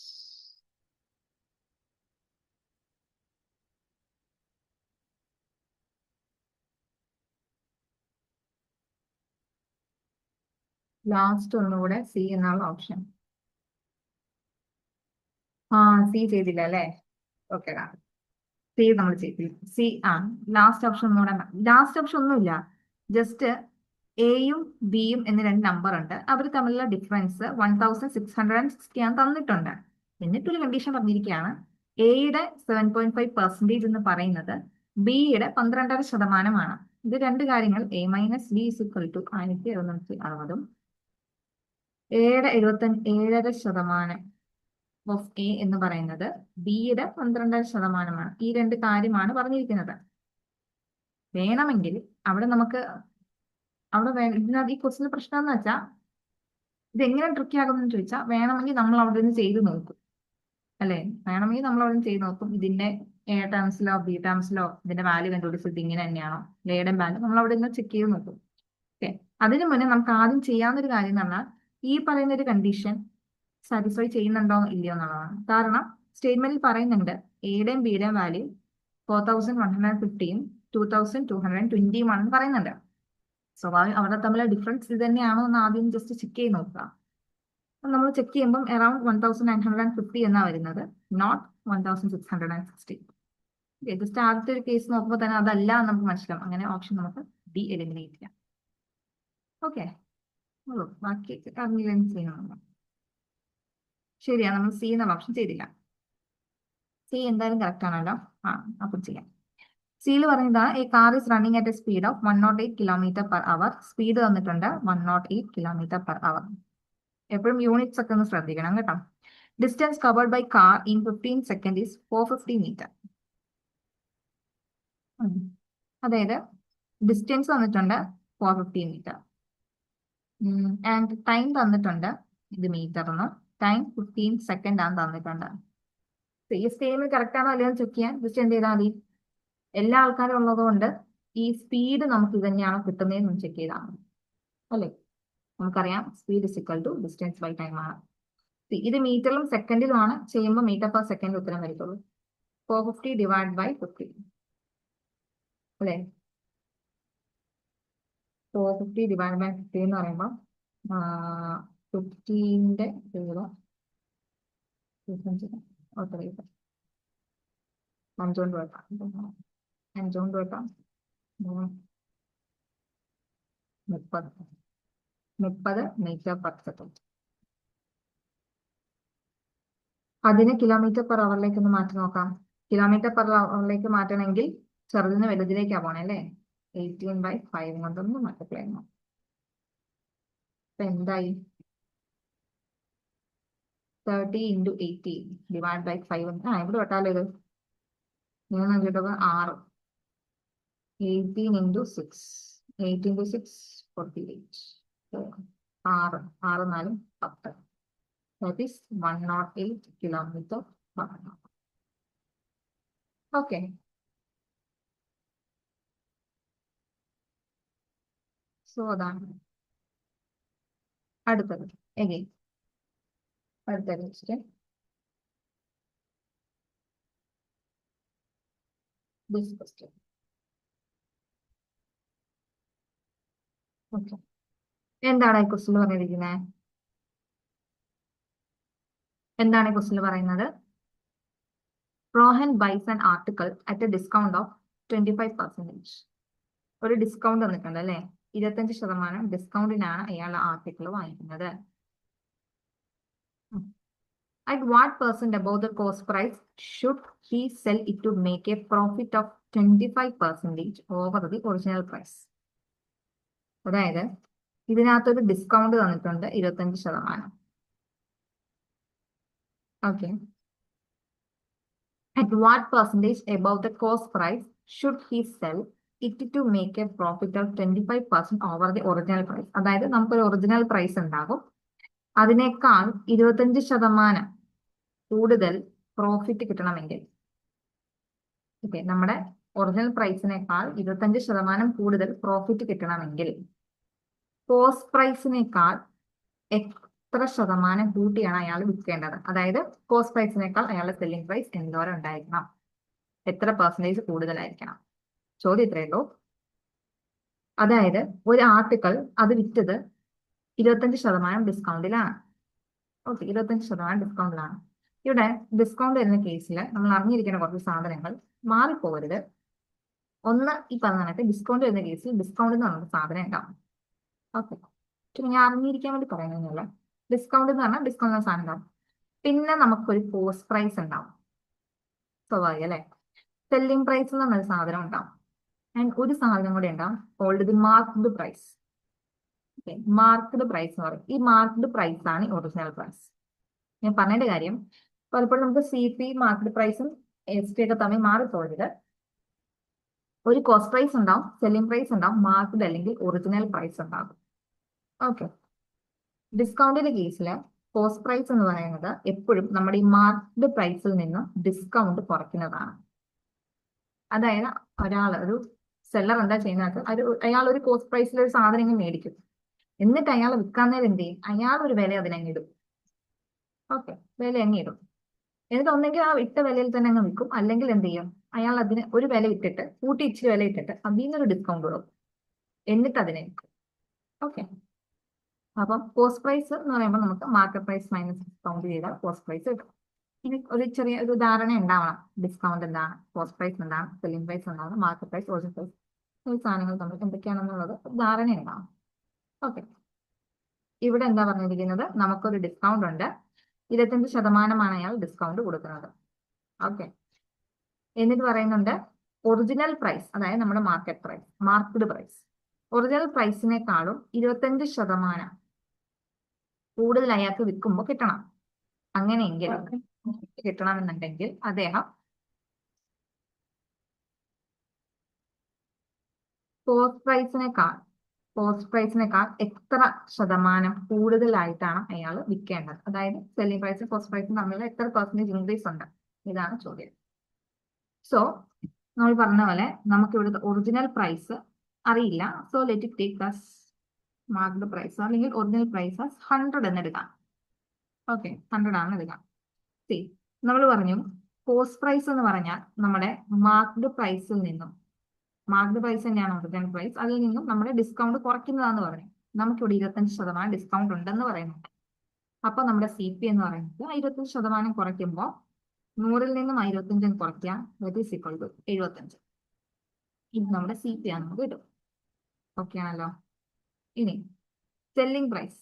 Last ഒന്നുകൂടെ സി എന്നുള്ള ഓപ്ഷൻ. സി ചെയ്തില്ല അല്ലേ? ഓക്കെ, സി നമ്മൾ ചെയ്തില്ല. സി ലാസ്റ്റ് ഓപ്ഷൻ ഒന്നുകൂടെ. ലാസ്റ്റ് ഓപ്ഷൻ ഒന്നുമില്ല, ജസ്റ്റ് എയും ബിയും എന്ന 2 നമ്പർ ഉണ്ട്. അവർ തമ്മിലുള്ള ഡിഫറൻസ് 1660 ആണ് തന്നിട്ടുണ്ട്. എന്നിട്ടൊരു കണ്ടീഷൻ പറഞ്ഞിരിക്കുകയാണ്, എയുടെ 7.5% എന്ന് പറയുന്നത് ബിയുടെ 12.5%. ഇത് 2 കാര്യങ്ങൾ. A minus B is equal to 1760ഉം എയുടെ 77.5% ഓഫ് എ എന്ന് പറയുന്നത് ബിയുടെ 12.5%. ഈ 2 കാര്യമാണ് പറഞ്ഞിരിക്കുന്നത്. വേണമെങ്കിൽ അവിടെ നമുക്ക് ഇതിനകത്ത് ഈ ക്വസ്റ്റിന്റെ പ്രശ്നം എന്ന് വെച്ചാൽ ഇതെങ്ങനെ ട്രിക്കി ആകുമെന്ന് ചോദിച്ചാൽ വേണമെങ്കിൽ നമ്മൾ അവിടെ നിന്ന് ചെയ്ത് നോക്കും അല്ലെ. വേണമെങ്കിൽ നമ്മൾ അവിടെ നിന്ന് ചെയ്ത് നോക്കും. ഇതിന്റെ എ ടേംസിലോ ബി ടേംസിലോ ഇതിന്റെ വാല്യൂ കണ്ടുപിടിച്ചത് ഇങ്ങനെ തന്നെയാണോ, എയുടെ വാല്യൂ നമ്മൾ അവിടെ നിന്ന് ചെക്ക് ചെയ്ത് നോക്കും. ഓക്കെ, അതിനു മുന്നേ നമുക്ക് ആദ്യം ചെയ്യാവുന്നൊരു കാര്യം എന്ന് പറഞ്ഞാൽ ഈ പറയുന്ന ഒരു കണ്ടീഷൻ സാറ്റിസ്ഫൈ ചെയ്യുന്നുണ്ടോ ഇല്ലയോ എന്നുള്ളതാണ്. കാരണം സ്റ്റേറ്റ്മെന്റിൽ പറയുന്നുണ്ട് എയുടെയും ബിയുടെയും വാല്യൂ 4150ഉം 2220ഉം ആണെന്ന് പറയുന്നുണ്ട്. സ്വാഭാവികം അവിടെ തമ്മിലുള്ള ഡിഫറൻസ് ഇത് തന്നെയാണോ എന്ന് ആദ്യം ജസ്റ്റ് ചെക്ക് ചെയ്ത് നോക്കുക. നമ്മൾ ചെക്ക് ചെയ്യുമ്പോൾ അറൌണ്ട് 1950 എന്നാ വരുന്നത്, നോട്ട് 1660. ജസ്റ്റ് ആദ്യത്തെ ഒരു കേസ് നോക്കുമ്പോൾ തന്നെ അതല്ല നമുക്ക് മനസ്സിലാവും. അങ്ങനെ ഓപ്ഷൻ നമുക്ക് ഡി എലിമിനേറ്റ് ചെയ്യാം. ഓക്കെ, ബാക്കി ചെയ്യണം. ശരിയാ, നമ്മൾ സി എന്നുള്ള ഓപ്ഷൻ ചെയ്തില്ല. സി എന്തായാലും കറക്റ്റ് ആണല്ലോ. അപ്പോൾ ചെയ്യാം. സിയിൽ പറഞ്ഞതാ a car is running at a speed of 108 km/h. Speed തന്നിട്ടുണ്ട് 108 km/h. എപ്പോഴും യൂണിറ്റ്സ് ഒക്കെ ഒന്ന് ശ്രദ്ധിക്കണം കേട്ടോ. Distance covered by car in 15 second is 450 metre. അതായത് ഡിസ്റ്റൻസ് തന്നിട്ടുണ്ട് 450 മീറ്റർ ആൻഡ് ടൈം തന്നിട്ടുണ്ട്, ഇത് മീറ്ററിന്, ടൈം 15 സെക്കൻഡ് ആണ് തന്നിട്ടുണ്ട്. ഈ സ്കെയിമിൽ കറക്റ്റ് ആണോ അല്ലയോ ചെക്ക് ചെയ്യാൻ ജസ്റ്റ് എന്ത് ചെയ്താൽ മതി, എല്ലാ ആൾക്കാരും ഉള്ളത് കൊണ്ട് ഈ സ്പീഡ് നമുക്ക് ഇത് തന്നെയാണോ കിട്ടുന്നതെന്ന് ചെക്ക് ചെയ്താൽ മതി അല്ലേ. നമുക്കറിയാം speed is equal to distance by time ആണ്. ഇത് മീറ്ററിലും സെക്കൻഡിലുമാണ് ചെയ്യുമ്പോൾ മീറ്റർ പെർ സെക്കൻഡ് ഉത്തരം വരത്തുള്ളൂ. 450 ഡിവൈഡ് ബൈ 50 അല്ലേ. 450 ഡിവൈഡ് ബൈ 50 എന്ന് പറയുമ്പോൾ 15ന്റെ അഞ്ചുകൊണ്ട് വെക്കാം, 30 മീറ്റർ പെർ സെക്കൻഡ്. അതിനെ കിലോമീറ്റർ പെർ അവറിലേക്ക് ഒന്ന് മാറ്റി നോക്കാം. കിലോമീറ്റർ പെർ അവറിലേക്ക് മാറ്റണമെങ്കിൽ ചെറുതിന് വലുതിലേക്കാണ് പോണേ അല്ലേ. 18/5 കൊണ്ടൊന്ന് മൾട്ടിപ്ലൈ ചെയ്യണം. അപ്പൊ എന്തായി, 30 × 18 ഡിവൈഡ് ബൈ 5. ഇവിടെ തൊട്ടാലോ ഇത് 3 6 18 × 6 8 × 6 48 6 6 4 10. That is 108 kilometer per hour. Okay. So അതാണ് അടുത്തത്. again അടുത്ത question. This question. Okay. എന്താണ് ഈ ക്വസ്റ്റ്യൻ പറഞ്ഞിരിക്കുന്നത്? എന്താണ് ഈ ക്വസ്റ്റ്യൻ പറയുന്നത്? Rohan buys an article at a discount of 25%. ഒരു ഡിസ്കൗണ്ട് തന്നിട്ടുണ്ട് അല്ലെ, 25% ഡിസ്കൗണ്ടിനാണ് അയാൾ ആർട്ടിക്കിൾ വാങ്ങിക്കുന്നത്. At what percent above the cost price should he sell it to make a profit of 25% over the original price? അതായത് ഇതിനകത്തൊരു ഡിസ്കൗണ്ട് തന്നിട്ടുണ്ട് 25%. Okay. At what percentage above the cost price should he sell it to make a profit of 25% over the original price? അതായത് നമുക്കൊരു original price ഉണ്ടാകും, അതിനേക്കാൾ 25% കൂടുതൽ profit കിട്ടണമെങ്കിൽ, okay, നമ്മുടെ ഒറിജിനൽ പ്രൈസിനേക്കാൾ 25% കൂടുതൽ പ്രോഫിറ്റ് കിട്ടണമെങ്കിൽ കോസ്റ്റ് പ്രൈസിനേക്കാൾ എത്ര ശതമാനം കൂട്ടിയാണ് അയാൾ വിൽക്കേണ്ടത്? അതായത് കോസ്റ്റ് പ്രൈസിനേക്കാൾ അയാളുടെ സെല്ലിംഗ് പ്രൈസ് എന്തോരം ഉണ്ടായിരിക്കണം, എത്ര പെർസെന്റേജ് കൂടുതലായിരിക്കണം? ചോദ്യം ഇത്രയേ ഉള്ളൂ. അതായത് ഒരു ആർട്ടിക്കിൾ അത് വിറ്റത് 25% ഡിസ്കൗണ്ടിലാണ്. ഓക്കെ, 25% ഡിസ്കൗണ്ടിലാണ്. ഇവിടെ ഡിസ്കൗണ്ട് വരുന്ന കേസിൽ നമ്മൾ അറിഞ്ഞിരിക്കുന്ന കുറച്ച് സാധനങ്ങൾ മാറിപ്പോകരുത്. ഒന്ന്, ഈ പറഞ്ഞിട്ട് ഡിസ്കൗണ്ട് വരുന്ന കേസിൽ ഡിസ്കൗണ്ട് എന്ന് പറഞ്ഞ സാധനം ഉണ്ടാവും. ഓക്കെ, ഞാൻ അറിഞ്ഞിരിക്കാൻ വേണ്ടി പറയുന്നില്ല. ഡിസ്കൗണ്ട് എന്ന് പറഞ്ഞാൽ ഡിസ്കൗണ്ട് എന്ന സാധനം ഉണ്ടാവും. പിന്നെ നമുക്കൊരു കോസ്റ്റ് പ്രൈസ് ഉണ്ടാവും, സ്വാഭാവികം അല്ലെ. സെല്ലിംഗ് പ്രൈസ് എന്ന് പറഞ്ഞൊരു സാധനം ഉണ്ടാവും. ആൻഡ് ഒരു സാധനം കൂടെ ഉണ്ടാവും, called the marked price. Okay, marked price എന്ന് പറയും. ഈ മാർക്ക്ഡ് പ്രൈസ് ആണ് ഒറിജിനൽ പ്രൈസ്. ഞാൻ പറഞ്ഞതിന്റെ കാര്യം, പലപ്പോഴും നമുക്ക് CP മാർക്കറ്റ് പ്രൈസും ST ഒക്കെ തമ്മിൽ മാറിപ്പോകരുത്. ഒരു കോസ്റ്റ് പ്രൈസ് ഉണ്ടാവും, സെല്ലിംഗ് പ്രൈസ് ഉണ്ടാവും, മാർക്കറ്റ് അല്ലെങ്കിൽ ഒറിജിനൽ പ്രൈസ് ഉണ്ടാകും. ഓക്കെ, ഡിസ്കൗണ്ടിന്റെ കേസിൽ കോസ്റ്റ് പ്രൈസ് എന്ന് പറയുന്നത് എപ്പോഴും നമ്മുടെ ഈ മാർക്കറ്റ് പ്രൈസിൽ നിന്ന് ഡിസ്കൗണ്ട് കുറയ്ക്കുന്നതാണ്. അതായത് ഒരു സെല്ലർ എന്താ ചെയ്യുന്നത്, അയാൾ ഒരു കോസ്റ്റ് പ്രൈസിൽ ഒരു സാധനം മേടിക്കും, എന്നിട്ട് അയാൾ വിൽക്കാൻ നേരം എന്ത് ചെയ്യും, അയാൾ ഒരു വില അതിനങ്ങിടും. ഓക്കെ, വില അങ്ങിടും. എന്നിട്ട് ഒന്നെങ്കിൽ ആ ഇട്ട വിലയിൽ തന്നെ അങ്ങ് വിൽക്കും, അല്ലെങ്കിൽ എന്ത് ചെയ്യും, അയാൾ അതിന് ഒരു വില ഇട്ടിട്ട് കൂട്ടി ഇച്ചിരി വില ഇട്ടിട്ട് അതിൽ നിന്നൊരു ഡിസ്കൗണ്ട് കൊടുക്കും, എന്നിട്ട് അതിനെ വിൽക്കും. ഓക്കെ, അപ്പം കോസ്റ്റ് പ്രൈസ് എന്ന് പറയുമ്പോൾ നമുക്ക് മാർക്കറ്റ് പ്രൈസ് മൈനസ് ഡിസ്കൗണ്ട് ചെയ്താൽ കോസ്റ്റ് പ്രൈസ് കിട്ടും. ഇനി ഒരു ചെറിയ ഒരു ധാരണ ഉണ്ടാവണം, ഡിസ്കൗണ്ട് എന്താണ്, കോസ്റ്റ് പ്രൈസ് എന്താണ്, സെല്ലിംഗ് പ്രൈസ് എന്താണ്, മാർക്കറ്റ് പ്രൈസ്, ഒറിജിനൽ പ്രൈസ്, ഈ സാധനങ്ങൾ തമ്മിൽ എന്തൊക്കെയാണെന്നുള്ളത് ധാരണ ഉണ്ടാവും. ഓക്കെ, ഇവിടെ എന്താ പറഞ്ഞിരിക്കുന്നത്, നമുക്കൊരു ഡിസ്കൗണ്ട് ഉണ്ട്, 25% അയാൾ ഡിസ്കൗണ്ട് കൊടുക്കുന്നത്. ഓക്കെ, എന്നിട്ട് പറയുന്നുണ്ട് ഒറിജിനൽ പ്രൈസ്, അതായത് നമ്മുടെ market price, marked price, original പ്രൈസിനേക്കാളും 25% കൂടുതൽ അയാൾക്ക് വിൽക്കുമ്പോൾ കിട്ടണം. അങ്ങനെയെങ്കിൽ കിട്ടണമെന്നുണ്ടെങ്കിൽ അദ്ദേഹം കോസ്റ്റ് പ്രൈസിനേക്കാൾ എത്ര ശതമാനം കൂടുതലായിട്ടാണ് അയാൾ വിൽക്കേണ്ടത്. അതായത് സെല്ലിംഗ് പ്രൈസും കോസ്റ്റ് പ്രൈസും തമ്മിൽ എത്ര പെർസെന്റേജ് ഇൻക്രീസ് ഉണ്ട്, ഇതാണ് ചോദ്യം. സോ നമ്മൾ പറഞ്ഞ പോലെ നമുക്ക് ഇവിടുത്തെ ഒറിജിനൽ പ്രൈസ് അറിയില്ല. So let it take as marked price അല്ലെങ്കിൽ ഒറിജിനൽ പ്രൈസ് 100 എന്ന് എടുക്കാം. ഓക്കെ, 100 ആണ് എടുക്കാം. സി, നമ്മൾ പറഞ്ഞു കോസ്റ്റ് പ്രൈസ് എന്ന് പറഞ്ഞാൽ നമ്മുടെ മാർക്ക്ഡ് പ്രൈസിൽ നിന്നും, മാർക്ക്ഡ് പ്രൈസ് തന്നെയാണ് ഒറിജിനൽ പ്രൈസ്, അതിൽ നിന്നും നമ്മുടെ ഡിസ്കൗണ്ട് കുറയ്ക്കുന്നതാന്ന് പറഞ്ഞു. നമുക്കിവിടെ 25% ഡിസ്കൗണ്ട് ഉണ്ടെന്ന് പറയുന്നുണ്ട്. അപ്പൊ നമ്മുടെ CP എന്ന് പറയുന്നത് 25% കുറയ്ക്കുമ്പോൾ 100-ൽ നിന്നും 25 കുറയ്ക്കുക, ദാറ്റ് ഈസ് ഈക്വൽ ടു 75. ഇത് നമ്മുടെ CP ആണ്, നമുക്ക് കിട്ടും. ഓക്കെ ആണല്ലോ. ഇനി സെല്ലിംഗ് പ്രൈസ്.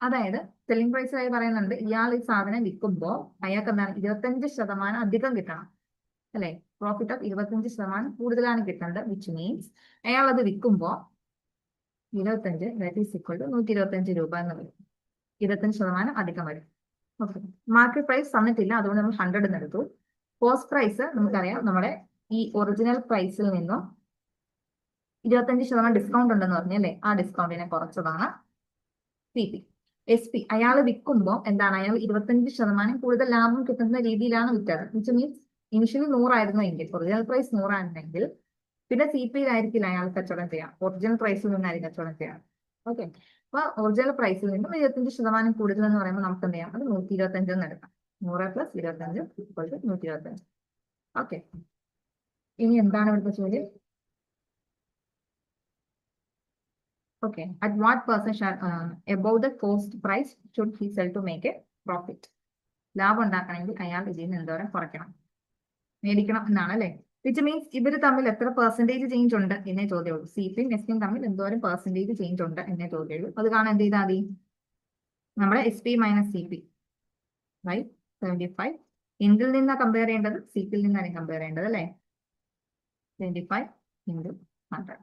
അതായത് സെല്ലിംഗ് പ്രൈസ് ആയി പറയുന്നുണ്ട്, ഇയാൾ ഈ സാധനം വിൽക്കുമ്പോൾ അയാൾക്ക് എന്താണ് 25% അധികം കിട്ടണം, അല്ലെ? പ്രോഫിറ്റ് ഓഫ് 25% കൂടുതലാണ് കിട്ടേണ്ടത്. വിച്ച് മീൻസ് അയാൾ അത് വിൽക്കുമ്പോൾ 25, ദാറ്റ് ഈസ് ഈക്വൽ ടു 125 രൂപ എന്ന് വരും. 25% അധികം വരും. ഓക്കെ, മാർക്കറ്റ് പ്രൈസ് തന്നിട്ടില്ല, അതുകൊണ്ട് നമ്മൾ 100 എന്ന് എടുത്തു. കോസ്റ്റ് പ്രൈസ് നമുക്കറിയാം, നമ്മുടെ ഈ ഒറിജിനൽ പ്രൈസിൽ നിന്നും 25% ഡിസ്കൗണ്ട് ഉണ്ടെന്ന് പറഞ്ഞു, അല്ലെ? ആ ഡിസ്കൗണ്ടിനെ കുറച്ചതാണ് CP. SP അയാൾ വിൽക്കുമ്പോൾ എന്താണ്, അയാൾ 25% കൂടുതൽ ലാഭം കിട്ടുന്ന രീതിയിലാണ് വിറ്റത്. വിച്ച് മീൻസ് ഇനിഷ്യലി 100 ആയിരുന്നു എങ്കിൽ, ഒറിജിനൽ പ്രൈസ് 100 ആയിരുന്നെങ്കിൽ പിന്നെ CPയിലായിരിക്കില്ല അയാൾ കച്ചവടം ചെയ്യാം, ഒറിജിനൽ പ്രൈസിൽ നിന്നായിരിക്കും കച്ചവടം ചെയ്യാം. ഓക്കെ, അപ്പൊ ഒറിജിനൽ പ്രൈസിൽ നിന്നും 25% കൂടുതൽ എന്ന് പറയുമ്പോൾ നമുക്ക് എന്ത് ചെയ്യാം, അത് 125 എന്ന് എടുക്കാം. 100 + 25 = 125. ഓക്കെ, ഇനി എന്താണ് ഇവിടുത്തെ ചോദ്യം? Okay, at what percentage above the cost price should he sell to make a profit? ലാഭം ഉണ്ടാക്കണമെങ്കിൽ അയാൾ ഇതിൽ നിന്ന് എന്തോരം കുറയ്ക്കണം, മേടിക്കണം എന്നാണ്, അല്ലെ? വിച്ച് മീൻസ് ഇവർ തമ്മിൽ എത്ര പെർസെന്റേജ് ചേഞ്ച് ഉണ്ട് എന്നേ ചോദ്യമുള്ളൂ. CPയും SPയും തമ്മിൽ എന്തോരം പെർസെന്റേജ് ചേഞ്ച് ഉണ്ട് എന്നേ ചോദ്യമുള്ളൂ. അത് കാണാൻ എന്ത് ചെയ്താൽ മതി, നമ്മുടെ SP - CP ബൈ 75. എന്തിൽ നിന്നാണ് കമ്പയർ ചെയ്യേണ്ടത്? CPയിൽ നിന്നാണ് കമ്പയർ ചെയ്യേണ്ടത്, അല്ലെ? 75 × 100.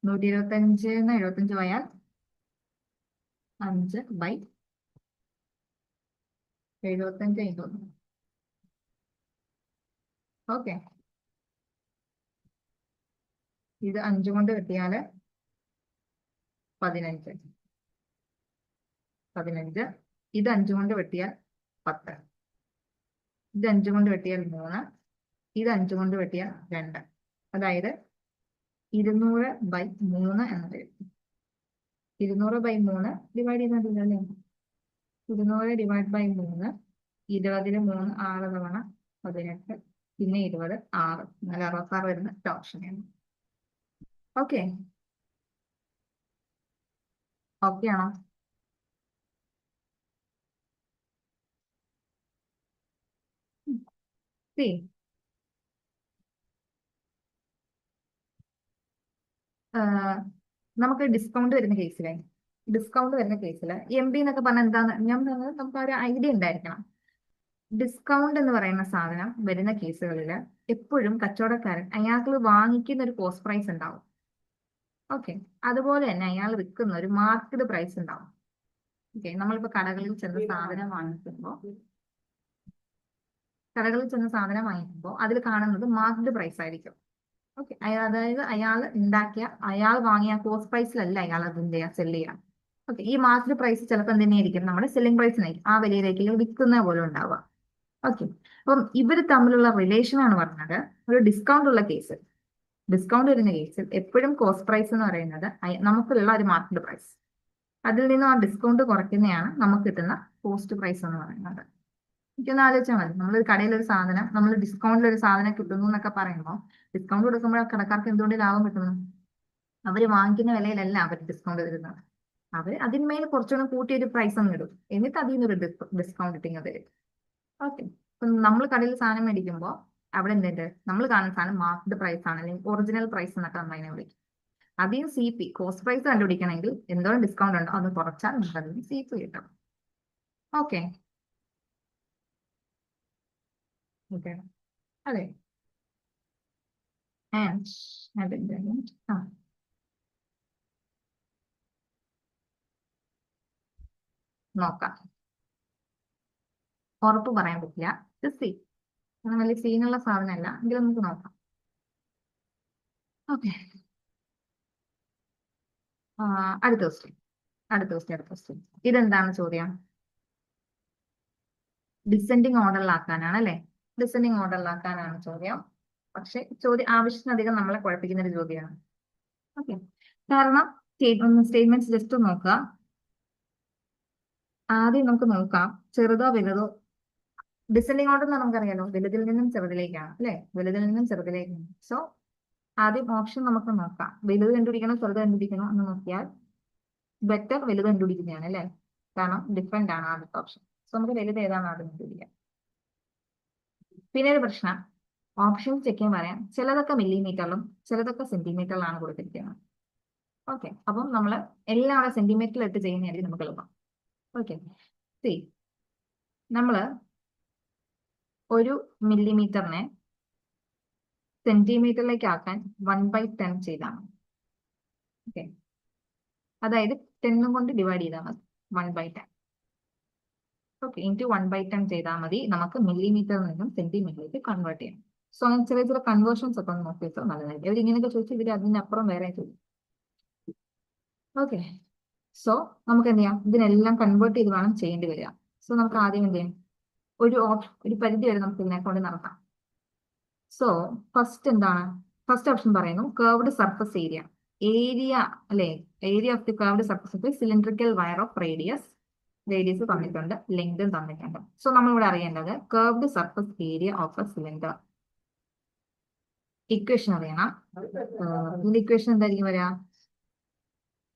125 75 പോയാൽ 5/75. ഓക്കെ, ഇത് 5 കൊണ്ട് വെട്ടിയാല് 15. ഇത് 5 കൊണ്ട് വെട്ടിയാൽ 10. ഇത് 5 കൊണ്ട് വെട്ടിയാൽ 3. ഇത് 5 കൊണ്ട് വെട്ടിയാൽ 2. അതായത് 200/3 എന്ന് വരും. 200/3 ഡിവൈഡ് ചെയ്യുന്നതില്ല, അല്ലേ? 200 ÷ 3, 20-ൽ 3 6 തവണ 18, പിന്നെ 20 6, 66 വരുന്ന ഓപ്ഷനാണ്. ഓക്കെ, ഓക്കെ ആണോ? നമുക്ക് ഡിസ്കൗണ്ട് വരുന്ന കേസിലെ MB എന്നൊക്കെ പറഞ്ഞാൽ എന്താണ് ഞാൻ പറഞ്ഞത്, നമുക്ക് ഒരു ഐഡിയ ഉണ്ടായിരിക്കണം. ഡിസ്കൗണ്ട് എന്ന് പറയുന്ന സാധനം വരുന്ന കേസുകളിൽ എപ്പോഴും കച്ചവടക്കാരൻ അയാൾക്ക് വാങ്ങിക്കുന്ന ഒരു കോസ്റ്റ് പ്രൈസ് ഉണ്ടാവും. ഓക്കെ, അതുപോലെ തന്നെ അയാൾ വിൽക്കുന്ന ഒരു മാർക്കറ്റ് പ്രൈസ് ഉണ്ടാവും. ഓക്കെ, നമ്മളിപ്പോ കടകളിൽ ചെന്ന് സാധനം വാങ്ങിക്കുമ്പോൾ അതിൽ കാണുന്നത് മാർക്കറ്റ് പ്രൈസ് ആയിരിക്കും. ഓക്കെ, അതായത് അയാൾ വാങ്ങിയ കോസ്റ്റ് പ്രൈസിലല്ല അയാൾ അതിന്റെ സെല് ചെയ്യാം. ഓക്കെ, ഈ മാർക്കറ്റ് പ്രൈസ് ചിലപ്പോൾ എന്തിനായിരിക്കും, നമ്മുടെ സെല്ലിംഗ് പ്രൈസിനായിരിക്കും, ആ വിലയിലേക്ക് വിൽക്കുന്ന പോലെ ഉണ്ടാവുക. ഓക്കെ, അപ്പം ഇവർ തമ്മിലുള്ള റിലേഷൻ ആണ് പറഞ്ഞത്. ഒരു ഡിസ്കൗണ്ട് വരുന്ന കേസിൽ എപ്പോഴും കോസ്റ്റ് പ്രൈസ് എന്ന് പറയുന്നത് നമുക്കുള്ള ഒരു മാർക്കറ്റ് പ്രൈസ്, അതിൽ നിന്നും ആ ഡിസ്കൗണ്ട് കുറയ്ക്കുന്നതാണ് നമുക്ക് കിട്ടുന്ന കോസ്റ്റ് പ്രൈസ് എന്ന് പറയുന്നത്. എനിക്കൊന്ന് ആലോചിച്ചാൽ മതി, നമ്മളൊരു കടയിൽ ഒരു സാധനം, നമ്മൾ ഡിസ്കൗണ്ടിൽ ഒരു സാധനം കിട്ടുന്നു എന്നൊക്കെ പറയുമ്പോൾ, ഡിസ്കൗണ്ട് കൊടുക്കുമ്പോൾ കടക്കാർക്ക് എന്തുകൊണ്ട് ലാഭം കിട്ടുന്നു? അവർ വാങ്ങിക്കുന്ന വിലയിലല്ല അവർ ഡിസ്കൗണ്ട് തരുന്നത്. അവർ അതിന്മേൽ കുറച്ചുകൂടെ കൂട്ടിയൊരു പ്രൈസ് അങ്ങ് ഇടും, എന്നിട്ട് അതിൽ നിന്നൊരു ഡിസ്കൗണ്ട് ഇട്ടിങ് തരും. ഓക്കെ, ഇപ്പം നമ്മൾ കടയിൽ സാധനം മേടിക്കുമ്പോൾ അവിടെ എന്തുണ്ട്, നമ്മൾ കാണുന്ന സാധനം മാർക്കറ്റ് പ്രൈസ് ആണ്, അല്ലെങ്കിൽ ഒറിജിനൽ പ്രൈസ് എന്നൊക്കെ നമ്മൾ അതിനെ വിളിക്കും. അതിന് CP കോസ്റ്റ് പ്രൈസ് കണ്ടുപിടിക്കണമെങ്കിൽ എന്തോരം ഡിസ്കൗണ്ട് ഉണ്ടോ അത് കുറച്ചാൽ നമുക്ക് അതിന് CP കിട്ടും. ഓക്കെ, അതെ. അതിന്റെ നോക്കാം. ഉറപ്പ് പറയാൻ പറ്റില്ല. സി അങ്ങനെ വലിയ സീനുള്ള സാധനമല്ല, എങ്കിലും നമുക്ക് നോക്കാം. ഓക്കെ, അടുത്ത ക്വസ്റ്റ്യൻ. ഇതെന്താണ് ചോദ്യം? ഡിസെൻഡിങ് ഓർഡറിലാക്കാനാണ് അല്ലെ? ഡിസെൻഡിങ് ഓർഡറിലാക്കാനാണ് ചോദ്യം. പക്ഷെ ചോദ്യം ആവശ്യത്തിനധികം നമ്മളെ കുഴപ്പിക്കുന്ന ഒരു ചോദ്യമാണ്. ഓക്കെ, കാരണം സ്റ്റേറ്റ്മെന്റ്സ് ജസ്റ്റ് നോക്കുക. ആദ്യം നമുക്ക് നോക്കാം, ചെറുതോ വലുതോ. ഡിസെൻഡിങ് ഓർഡർ എന്ന് നമുക്കറിയാലോ, വലുതിൽ നിന്നും ചെറുതിലേക്കാണ് അല്ലെ? വലുതിൽ നിന്നും ചെറുതിലേക്കാണ്. സോ ആദ്യം ഓപ്ഷൻ നമുക്ക് നോക്കാം. വലുത് കണ്ടുപിടിക്കണോ ചെറുത് കണ്ടുപിടിക്കണോ എന്ന് നോക്കിയാൽ ബെറ്റർ വലുത് കണ്ടുപിടിക്കുന്നതാണ് അല്ലെ? കാരണം ഡിഫറെന്റ് ആണ് ആദ്യത്തെ ഓപ്ഷൻ. സോ നമുക്ക് വലുത് ഏതാണ് ആദ്യം കണ്ടുപിടിക്കാം. പിന്നെ ഒരു പ്രശ്നം, ഓപ്ഷൻ ചെക്ക് ചെയ്യാൻ പറയാം, ചിലതൊക്കെ മില്ലിമീറ്ററിലും ചിലതൊക്കെ സെന്റിമീറ്ററിലാണ് കൊടുത്തിരിക്കുന്നത്. ഓക്കെ, അപ്പം നമ്മൾ എല്ലാം അവിടെ സെന്റിമീറ്ററിൽ ഇട്ട് ചെയ്യുന്നതായിരിക്കും നമുക്ക് എളുപ്പം. ഓക്കെ, സി നമ്മള് ഒരു മില്ലിമീറ്ററിനെ സെന്റിമീറ്ററിലേക്ക് ആക്കാൻ 1/10 ചെയ്താൽ മതി. ഓക്കെ, അതായത് 10 കൊണ്ട് ഡിവൈഡ് ചെയ്താൽ മതി 1/10. ഓക്കെ, ഇൻറ്റു 1/10 ചെയ്താൽ മതി. നമുക്ക് മില്ലിമീറ്ററിൽ നിന്നും സെന്റിമീറ്ററിലേക്ക് കൺവേർട്ട് ചെയ്യാം. സോ അങ്ങനെ ചെറിയ ചെറിയ കൺവേർഷൻസ് ഒക്കെ ഒന്ന് നോക്കി വെച്ചാൽ നല്ലതായിരിക്കും. അവർ ഇങ്ങനെയൊക്കെ ചോദിച്ചു, ഇവർ അതിനപ്പുറം വേറെ ചോദിച്ചു. ഓക്കെ, സോ നമുക്ക് എന്ത് ചെയ്യാം, ഇതിനെല്ലാം കൺവേർട്ട് ചെയ്ത് വേണം ചെയ്യേണ്ടി വരിക. സോ നമുക്ക് ആദ്യം എന്ത് ചെയ്യാം, ഒരു പരിധി വരെ നമുക്ക് ഇതിനെ കൊണ്ട് നടത്താം. സോ ഫസ്റ്റ് ഓപ്ഷൻ പറയുന്നു കർവ്ഡ് സർഫസ് ഏരിയ. ഏരിയ അല്ലെ, area of the curved surface cylindrical wire of radius തന്നിട്ടുണ്ട്, ലെങ്തും തന്നിട്ടുണ്ട്. സോ നമ്മളിവിടെ അറിയേണ്ടത് curved surface area of A cylinder. Equation അറിയണം. ഇതിന്റെ ഇക്വേഷൻ എന്തായിരിക്കും വരിക?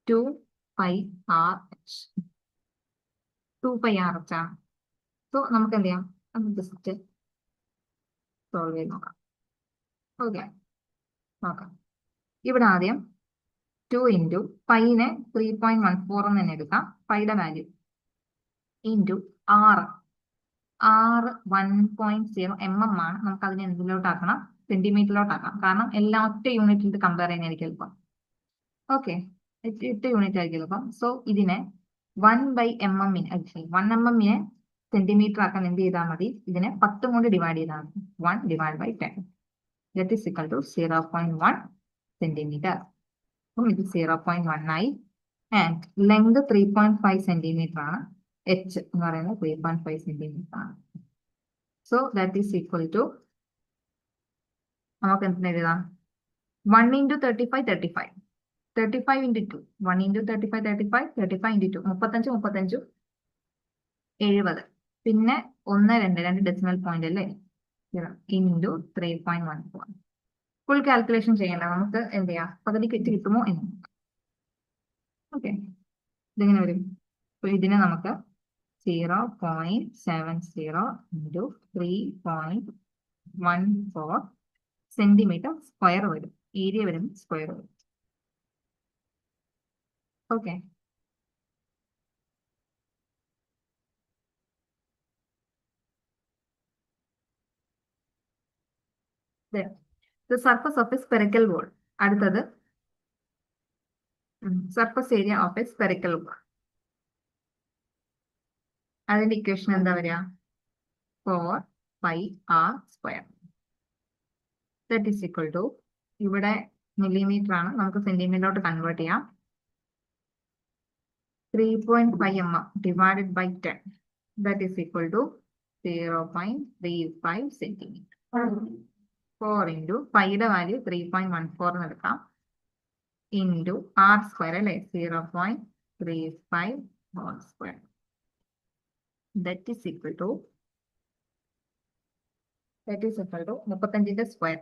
2πRh. 2πRh ആണ്. സോ നമുക്ക് എന്ത് ചെയ്യാം, അത് ജസ്റ്റ് സോൾവ് ചെയ്ത് നോക്കാം. ഓക്കെ, നോക്കാം. ഇവിടെ ആദ്യം 2 ഇൻറ്റു പൈനെ 3.14 എന്ന് തന്നെ എടുക്കാം. പൈയുടെ വാല്യൂ ഇൻറ്റു ആറ് 1.0 mm ആണ്. നമുക്ക് അതിനെ എന്തിലോട്ടാക്കണം, സെന്റിമീറ്ററിലോട്ടാക്കാം. കാരണം എല്ലാം ഒറ്റ യൂണിറ്റിൽ കമ്പയർ ചെയ്യുന്നതായിരിക്കും എളുപ്പം. ഓക്കെ, 8 യൂണിറ്റ് ആയിരിക്കും എളുപ്പം. സോ ഇതിനെ 1 mm നെ സെന്റിമീറ്റർ ആക്കാൻ എന്ത് ചെയ്താൽ മതി, ഇതിനെ 10 കൊണ്ട് ഡിവൈഡ് ചെയ്താൽ മതി. 1/10 that is equal to 0.1 centimetre. അപ്പം ഇത് 0.1 ആയി. ആൻഡ് ലെങ്ത് 3.5 സെന്റിമീറ്റർ ആണ്. എച്ച് എന്ന് പറയുന്നത് 3.5 സെന്റിമീറ്റർ ആണ്. So that is equal to നമുക്ക് എന്തിനാ എഴുതാം, 1 ഇൻറ്റു 35 35 35 ഇൻറ്റു 2 1 ഇൻറ്റു 35 35 35 ഇൻറ്റു 2 35 70. പിന്നെ 1 2 ഡെസിമൽ പോയിന്റ് അല്ലേ, ഇൻറ്റു 3.14. ഫുൾ കാൽക്കുലേഷൻ ചെയ്യണ്ട, നമുക്ക് എന്ത് ചെയ്യാം, പകുതി കിട്ടുമോ എന്ന്. ഓക്കെ, ഇതെങ്ങനെ വരും? അപ്പൊ ഇതിനെ നമുക്ക് 0.70 ഇൻറ്റു 3.14 സെന്റിമീറ്റർ സ്ക്വയർ വരും. ഏരിയ വരും സ്ക്വയർ വരും. Okay, the surface of a spherical ball. അടുത്തത് surface area of a spherical ball. അതിന്റെ ഇക്വേഷൻ എന്താ വരിക? 4πr². That is equal to, ഇവിടെ മില്ലിമീറ്റർ ആണ്, നമുക്ക് സെന്റിമീറ്ററിലോട്ട് കൺവേർട്ട് ചെയ്യാം. 3.5 mm divided by 10 that is equal to 0.35 centimetre. 4 into പൈയുടെ വാല്യൂ 3.14 എന്ന് എടുക്കാം, ഇൻറ്റു r² അല്ലെ 0.35 whole square. That is equal to 35 square.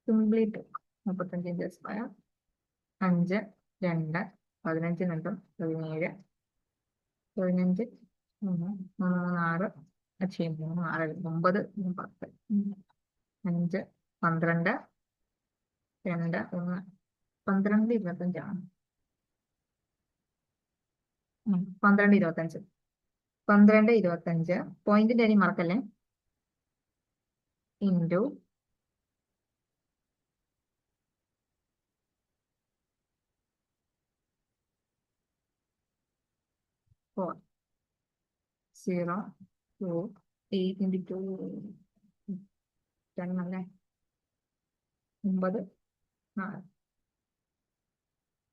Simplify 35 square 5 2 15 2 17 15 3 6 3 6 9 10 5 12 2 1 12 25 ആണ്. 12 25 12 25 പോയിന്റിന്റെ അരി മറക്കല്ലേ, ഇൻറ്റു 4 0 2 8 into 2 10 അല്ലേ 9 4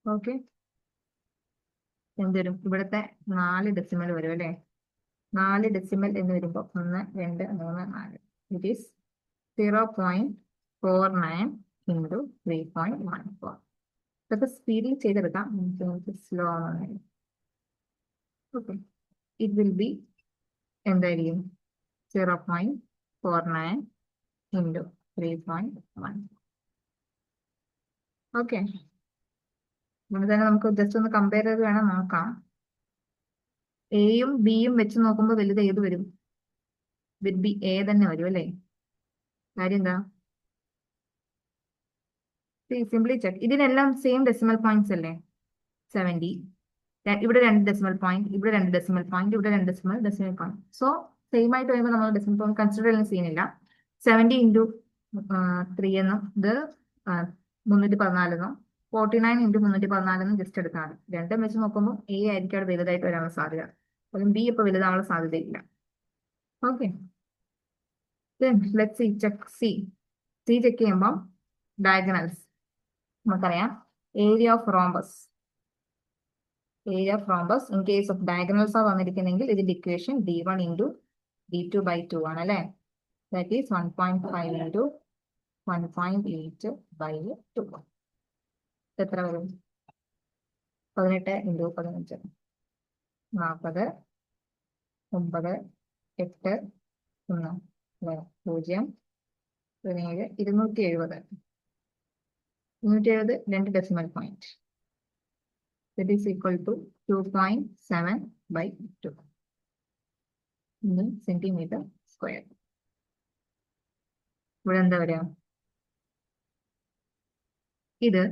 ഓക്കെ എന്തുവരും ഇവിടുത്തെ 4 ഡെസിമൽ വരും അല്ലേ 4 ഡെസിമൽ എന്ന് വരുമ്പോൾ 1 2 3 4 ഇറ്റ് ഈസ് 0.49 into 3.14 ഇതൊക്കെ സ്പീഡിൽ ചെയ്തെടുക്കാം സ്ലോ ആണ് ഓക്കെ ഇറ്റ് വിൽ ബി എന്തായിരിക്കും 0.49 into 3.1 ഓക്കെ ഇവിടെ തന്നെ നമുക്ക് ജസ്റ്റ് ഒന്ന് കമ്പയർ ചെയ്ത് വേണം നോക്കാം എയും ബിയും വെച്ച് നോക്കുമ്പോൾ വലുത് ഏത് വരും വിത്ത് ബി എ തന്നെ വരും അല്ലേ കാര്യം എന്താ സിംപ്ലി ചെക്ക് ഇതിനെല്ലാം സെയിം ഡെസിമൽ പോയിന്റ്സ് അല്ലേ 70 ഇവിടെ 2 ഡെസിമൽ പോയിന്റ് ഇവിടെ 2 ഡെസിമൽ പോയിന്റ് ഇവിടെ 2 ഡെസിമൽ പോയിന്റ് സോ സെയിം ആയിട്ട് വരുമ്പോൾ നമ്മൾ ഡെസിമൽ പോയിന്റ് കൺസിഡർ ചെയ്യുന്ന സീനില്ല 70 into 3 എന്നും ഇത് 314 എന്നും 49 into 314 എന്നും ജസ്റ്റ് എടുത്താൽ മതി രണ്ടും വെച്ച് നോക്കുമ്പോൾ എ ആയിരിക്കും അവിടെ വലുതായിട്ട് വരാനുള്ള സാധ്യത അതും ബി ഇപ്പൊ വലുതാവാനുള്ള സാധ്യതയില്ല okay let see check C check ചെയ്യുമ്പോൾ ഡയഗണൽസ് നമുക്കറിയാം area of rhombus in case of diagonals ആ വന്നിരിക്കുന്നെങ്കിൽ ഇതിന്റെ equation d1 into d2 by 2 ആണ് അല്ലേ ദാറ്റ് ഈസ് 1.5 into 1.8 by 2 എത്ര വരും 18 into 15 40 9 8 1 0 17 270 2 decimal point that is equal to 2.7 by 2 centimeter square ഇവിടെ എന്താ വരിക ഇത്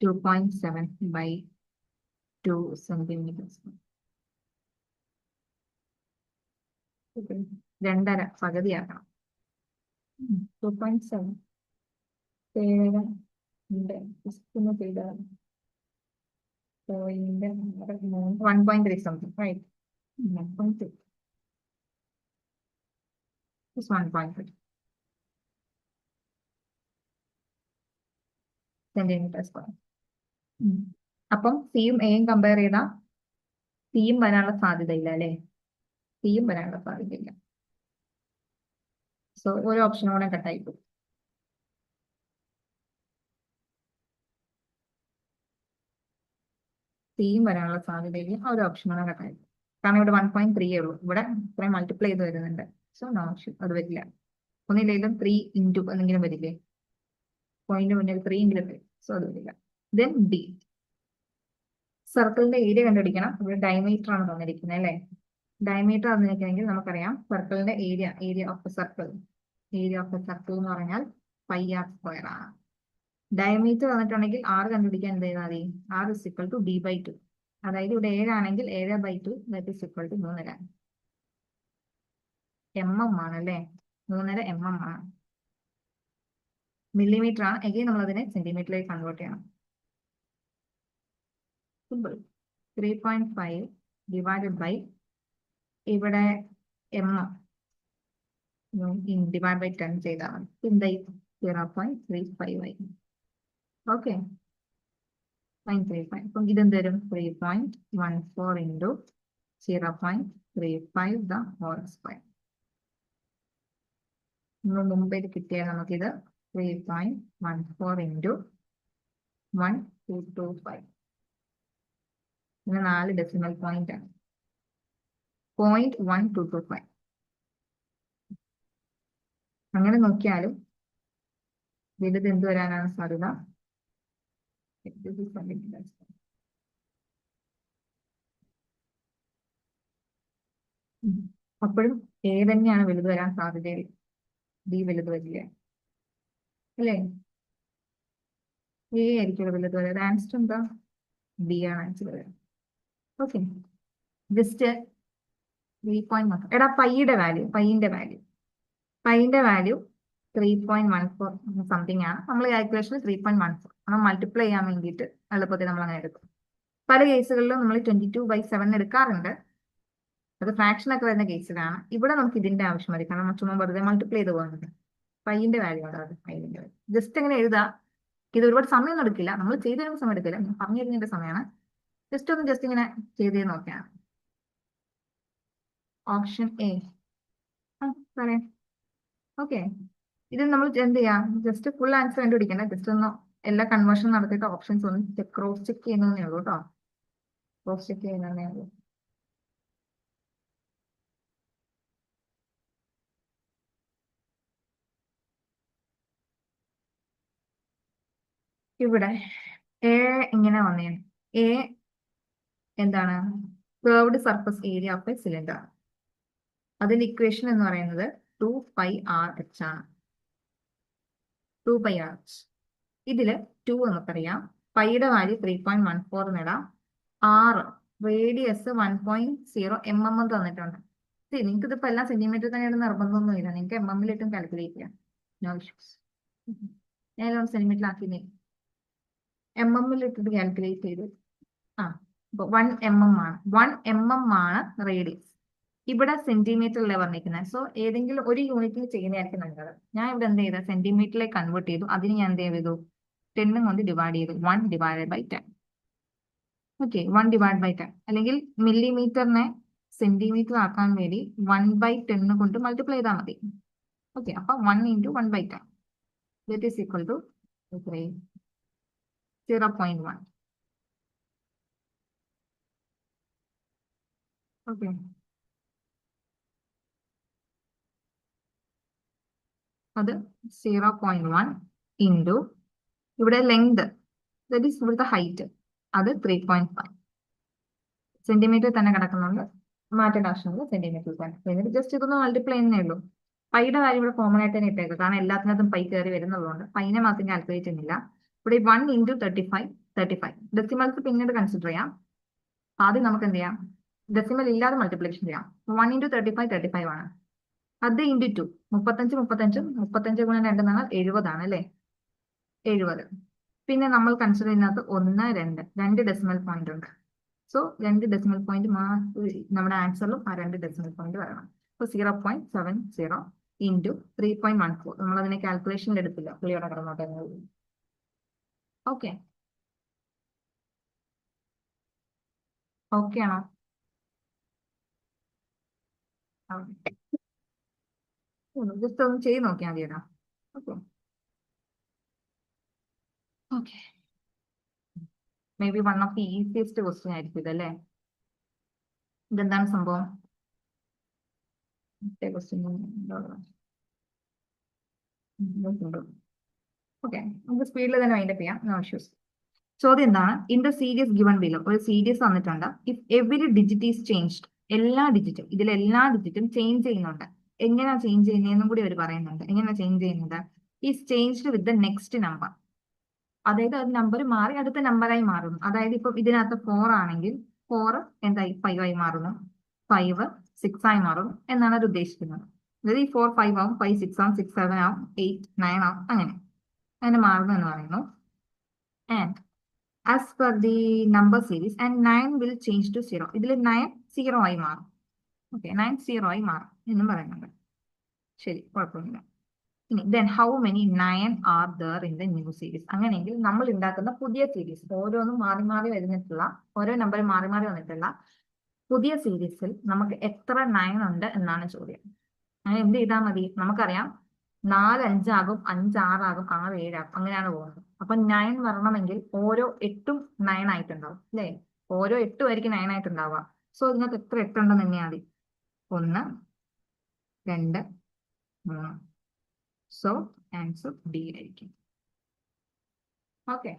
2.7 by 2 centimeter square രണ്ടര പകുതിയാക്കണം 2.7 ചെയ്താൽ 1.3 something, right? 1.3. It's 1.3 centimeter square. അപ്പം സിയും എയും കമ്പയർ ചെയ്താൽ സിയും വരാനുള്ള സാധ്യതയില്ല അല്ലേ സിയും വരാനുള്ള സാധ്യതയില്ല സോ ഒരു ഓപ്ഷനോടെ കട്ടായി പോകും സിയും വരാനുള്ള സാധ്യതയില്ല ആ ഒരു ഓപ്ഷനോടെ കട്ടായി കാരണം ഇവിടെ 1.3 ഉള്ളൂ ഇവിടെ ഇത്രയും മൾട്ടിപ്ലൈ ചെയ്ത് വരുന്നുണ്ട് സോ നോ ഓപ്ഷൻ അത് വരില്ല ഒന്നില്ലെങ്കിലും 3 into എന്തെങ്കിലും വരില്ലേ പോയിന്റ് മുന്നിൽ 3 എങ്കിലും വരും സോ അത് വരില്ല ദെൻ ഡി സർക്കിളിന്റെ ഏരിയ കണ്ടുപിടിക്കണം ഇവിടെ ഡയമീറ്റർ ആണ് തന്നിരിക്കുന്നത് അല്ലേ ഡയമീറ്റർ തന്നിരിക്കുന്നെങ്കിൽ നമുക്കറിയാം സർക്കിളിന്റെ ഏരിയ ഓഫ് ദ സർക്കിൾ എന്ന് പറഞ്ഞാൽ പൈ ആർ സ്ക്വയർ ആണ് ഡയമീറ്റർ വന്നിട്ടുണ്ടെങ്കിൽ ആർ കണ്ടുപിടിക്കാൻ എന്ത് ചെയ്താൽ മതി r is equal to d by 2 അതായത് ഇവിടെ 7 ആണെങ്കിൽ 7/2 that is equal to 3.5 mm ആണ് അല്ലേ 3.5 mm ആണ് മില്ലിമീറ്റർ ആണ് എഗെയിൻ നമ്മൾ അതിനെ സെന്റിമീറ്ററിലേക്ക് കൺവേർട്ട് ചെയ്യണം സിമ്പിൾ 3.5 ഡിവൈഡഡ് ബൈ ഇവിടെ എം ഡിവൈഡ് ബൈ 10 ചെയ്താൽ മതി എന്തായി 0.35 ആയി ഓക്കെ 0.35 അപ്പം ഇതെന്ത് വരും 3.14 into 0.35 the whole square നമ്മൾ മുമ്പേ കിട്ടിയാൽ നമുക്കിത് 3.14 into 1225 പിന്നെ 4 ഡെസിമൽ പോയിന്റ് ആണ് 0.1225 അങ്ങനെ നോക്കിയാലും വലുത് എന്ത് വരാനാണ് സാധ്യത അപ്പോഴും എ തന്നെയാണ് വലുത് വരാൻ സാധ്യതയിൽ ഡി വലുത് വരില്ല അല്ലേ എ ആയിരിക്കും വലുത് വരാം ആൻസർ എന്താ ബി ആണ് ആൻസർ വരാം ഓക്കെ ജസ്റ്റ് 3.1 എടാ പൈയുടെ വാല്യൂ 3.14 സംതിങ് ആണ് നമ്മൾ കാൽക്കുലേഷൻ 3.14 നമ്മൾ മൾട്ടിപ്ലൈ ചെയ്യാൻ വേണ്ടിയിട്ട് എളുപ്പത്തിൽ നമ്മൾ അങ്ങനെ എടുക്കും പല കേസുകളിലും നമ്മൾ 22/7 എടുക്കാറുണ്ട് അത് ഫ്രാക്ഷൻ ഒക്കെ വരുന്ന കേസിലാണ്. ഇവിടെ നമുക്ക് ഇതിന്റെ ആവശ്യം മതി, കാരണം ചുമ്മാ വെറുതെ മൾട്ടിപ്ലൈ ചെയ്ത് പോകുന്നത്. പൈന്റെ വാല്യൂ ആണ് അത്, പൈന്റെ വാല്യൂ ജസ്റ്റ് എങ്ങനെ എഴുതാം. ഇത് ഒരുപാട് സമയമൊന്നും എടുക്കില്ല, നമ്മൾ ചെയ്ത് തരുന്ന സമയം എടുക്കില്ല, ഞാൻ പറഞ്ഞു തരുന്നതിന്റെ സമയമാണ്. ജസ്റ്റ് ഇങ്ങനെ ചെയ്ത് നോക്കിയാണ്. ഓപ്ഷൻ എ പറയാം. ഓക്കെ, ഇത് നമ്മൾ എന്ത് ചെയ്യാം, ജസ്റ്റ് ഫുൾ ആൻസർ കണ്ടുപിടിക്കണ്ട, ജസ്റ്റ് ഒന്ന് എല്ലാ കൺവേർഷൻ നടത്തിയിട്ട് ഓപ്ഷൻസ് ഒന്ന് ക്രോസ് ചെക്ക് ചെയ്യുന്നതേ ഉള്ളൂ കേട്ടോ. ക്രോസ് ചെക്ക് ചെയ്യുന്നതേ ഉള്ളൂ. ഇവിടെ എ ഇങ്ങനെ വന്നേ, എ എന്താണ്, curved surface area of A cylinder. അതിന്റെ ഇക്വേഷൻ എന്ന് പറയുന്നത് 2πr(h) ആണ്. 2πr(h). ഇതില് 2 നമുക്കറിയാം, പൈയുടെ വാല്യൂ 3.14 എന്നിടാം. 6 റേഡിയസ് 1.0 mm തന്നിട്ടുണ്ട്. നിങ്ങൾക്ക് ഇതിപ്പോ എല്ലാം സെന്റിമീറ്റർ തന്നെയാണ് നിർബന്ധമൊന്നും ഇല്ല, നിങ്ങൾക്ക് mm-ലിട്ടും കാൽക്കുലേറ്റ് ചെയ്യാം, നോ ഇഷ്യൂസ്. ഞാൻ സെന്റിമീറ്റർ ആക്കി mm-ലിട്ടിട്ട് കാൽക്കുലേറ്റ് ചെയ്തു. ആ, 1 mm ആണ്, 1 mm ആണ് റേഡിയസ്. ഇവിടെ സെന്റിമീറ്ററിലെ പറഞ്ഞിരിക്കുന്നത്. സോ ഏതെങ്കിലും ഒരു യൂണിറ്റിൽ ചെയ്യുന്നതായിരിക്കും നല്ലത്. ഞാൻ ഇവിടെ എന്ത് ചെയ്ത, സെന്റിമീറ്ററിലേക്ക് കൺവേർട്ട് ചെയ്തു. അതിന് ഞാൻ എന്ത് ചെയ്തു, 10 കൊണ്ട് ഡിവൈഡ് ചെയ്തു, 1/10. ഓക്കെ, 1/10. അല്ലെങ്കിൽ മില്ലിമീറ്ററിനെ സെന്റിമീറ്റർ ആക്കാൻ വേണ്ടി 1/10 കൊണ്ട് മൾട്ടിപ്ലൈ ചെയ്താൽ മതി. ഓക്കെ, അപ്പൊ 1 × 1/10 that is equal to 0.1. Okay, അത് 0.1 ഇൻറ്റു ഇവിടെ ലെങ്ത്, ദറ്റ് ഈസ് ഇവിടുത്തെ ഹൈറ്റ്, അത് 3.5 സെന്റിമീറ്റർ തന്നെ കിടക്കുന്നുണ്ട്, മാറ്റേണ്ട ആവശ്യമില്ല, സെന്റിമീറ്റർ തന്നെ. എന്നിട്ട് ജസ്റ്റ് ഇതൊന്ന് മൾട്ടിപ്ലൈ ചെയ്യുന്നേ ഉള്ളൂ. പൈയുടെ കാര്യം ഇവിടെ കോമൺ ആയിട്ട് തന്നെ ഇട്ടേക്കും, കാരണം എല്ലാത്തിനകത്തും പൈ കയറി വരുന്നതുകൊണ്ട് പൈനെ മാത്രം കാൽക്കുലേറ്റ് ചെയ്യുന്നില്ല. ഇവിടെ 1 × 35 ഡെസിമൽസ് പിന്നീട് കൺസിഡർ ചെയ്യാം. ആദ്യം നമുക്ക് എന്ത് ചെയ്യാം, ഡെസിമൽ ഇല്ലാതെ മൾട്ടിപ്ലിക്കേഷൻ ചെയ്യാം. 1 × 35 ആണ്. അത് ഇൻറ്റു 2, 35 ഗുണം 2 എന്നാൽ 70 ആണ് അല്ലേ, 70. പിന്നെ നമ്മൾ കൺസിഡർ ചെയ്യുന്നത് 1, 2 ഡെസിമൽ പോയിന്റ് ഉണ്ട്. സോ 2 ഡെസിമൽ പോയിന്റ് നമ്മുടെ ആൻസറിലും ആ 2 ഡെസിമൽ പോയിന്റ് വരണം. So 0.70 into 3.14. നമ്മൾ അതിനെ കാൽക്കുലേഷനിൽ എടുത്തില്ല, പുള്ളിയോടെ കിടന്നോട്ടെ. ഓക്കെ, ഓക്കെ ആണോ? ജസ്റ്റ് ഒന്ന് ചെയ്ത് നോക്കിയാൽ മതിയടാ. Okay, okay, maybe one of the easiest question ആയിരിക്കും ഇതല്ലേ. ഇതെന്താണ് സംഭവം? ഓക്കെ, നമുക്ക് സ്പീഡിൽ തന്നെ വൈൻഡപ്പ് ചെയ്യാം, നോ ഇഷ്യൂസ്. ചോദ്യം എന്താണ്, in the series given below, ഒരു സീരീസ് തന്നിട്ടുണ്ട്. If every digit is changed, എല്ലാ ഡിജിറ്റും, ഇതിലെല്ലാ ഡിജിറ്റും ചേഞ്ച് ചെയ്യുന്നുണ്ട്. എങ്ങനെയാ ചേഞ്ച് ചെയ്യുന്നതെന്നും കൂടി അവർ പറയുന്നുണ്ട്. എങ്ങനെയാ ചേഞ്ച് ചെയ്യുന്നത്, is changed with the next number. അതായത് ഒരു നമ്പർ മാറി അടുത്ത നമ്പറായി മാറുന്നു. അതായത് ഇപ്പൊ ഇതിനകത്ത് 4 ആണെങ്കിൽ 4 എന്തായി 5 ആയി മാറുന്നു, 5 6 ആയി മാറുന്നു എന്നാണ് അത് ഉദ്ദേശിക്കുന്നത്. അതായത് ഈ 4 5 ആവും, 5 6 ആവും, 6 7 ആവും, 8 9 ആവും, അങ്ങനെ മാറുന്നു എന്ന് പറയുന്നു. And as per the number series and 9 will change to 0. ഇതിൽ 9 0 ആയി മാറും. ഓക്കെ, 9 0 ആയി മാറും എന്നും പറയുന്നുണ്ട്. ശരി, കുഴപ്പമൊന്നുമില്ല. ഇനി then how many 9 are there in the new series. അങ്ങനെയെങ്കിൽ നമ്മൾ ഉണ്ടാക്കുന്ന പുതിയ സീരീസ്, ഓരോന്നും മാറി മാറി വരുന്നിട്ടുള്ള, ഓരോ നമ്പർ മാറി മാറി വന്നിട്ടുള്ള പുതിയ സീരീസിൽ നമുക്ക് എത്ര 9 ഉണ്ട് എന്നാണ് ചോദ്യം. അങ്ങനെ എന്ത് ചെയ്താൽ മതി, നമുക്കറിയാം 4 5 ആകും, 5 6 ആകും, 6 7 ആകും, അങ്ങനെയാണ് പോകുന്നത്. അപ്പൊ 9 വരണമെങ്കിൽ ഓരോ 8ഉം 9 ആയിട്ടുണ്ടാവും അല്ലേ, ഓരോ 8ഉം ആയിരിക്കും 9 ആയിട്ടുണ്ടാവുക. സോ ഇതിനകത്ത് എത്ര 8 ഉണ്ടെന്ന് തന്നെയാൽ മതി, 1 2 3. സോ ആൻസർ ഡി ആയിരിക്കും. ഓക്കെ,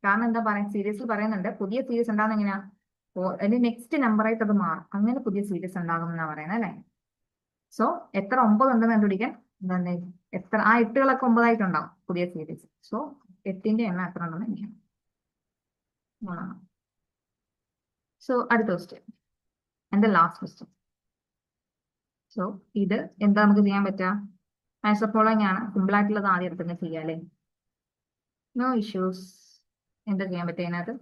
കാരണം എന്താ പറയാ, സീരീസിൽ പറയുന്നുണ്ട് പുതിയ സീരീസ് ഉണ്ടാകുന്ന എങ്ങനെയാ, അതിന്റെ നെക്സ്റ്റ് നമ്പർ ആയിട്ട് അത് മാറും, അങ്ങനെ പുതിയ സീരീസ് ഉണ്ടാകും എന്നാ പറയുന്നത് അല്ലേ. സോ എത്ര 9 ഉണ്ടെന്ന് കണ്ടുപിടിക്കാൻ എന്താണ്, എത്ര ആ 8കളൊക്കെ 9 ആയിട്ടുണ്ടാവും പുതിയ സീരീസ്. സോ 8ന്റെ എണ്ണം എത്ര ഉണ്ടെന്ന് എനിക്കാണ്. സോ അടുത്ത ക്വസ്റ്റ്യൻ, എന്റെ ലാസ്റ്റ് ക്വസ്റ്റ്യൻ. സോ ഇത് എന്താ നമുക്ക് ചെയ്യാൻ പറ്റുക, ആൻസർ ഫോളോയിങ് ആണ്, സിമ്പിൾ ആയിട്ടുള്ളത് ആദ്യം എടുത്ത് ചെയ്യാം അല്ലേ, നോ ഇഷ്യൂസ്. എന്താ ചെയ്യാൻ പറ്റുക അതിനകത്ത്,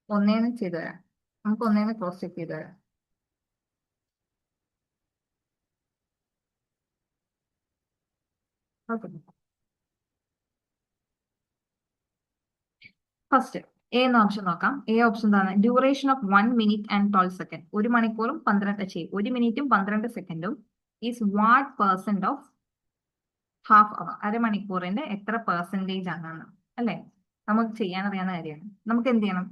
ഒന്നേന്ന് ചെയ്തു തരാം, നമുക്ക് ഒന്നേന്ന് ക്രോസ് ചെക്ക് ചെയ്ത് തരാം. ഓക്കെ, ഫസ്റ്റ് എ എന്ന ഓപ്ഷൻ നോക്കാം. എ ഓപ്ഷൻ എന്താണ്? Duration of 1 minute and 12 seconds. 1 മണിക്കൂറും 1 മിനിറ്റും 12 സെക്കൻഡും is what percent of half hour. അരമണിക്കൂറിന്റെ എത്ര പെർസെന്റേജ് ആണെന്ന് അല്ലെ നമുക്ക് ചെയ്യാൻ അറിയാവുന്ന കാര്യമാണ്. നമുക്ക് എന്ത് ചെയ്യണം?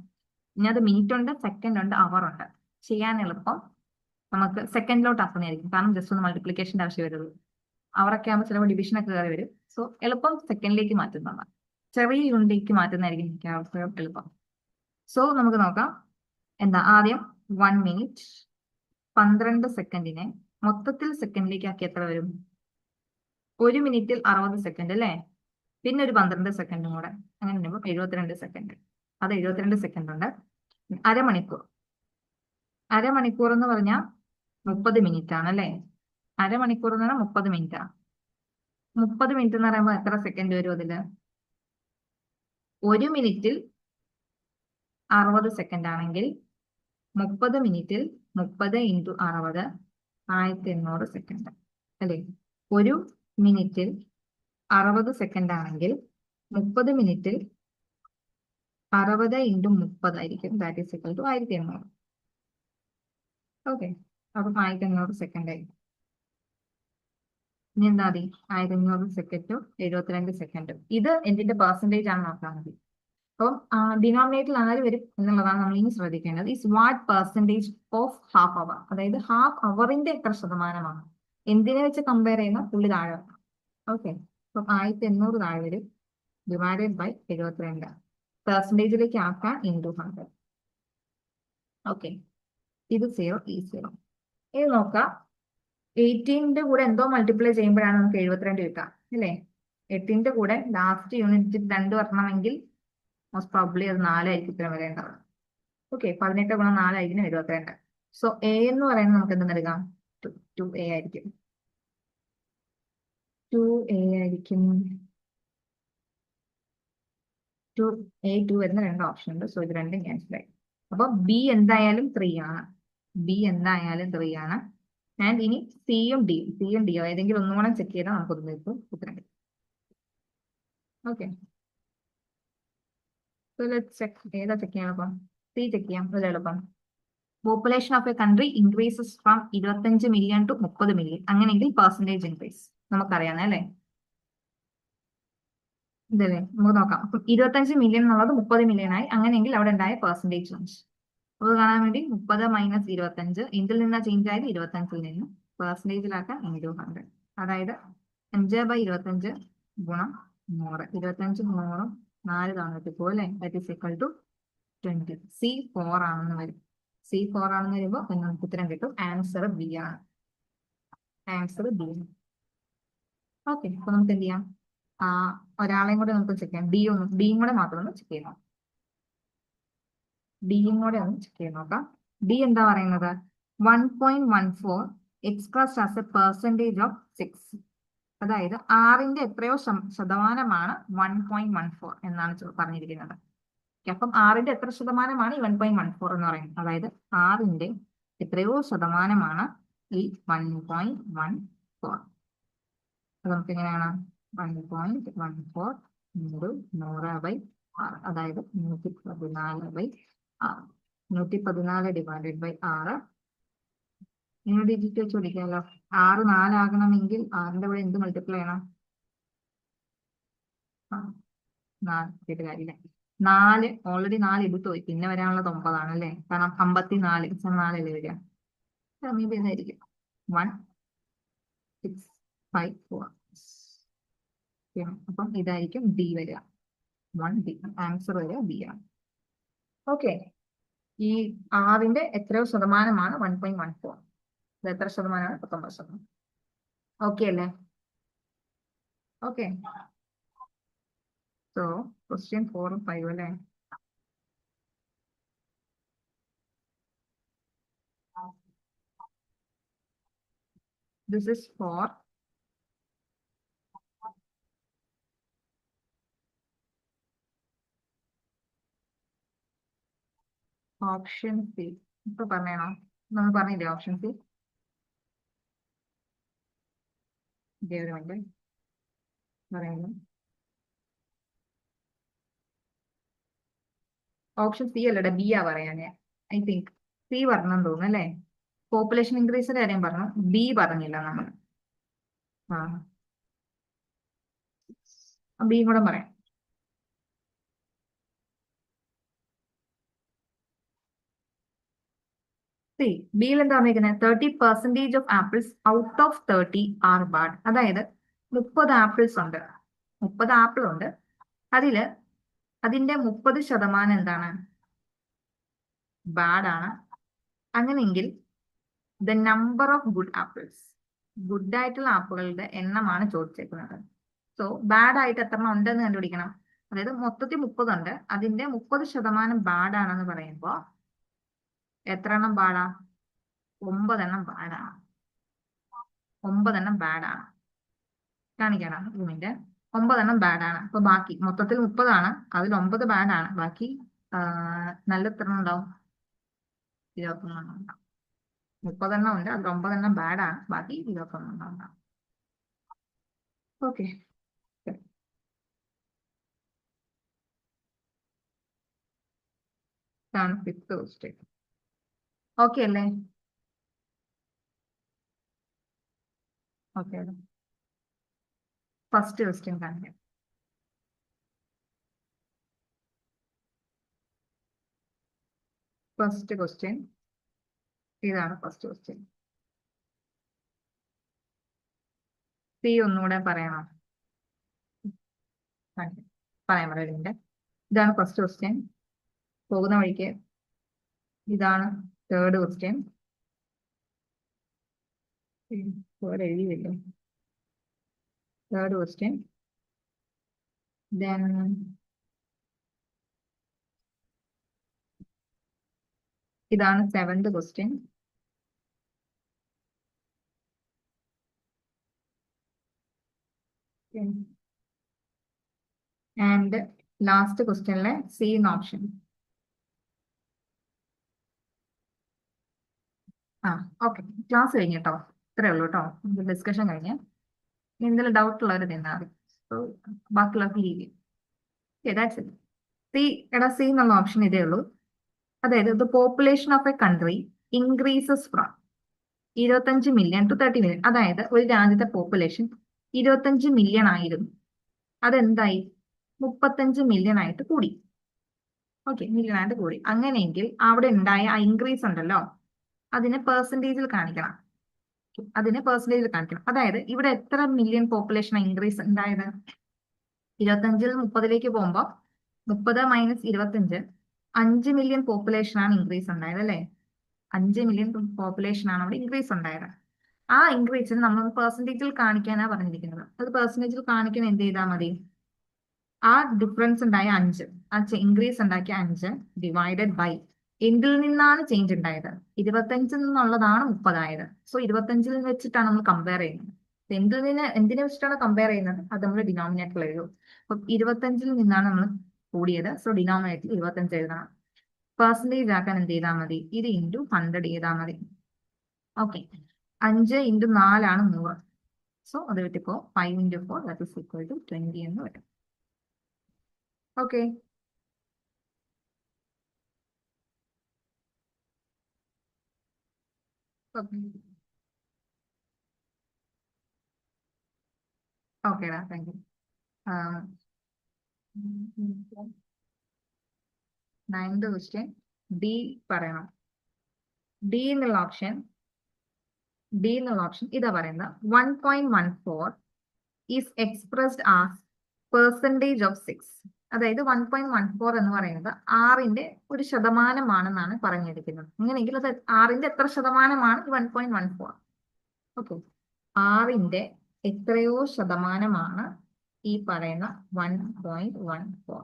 ഇനി അത് മിനിറ്റ് ഉണ്ട്, സെക്കൻഡ് ഉണ്ട്, അവർ ഉണ്ട്. ചെയ്യാൻ എളുപ്പം നമുക്ക് സെക്കൻഡിലോട്ട് ആക്കുന്നതായിരിക്കും. കാരണം ജസ്റ്റ് ഒന്ന് മൾട്ടിപ്ലിക്കേഷന്റെ ആവശ്യം വരുള്ളൂ. അവരൊക്കെ ആകുമ്പോൾ ചിലപ്പോൾ ഡിവിഷൻ ഒക്കെ കയറി വരും. സോ എളുപ്പം സെക്കൻഡിലേക്ക് മാറ്റുന്നതാണ്, ചെറിയ യൂണിറ്റിലേക്ക് മാറ്റുന്നതായിരിക്കും മിക്കവാറും എളുപ്പം. സോ നമുക്ക് നോക്കാം. എന്താ ആദ്യം 1 minute 12 സെക്കൻഡിനെ മൊത്തത്തിൽ സെക്കൻഡിലേക്ക് ആക്കി എത്ര വരും? 1 മിനിറ്റിൽ 60 സെക്കൻഡ് അല്ലേ? പിന്നെ ഒരു 12 സെക്കൻഡും കൂടെ, അങ്ങനെ വരുമ്പോൾ 72 സെക്കൻഡ്. അത് 72 സെക്കൻഡ് ഉണ്ട്. അരമണിക്കൂർ, അരമണിക്കൂർ എന്ന് പറഞ്ഞാൽ 30 മിനിറ്റ് ആണ് അല്ലേ? അരമണിക്കൂർ എന്ന് പറഞ്ഞാൽ 30 മിനിറ്റ് ആണ്. 30 മിനിറ്റ് എന്ന് പറയുമ്പോൾ എത്ര സെക്കൻഡ് വരും അതില്? 1 മിനിറ്റിൽ 60 സെക്കൻഡ് ആണെങ്കിൽ 30 മിനിറ്റിൽ 30 × 60 1800 സെക്കൻഡ് അല്ലേ? 1 മിനിറ്റിൽ 60 സെക്കൻഡ് ആണെങ്കിൽ 30 മിനിറ്റിൽ 60 × 30 ആയിരിക്കും. That is equal to 1800. Okay, അപ്പം 1800 സെക്കൻഡ് ആയി. ഇനി എന്താ മതി? 1800 സെക്കൻഡും 72 സെക്കൻഡും. ഇത് എന്തിന്റെ പെർസെന്റേജ് ആണ് നോക്കാൻ മതി. അപ്പം ഡിനോമിനേറ്ററിൽ ആര് വരും എന്നുള്ളതാണ് നമ്മൾ ഇനി ശ്രദ്ധിക്കേണ്ടത്. Is what percentage of half അവർ. അതായത് ഹാഫ് അവറിന്റെ എത്ര ശതമാനമാണ്, എന്തിനെ വെച്ച് കമ്പയർ ചെയ്യുന്ന പുള്ളി താഴെ. ഓക്കെ, അപ്പം 1800 താഴെ വരും, ഡിവൈഡഡ് ബൈ 72. പെർസെന്റേജിലേക്ക് ആക്കാൻ ഇൻറ്റു 100. ഓക്കെ, ഇത് 0, ഈ 0. ഇത് നോക്കാം. 18ന്റെ കൂടെ എന്തോ മൾട്ടിപ്ലൈ ചെയ്യുമ്പോഴാണ് നമുക്ക് 72 കിട്ടുക അല്ലേ? 8ന്റെ കൂടെ ലാസ്റ്റ് യൂണിറ്റ് 2 വരണമെങ്കിൽ മോസ്റ്റ് പ്രോബ്ലി അത് 4 ആയിരിക്കും ഇത്ര വരേണ്ടത്. ഓക്കെ, 18 × 4 ആയിരിക്കും 72. സോ എ എന്ന് പറയുന്നത് നമുക്ക് എന്ത് നൽകാം? 2a ആയിരിക്കും. 2a ആയിരിക്കും. 2a 2 വരുന്ന 2 ഓപ്ഷൻ ഉണ്ട്. സോ ഇത് രണ്ടും ക്യാൻസൽ ആയി. അപ്പൊ ബി എന്തായാലും 3 ആണ്. ബി എന്തായാലും 3 ആണ്. ആൻഡ് ഇനി സിയും ഡിയോ ഏതെങ്കിലും ഒന്നും കൂടെ ചെക്ക് ചെയ്താൽ നമുക്കൊന്ന് ഇപ്പോൾ ഉത്തരം കിട്ടും. ഓക്കെ, ഏതാ ചെക്ക് ചെയ്യാൻ എളുപ്പം? സി ചെക്ക് ചെയ്യാം, അത് എളുപ്പം. Population of A country increases from 25 million two 30 million. അങ്ങനെയെങ്കിൽ പെർസെന്റേജ് ഇൻക്രീസ് നമുക്കറിയാം അല്ലേ? ഇതല്ലേ, നമുക്ക് നോക്കാം. അപ്പം 25 മില്യൺ എന്നുള്ളത് 30 മില്യൺ ആയി. അങ്ങനെയെങ്കിൽ അവിടെ ഉണ്ടായ പെർസെന്റേജ് ചേഞ്ച് അത് കാണാൻ വേണ്ടി 30 - 25 എന്തിൽ നിന്നാ ചേഞ്ച് ആയത്? 25ൽ നിന്ന്. പെർസെന്റേജിലാക്കാൻ × 100. അതായത് 5/25 ഗുണം 100. 25 100 4 തവണ കിട്ടിപ്പോ അല്ലേ? That is equal to 20. C 4 ആണെന്ന് വരും. സി 4 ആണെന്ന് വരുമ്പോൾ നമുക്ക് ഉത്തരം കിട്ടും. ആൻസർ ബി ആണ്. ആൻസർ ബി ആണ്. ഓക്കെ, അപ്പൊ നമുക്ക് എന്ത് ചെയ്യാം? ഒരാളെയും കൂടെ നമുക്ക് ചെക്ക് ചെയ്യാം. ഡിയും കൂടെ മാത്രം ഒന്ന് ചെക്ക് ചെയ്യണം. ഡിയും കൂടെ ഒന്ന് ചെക്ക് ചെയ്ത് നോക്കാം. ഡി എന്താ പറയുന്നത്? 1.14 expressed as A percentage of 6. അതായത് 6ന്റെ എത്രയോ ശതമാനമാണ് 1.14 എന്നാണ് പറഞ്ഞിരിക്കുന്നത്. അപ്പം 6ന്റെ എത്ര ശതമാനമാണ് ഈ 1.14 എന്ന് പറയുന്നത്? അതായത് 6ന്റെ എത്രയോ ശതമാനമാണ് ഈ 1.14. അപ്പൊ നമുക്ക് എങ്ങനെയാണ്? 1.14 × 100/6, അതായത് 114/6. 114 ഡിവൈഡഡ് ബൈ 6. നിങ്ങൾ ഡിജിറ്റ് വെച്ച് പഠിക്കാമല്ലോ. 6 4 ആകണമെങ്കിൽ 6ന്റെ കൂടെ എന്ത് മൾട്ടിപ്ലൈ ചെയ്യണം? 4 കാര്യമില്ല. 4 ഓൾറെഡി 4 എടുത്തു പോയി, പിന്നെ വരാനുള്ളത് 9 ആണ് അല്ലേ? കാരണം 54 4 അല്ലേ വരിക? മീബി ഇതായിരിക്കും 1654. അപ്പം ഇതായിരിക്കും ഡി വരിക. 1D ആൻസർ വരിക ബി ആണ്. ഓക്കെ, ഈ 6ന്റെ എത്രയോ ശതമാനമാണ് 1.14? ഇത് എത്ര ശതമാനമാണ്? 19%. ഓക്കെ അല്ലേ? ഓക്കെ, സോ ക്വസ്റ്റ്യൻ 4 ഉം 5 അല്ലേ? This is for option C. ഇപ്പൊ പറഞ്ഞോ, നമ്മൾ പറഞ്ഞില്ലേ ഓപ്ഷൻ സി? പറയുന്നു. ഓപ്ഷൻ സി അല്ലടെ ബി ആ പറയാ ഞാൻ. ഐ തിങ്ക് സി പറഞ്ഞെന്ന് തോന്നുന്നു അല്ലേ? പോപ്പുലേഷൻ ഇൻക്രീസിന്റെ കാര്യം പറഞ്ഞു, ബി പറഞ്ഞില്ല നമ്മൾ. ബിയും കൂടെ പറയാം. സി ബിയിൽ എന്താ പറഞ്ഞിരിക്കുന്നത്? 30% of apples out of 30 R bad. അതായത് 30 ആപ്പിൾസ് ഉണ്ട്, 30 ആപ്പിൾ ഉണ്ട്, അതില് അതിന്റെ 30% എന്താണ്? ബാഡ് ആണ്. അങ്ങനെയെങ്കിൽ the number of good apples, good ആയിട്ടുള്ള ആപ്പിളുകളുടെ എണ്ണമാണ് ചോദിച്ചേക്കുന്നത്. സോ ബാഡ് ആയിട്ട് എത്ര എണ്ണം ഉണ്ടെന്ന് കണ്ടുപിടിക്കണം. അതായത് മൊത്തത്തിൽ 30 ഉണ്ട്, അതിന്റെ 30% ബാഡ് ആണെന്ന് പറയുമ്പോൾ എത്ര എണ്ണം ബാഡാ? 9 എണ്ണം ബാഡാണ്. 9 എണ്ണം ബാഡാണ്. കാണിക്കണം റൂമിന്റെ 9 എണ്ണം ബാഡാണ്. അപ്പൊ ബാക്കി മൊത്തത്തിൽ 30 ആണ്, അതിൽ 9 ബാഡാണ്. ബാക്കി നല്ല എത്ര എണ്ണം ഉണ്ടാവും? 21 എണ്ണം ഉണ്ടാവും. 30 എണ്ണം ഉണ്ട്, അതിൽ 9 എണ്ണം ബാഡാണ്, ബാക്കി 21 എണ്ണം ഉണ്ടാവും. ഓക്കെ, ഇതാണ് 5th ക്വസ്റ്റ്യൻ. ഓക്കെ അല്ലേ? ഓക്കെ, ഫസ്റ്റ് ക്വസ്റ്റ്യൻ കാണിക്കാം. ഫസ്റ്റ് ക്വസ്റ്റ്യൻ ഇതാണ്. ഫസ്റ്റ് ക്വസ്റ്റ്യൻ സി ഒന്നുകൂടെ പറയണം. പറയാൻ പറയുന്നുണ്ട്. ഇതാണ് ഫസ്റ്റ് ക്വസ്റ്റ്യൻ. പോകുന്ന വഴിക്ക് ഇതാണ് തേർഡ് ക്വസ്റ്റ്യൻ. എഴുതിയില്ലേ? Third question. ദെൻ ഇതാണ് 7th ക്വസ്റ്റ്യൻ. ആൻഡ് ലാസ്റ്റ് ക്വസ്റ്റ്യനിലെ സി എന്ന ഓപ്ഷൻ. ഓക്കെ, ക്ലാസ് കഴിഞ്ഞു കേട്ടോ. ഇത്രേ ഉള്ളൂ കേട്ടോ, ഡിസ്കഷൻ കഴിഞ്ഞ്. എന്തെങ്കിലും ഡൗട്ട് ഉള്ളവർ നിന്നാൽ മതി. ബാക്കിയുള്ളവർക്ക് ലീവ്. സി എടാ, സി എന്നുള്ള ഓപ്ഷൻ ഇതേ ഉള്ളൂ. അതായത് the population of A country increases from 25 million two 30 million. അതായത് ഒരു രാജ്യത്തെ പോപ്പുലേഷൻ 25 മില്യൺ ആയിരുന്നു, അതെന്തായി? 35 മില്യൺ ആയിട്ട് കൂടി. ഓക്കെ, മില്യൺ ആയിട്ട് കൂടി. അങ്ങനെയെങ്കിൽ അവിടെ ഉണ്ടായ ആ ഇൻക്രീസ് ഉണ്ടല്ലോ, അതിനെ പെർസെൻറ്റേജിൽ കാണിക്കണം. അതായത് ഇവിടെ എത്ര മില്യൺ പോപ്പുലേഷൻ ഇൻക്രീസ് ഉണ്ടായത്? 25-ൽ 30-ലേക്ക് പോകുമ്പോൾ 30 മൈനസ് 25, 5 മില്യൺ പോപ്പുലേഷൻ ആണ് ഇൻക്രീസ് ഉണ്ടായത് അല്ലേ? 5 മില്യൺ പോപ്പുലേഷൻ ആണ് അവിടെ ഇൻക്രീസ് ഉണ്ടായത്. ആ ഇൻക്രീസിന് നമ്മൾ പെർസെൻറ്റേജിൽ കാണിക്കാനാണ് പറഞ്ഞിരിക്കുന്നത്. അത് പെർസെൻറ്റേജിൽ കാണിക്കാൻ എന്ത് ചെയ്താൽ മതി? ആ ഡിഫറൻസ് ഉണ്ടായ 5, ആ ഇൻക്രീസ് ഉണ്ടാക്കിയ 5 ഡിവൈഡഡ് ബൈ എന്തിൽ നിന്നാണ് ചേഞ്ച് ഉണ്ടായത്? 25-ൽ നിന്നുള്ളതാണ് 30 ആയത്. സോ 25-ൽ വെച്ചിട്ടാണ് നമ്മൾ കമ്പയർ ചെയ്യുന്നത്. എന്തിനെ വെച്ചിട്ടാണ് കമ്പയർ ചെയ്യുന്നത്? അത് നമ്മൾ ഡിനോമിനേറ്ററിൽ എഴുതും. അപ്പൊ 25-ൽ നിന്നാണ് നമ്മൾ കൂടിയത്. സോ ഡിനോമിനേറ്ററിൽ 25 എഴുതണം. പെർസെൻറ്റേജ് ആക്കാൻ എന്ത് ചെയ്താൽ മതി? ഇത് ഇൻറ്റു 100 ചെയ്താൽ മതി. ഓക്കെ, 5 ഇൻറ്റു 4 ആണ് 100. സോ അത് കിട്ടിപ്പോ 5 into 4 that is equal to 20 എന്ന് വരും. ഓക്കെ, ഓക്കേടാ, thank you. 9th question D പറയണം. ഡി എന്നുള്ള ഓപ്ഷൻ ഇതാ പറയുന്നത്. 1.14 is expressed as percentage of 6. അതായത് 1.14 എന്ന് പറയുന്നത് 6-ന്റെ ഒരു ശതമാനമാണെന്നാണ് പറഞ്ഞിരിക്കുന്നത്. അങ്ങനെയെങ്കിൽ അത് 6-ന്റെ എത്ര ശതമാനമാണ് 1.14? ഓക്കെ, 6-ന്റെ എത്രയോ ശതമാനമാണ് ഈ പറയുന്ന 1.14.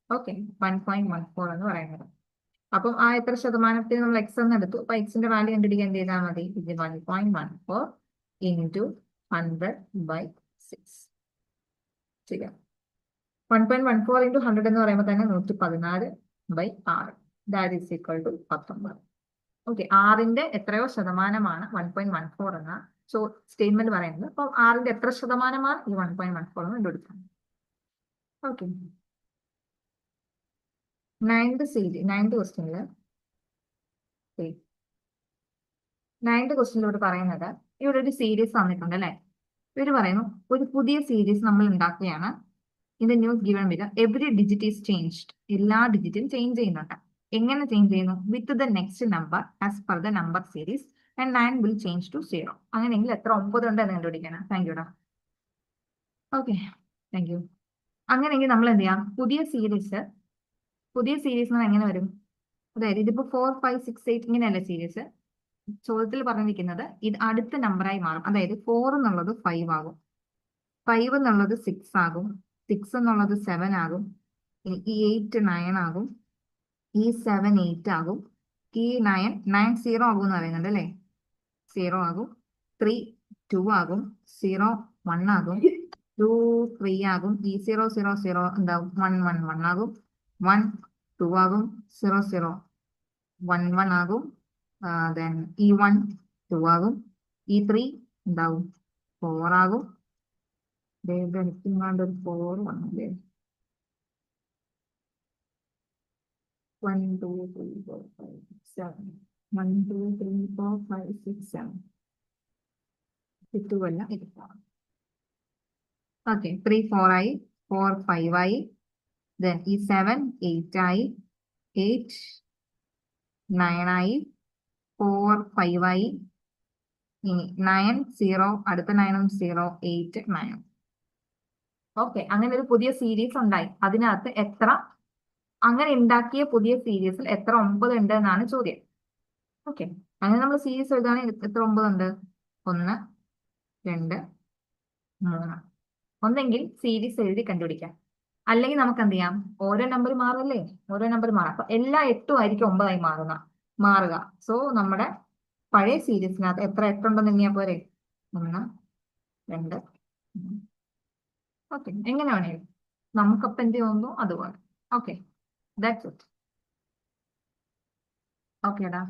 ഓക്കെ, 1.14 എന്ന് പറയുന്നത്. അപ്പം ആ എത്ര ശതമാനത്തിൽ നമ്മൾ എക്സ് എന്ന് എടുത്തു. അപ്പൊ എക്സിന്റെ വാല്യൂ കണ്ടുപിടിക്കാൻ എന്ത് ചെയ്താൽ മതി? ഇത് 1.14 ഇൻറ്റു 100/6 ചെയ്യാം. 1.14 ഇൻറ്റു 100 എന്ന് പറയുമ്പോൾ തന്നെ 114/6, that is equal to 19. Okay, 6-ന്റെ എത്രയോ ശതമാനമാണ് 1.14 എന്ന സ്റ്റേറ്റ്മെന്റ് പറയുന്നത്. അപ്പോൾ ആറിന്റെ എത്ര ശതമാനമാണ് ഈ 1.14 കണ്ടുപിടിക്കാം. ഓക്കെ, 9th ക്വസ്റ്റ്യനില് 9th ക്വസ്റ്റ്യനിലൂടെ പറയുന്നത്, ഇവിടെ ഒരു സീരീസ് തന്നിട്ടുണ്ട് അല്ലെ. ഇവര് പറയുന്നു ഒരു പുതിയ സീരീസ് നമ്മൾ ഉണ്ടാക്കുകയാണ്. In the news given below every digit is changed. എല്ലാ ഡിജിറ്റും ചേഞ്ച് ചെയ്യുന്നുണ്ട്. എങ്ങനെ ചേഞ്ച് ചെയ്യുന്നു? With the next number as per the number series and 9 will change to 0. അങ്ങനെയെങ്കിൽ എത്ര 9 ഉണ്ട് എന്ന് കണ്ടുപിടിക്കണം. താങ്ക് യുടാ. Okay, thank you. അങ്ങനെയെങ്കിൽ നമ്മൾ എന്ത് ചെയ്യാം? പുതിയ സീരീസ് എങ്ങനെ വരും? അതായത് ഇതിപ്പോ 4, 5, 6, 8 ഇങ്ങനെയല്ല സീരീസ്. ചോദ്യത്തിൽ പറഞ്ഞിരിക്കുന്നത് ഇത് അടുത്ത നമ്പറായി മാറും. അതായത് 4 എന്നുള്ളത് 5 ആകും, 5 എന്നുള്ളത് 6 ആകും, 6 എന്നുള്ളത് 7 ആകും, ഈ 8 9 ആകും, ഈ 7 8 ആകും, ഈ 9 0 ആകും എന്ന് പറയുന്നുണ്ട് അല്ലേ. 0 ആകും, 3 2 ആകും, 0 1 ആകും, 2 3 ആകും, ഈ 0 0 0 എന്താകും? 1 1 1 ആകും, 1 2 ആകും, 0 0 1 1 ആകും, ദെൻ ഈ 1 2 ആകും, ഈ 3 എന്താകും? 4 ആകും. എനിക്കെങ്ങാണ്ട് ഒരു 4 വന്നില്ലേ? 1 2 3 4 5 6 7 1 2 3 4 5 6 7 കിട്ടുമല്ല ഇത്. ഓക്കെ, 3 4 ആയി, 4 5 ആയി, ദെൻ ഈ 7 8 ആയി, 8 9 ആയി, 4 5 ആയി, ഇനി 9 0, അടുത്ത 9 0, 8 9. ഓക്കെ, അങ്ങനെ ഒരു പുതിയ സീരീസ് ഉണ്ടായി. അതിനകത്ത് അങ്ങനെ ഉണ്ടാക്കിയ പുതിയ സീരീസിൽ എത്ര 9 ഉണ്ട് എന്നാണ് ചോദ്യം. ഓക്കെ, അങ്ങനെ നമ്മൾ സീരീസ് എഴുതുകയാണെങ്കിൽ എത്ര 9 ഉണ്ട്? 1 2 3. ഒന്നെങ്കിൽ സീരീസ് എഴുതി കണ്ടുപിടിക്കാം, അല്ലെങ്കിൽ നമുക്ക് എന്ത് ചെയ്യാം? ഓരോ നമ്പർ മാറല്ലേ, ഓരോ നമ്പർ മാറാം. അപ്പൊ എല്ലാ 8 ആയിരിക്കും 9 ആയി മാറുക. സോ നമ്മുടെ പഴയ സീരീസിനകത്ത് എത്ര 8 ഉണ്ടെന്ന് എണ്ണിയാ പോരെ? 1 2 3. ഓക്കെ, എങ്ങനെ വേണേലും നമുക്കപ്പം എന്ത് തോന്നുന്നു അതുപോലെ. Okay, that's it. ഓക്കേടാ.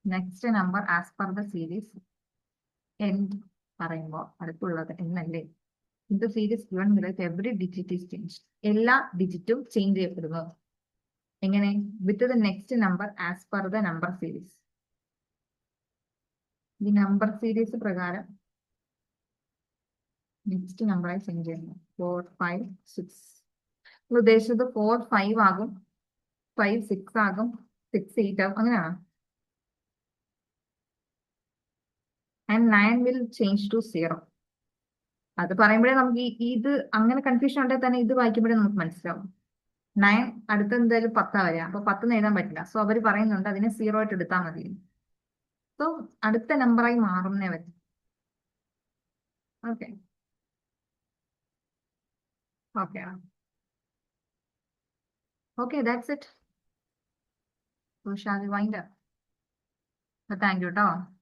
Next number as per the series and പറയുമ്പോൾ അടുത്തുള്ളത് എന്നല്ലേ. ഇത് series given below every digit is change. എല്ലാ ഡിജിറ്റും ചേഞ്ച് ചെയ്യപ്പെടുന്നു. എങ്ങനെ? With the next number as per the number series. ഈ നമ്പർ സീരീസ് പ്രകാരം നെക്സ്റ്റ് നമ്പറായി ചേഞ്ച് ചെയ്യുന്നു. 4 5 6. ഉദ്ദേശിച്ചത് 4 5 ആകും, 5 6 ആകും, 6 8 ആകും, അങ്ങനെയാണോ? And 9 will change to 0. അത് പറയുമ്പോഴേ നമുക്ക് ഇത് അങ്ങനെ കൺഫ്യൂഷൻ ഉണ്ടെങ്കിൽ തന്നെ ഇത് വായിക്കുമ്പോഴേ നമുക്ക് മനസ്സിലാവും. 9 അടുത്ത എന്തായാലും 10 വരിക, അപ്പൊ 10 എഴുതാൻ പറ്റില്ല. സോ അവർ പറയുന്നുണ്ട് അതിനെ 0 ആയിട്ട് എടുത്താൽ മതി. സോ അടുത്ത നമ്പറായി മാറുന്നേ വരും. Okay, okay, okay, that's it. So shall we wind up? Thank you, Tom.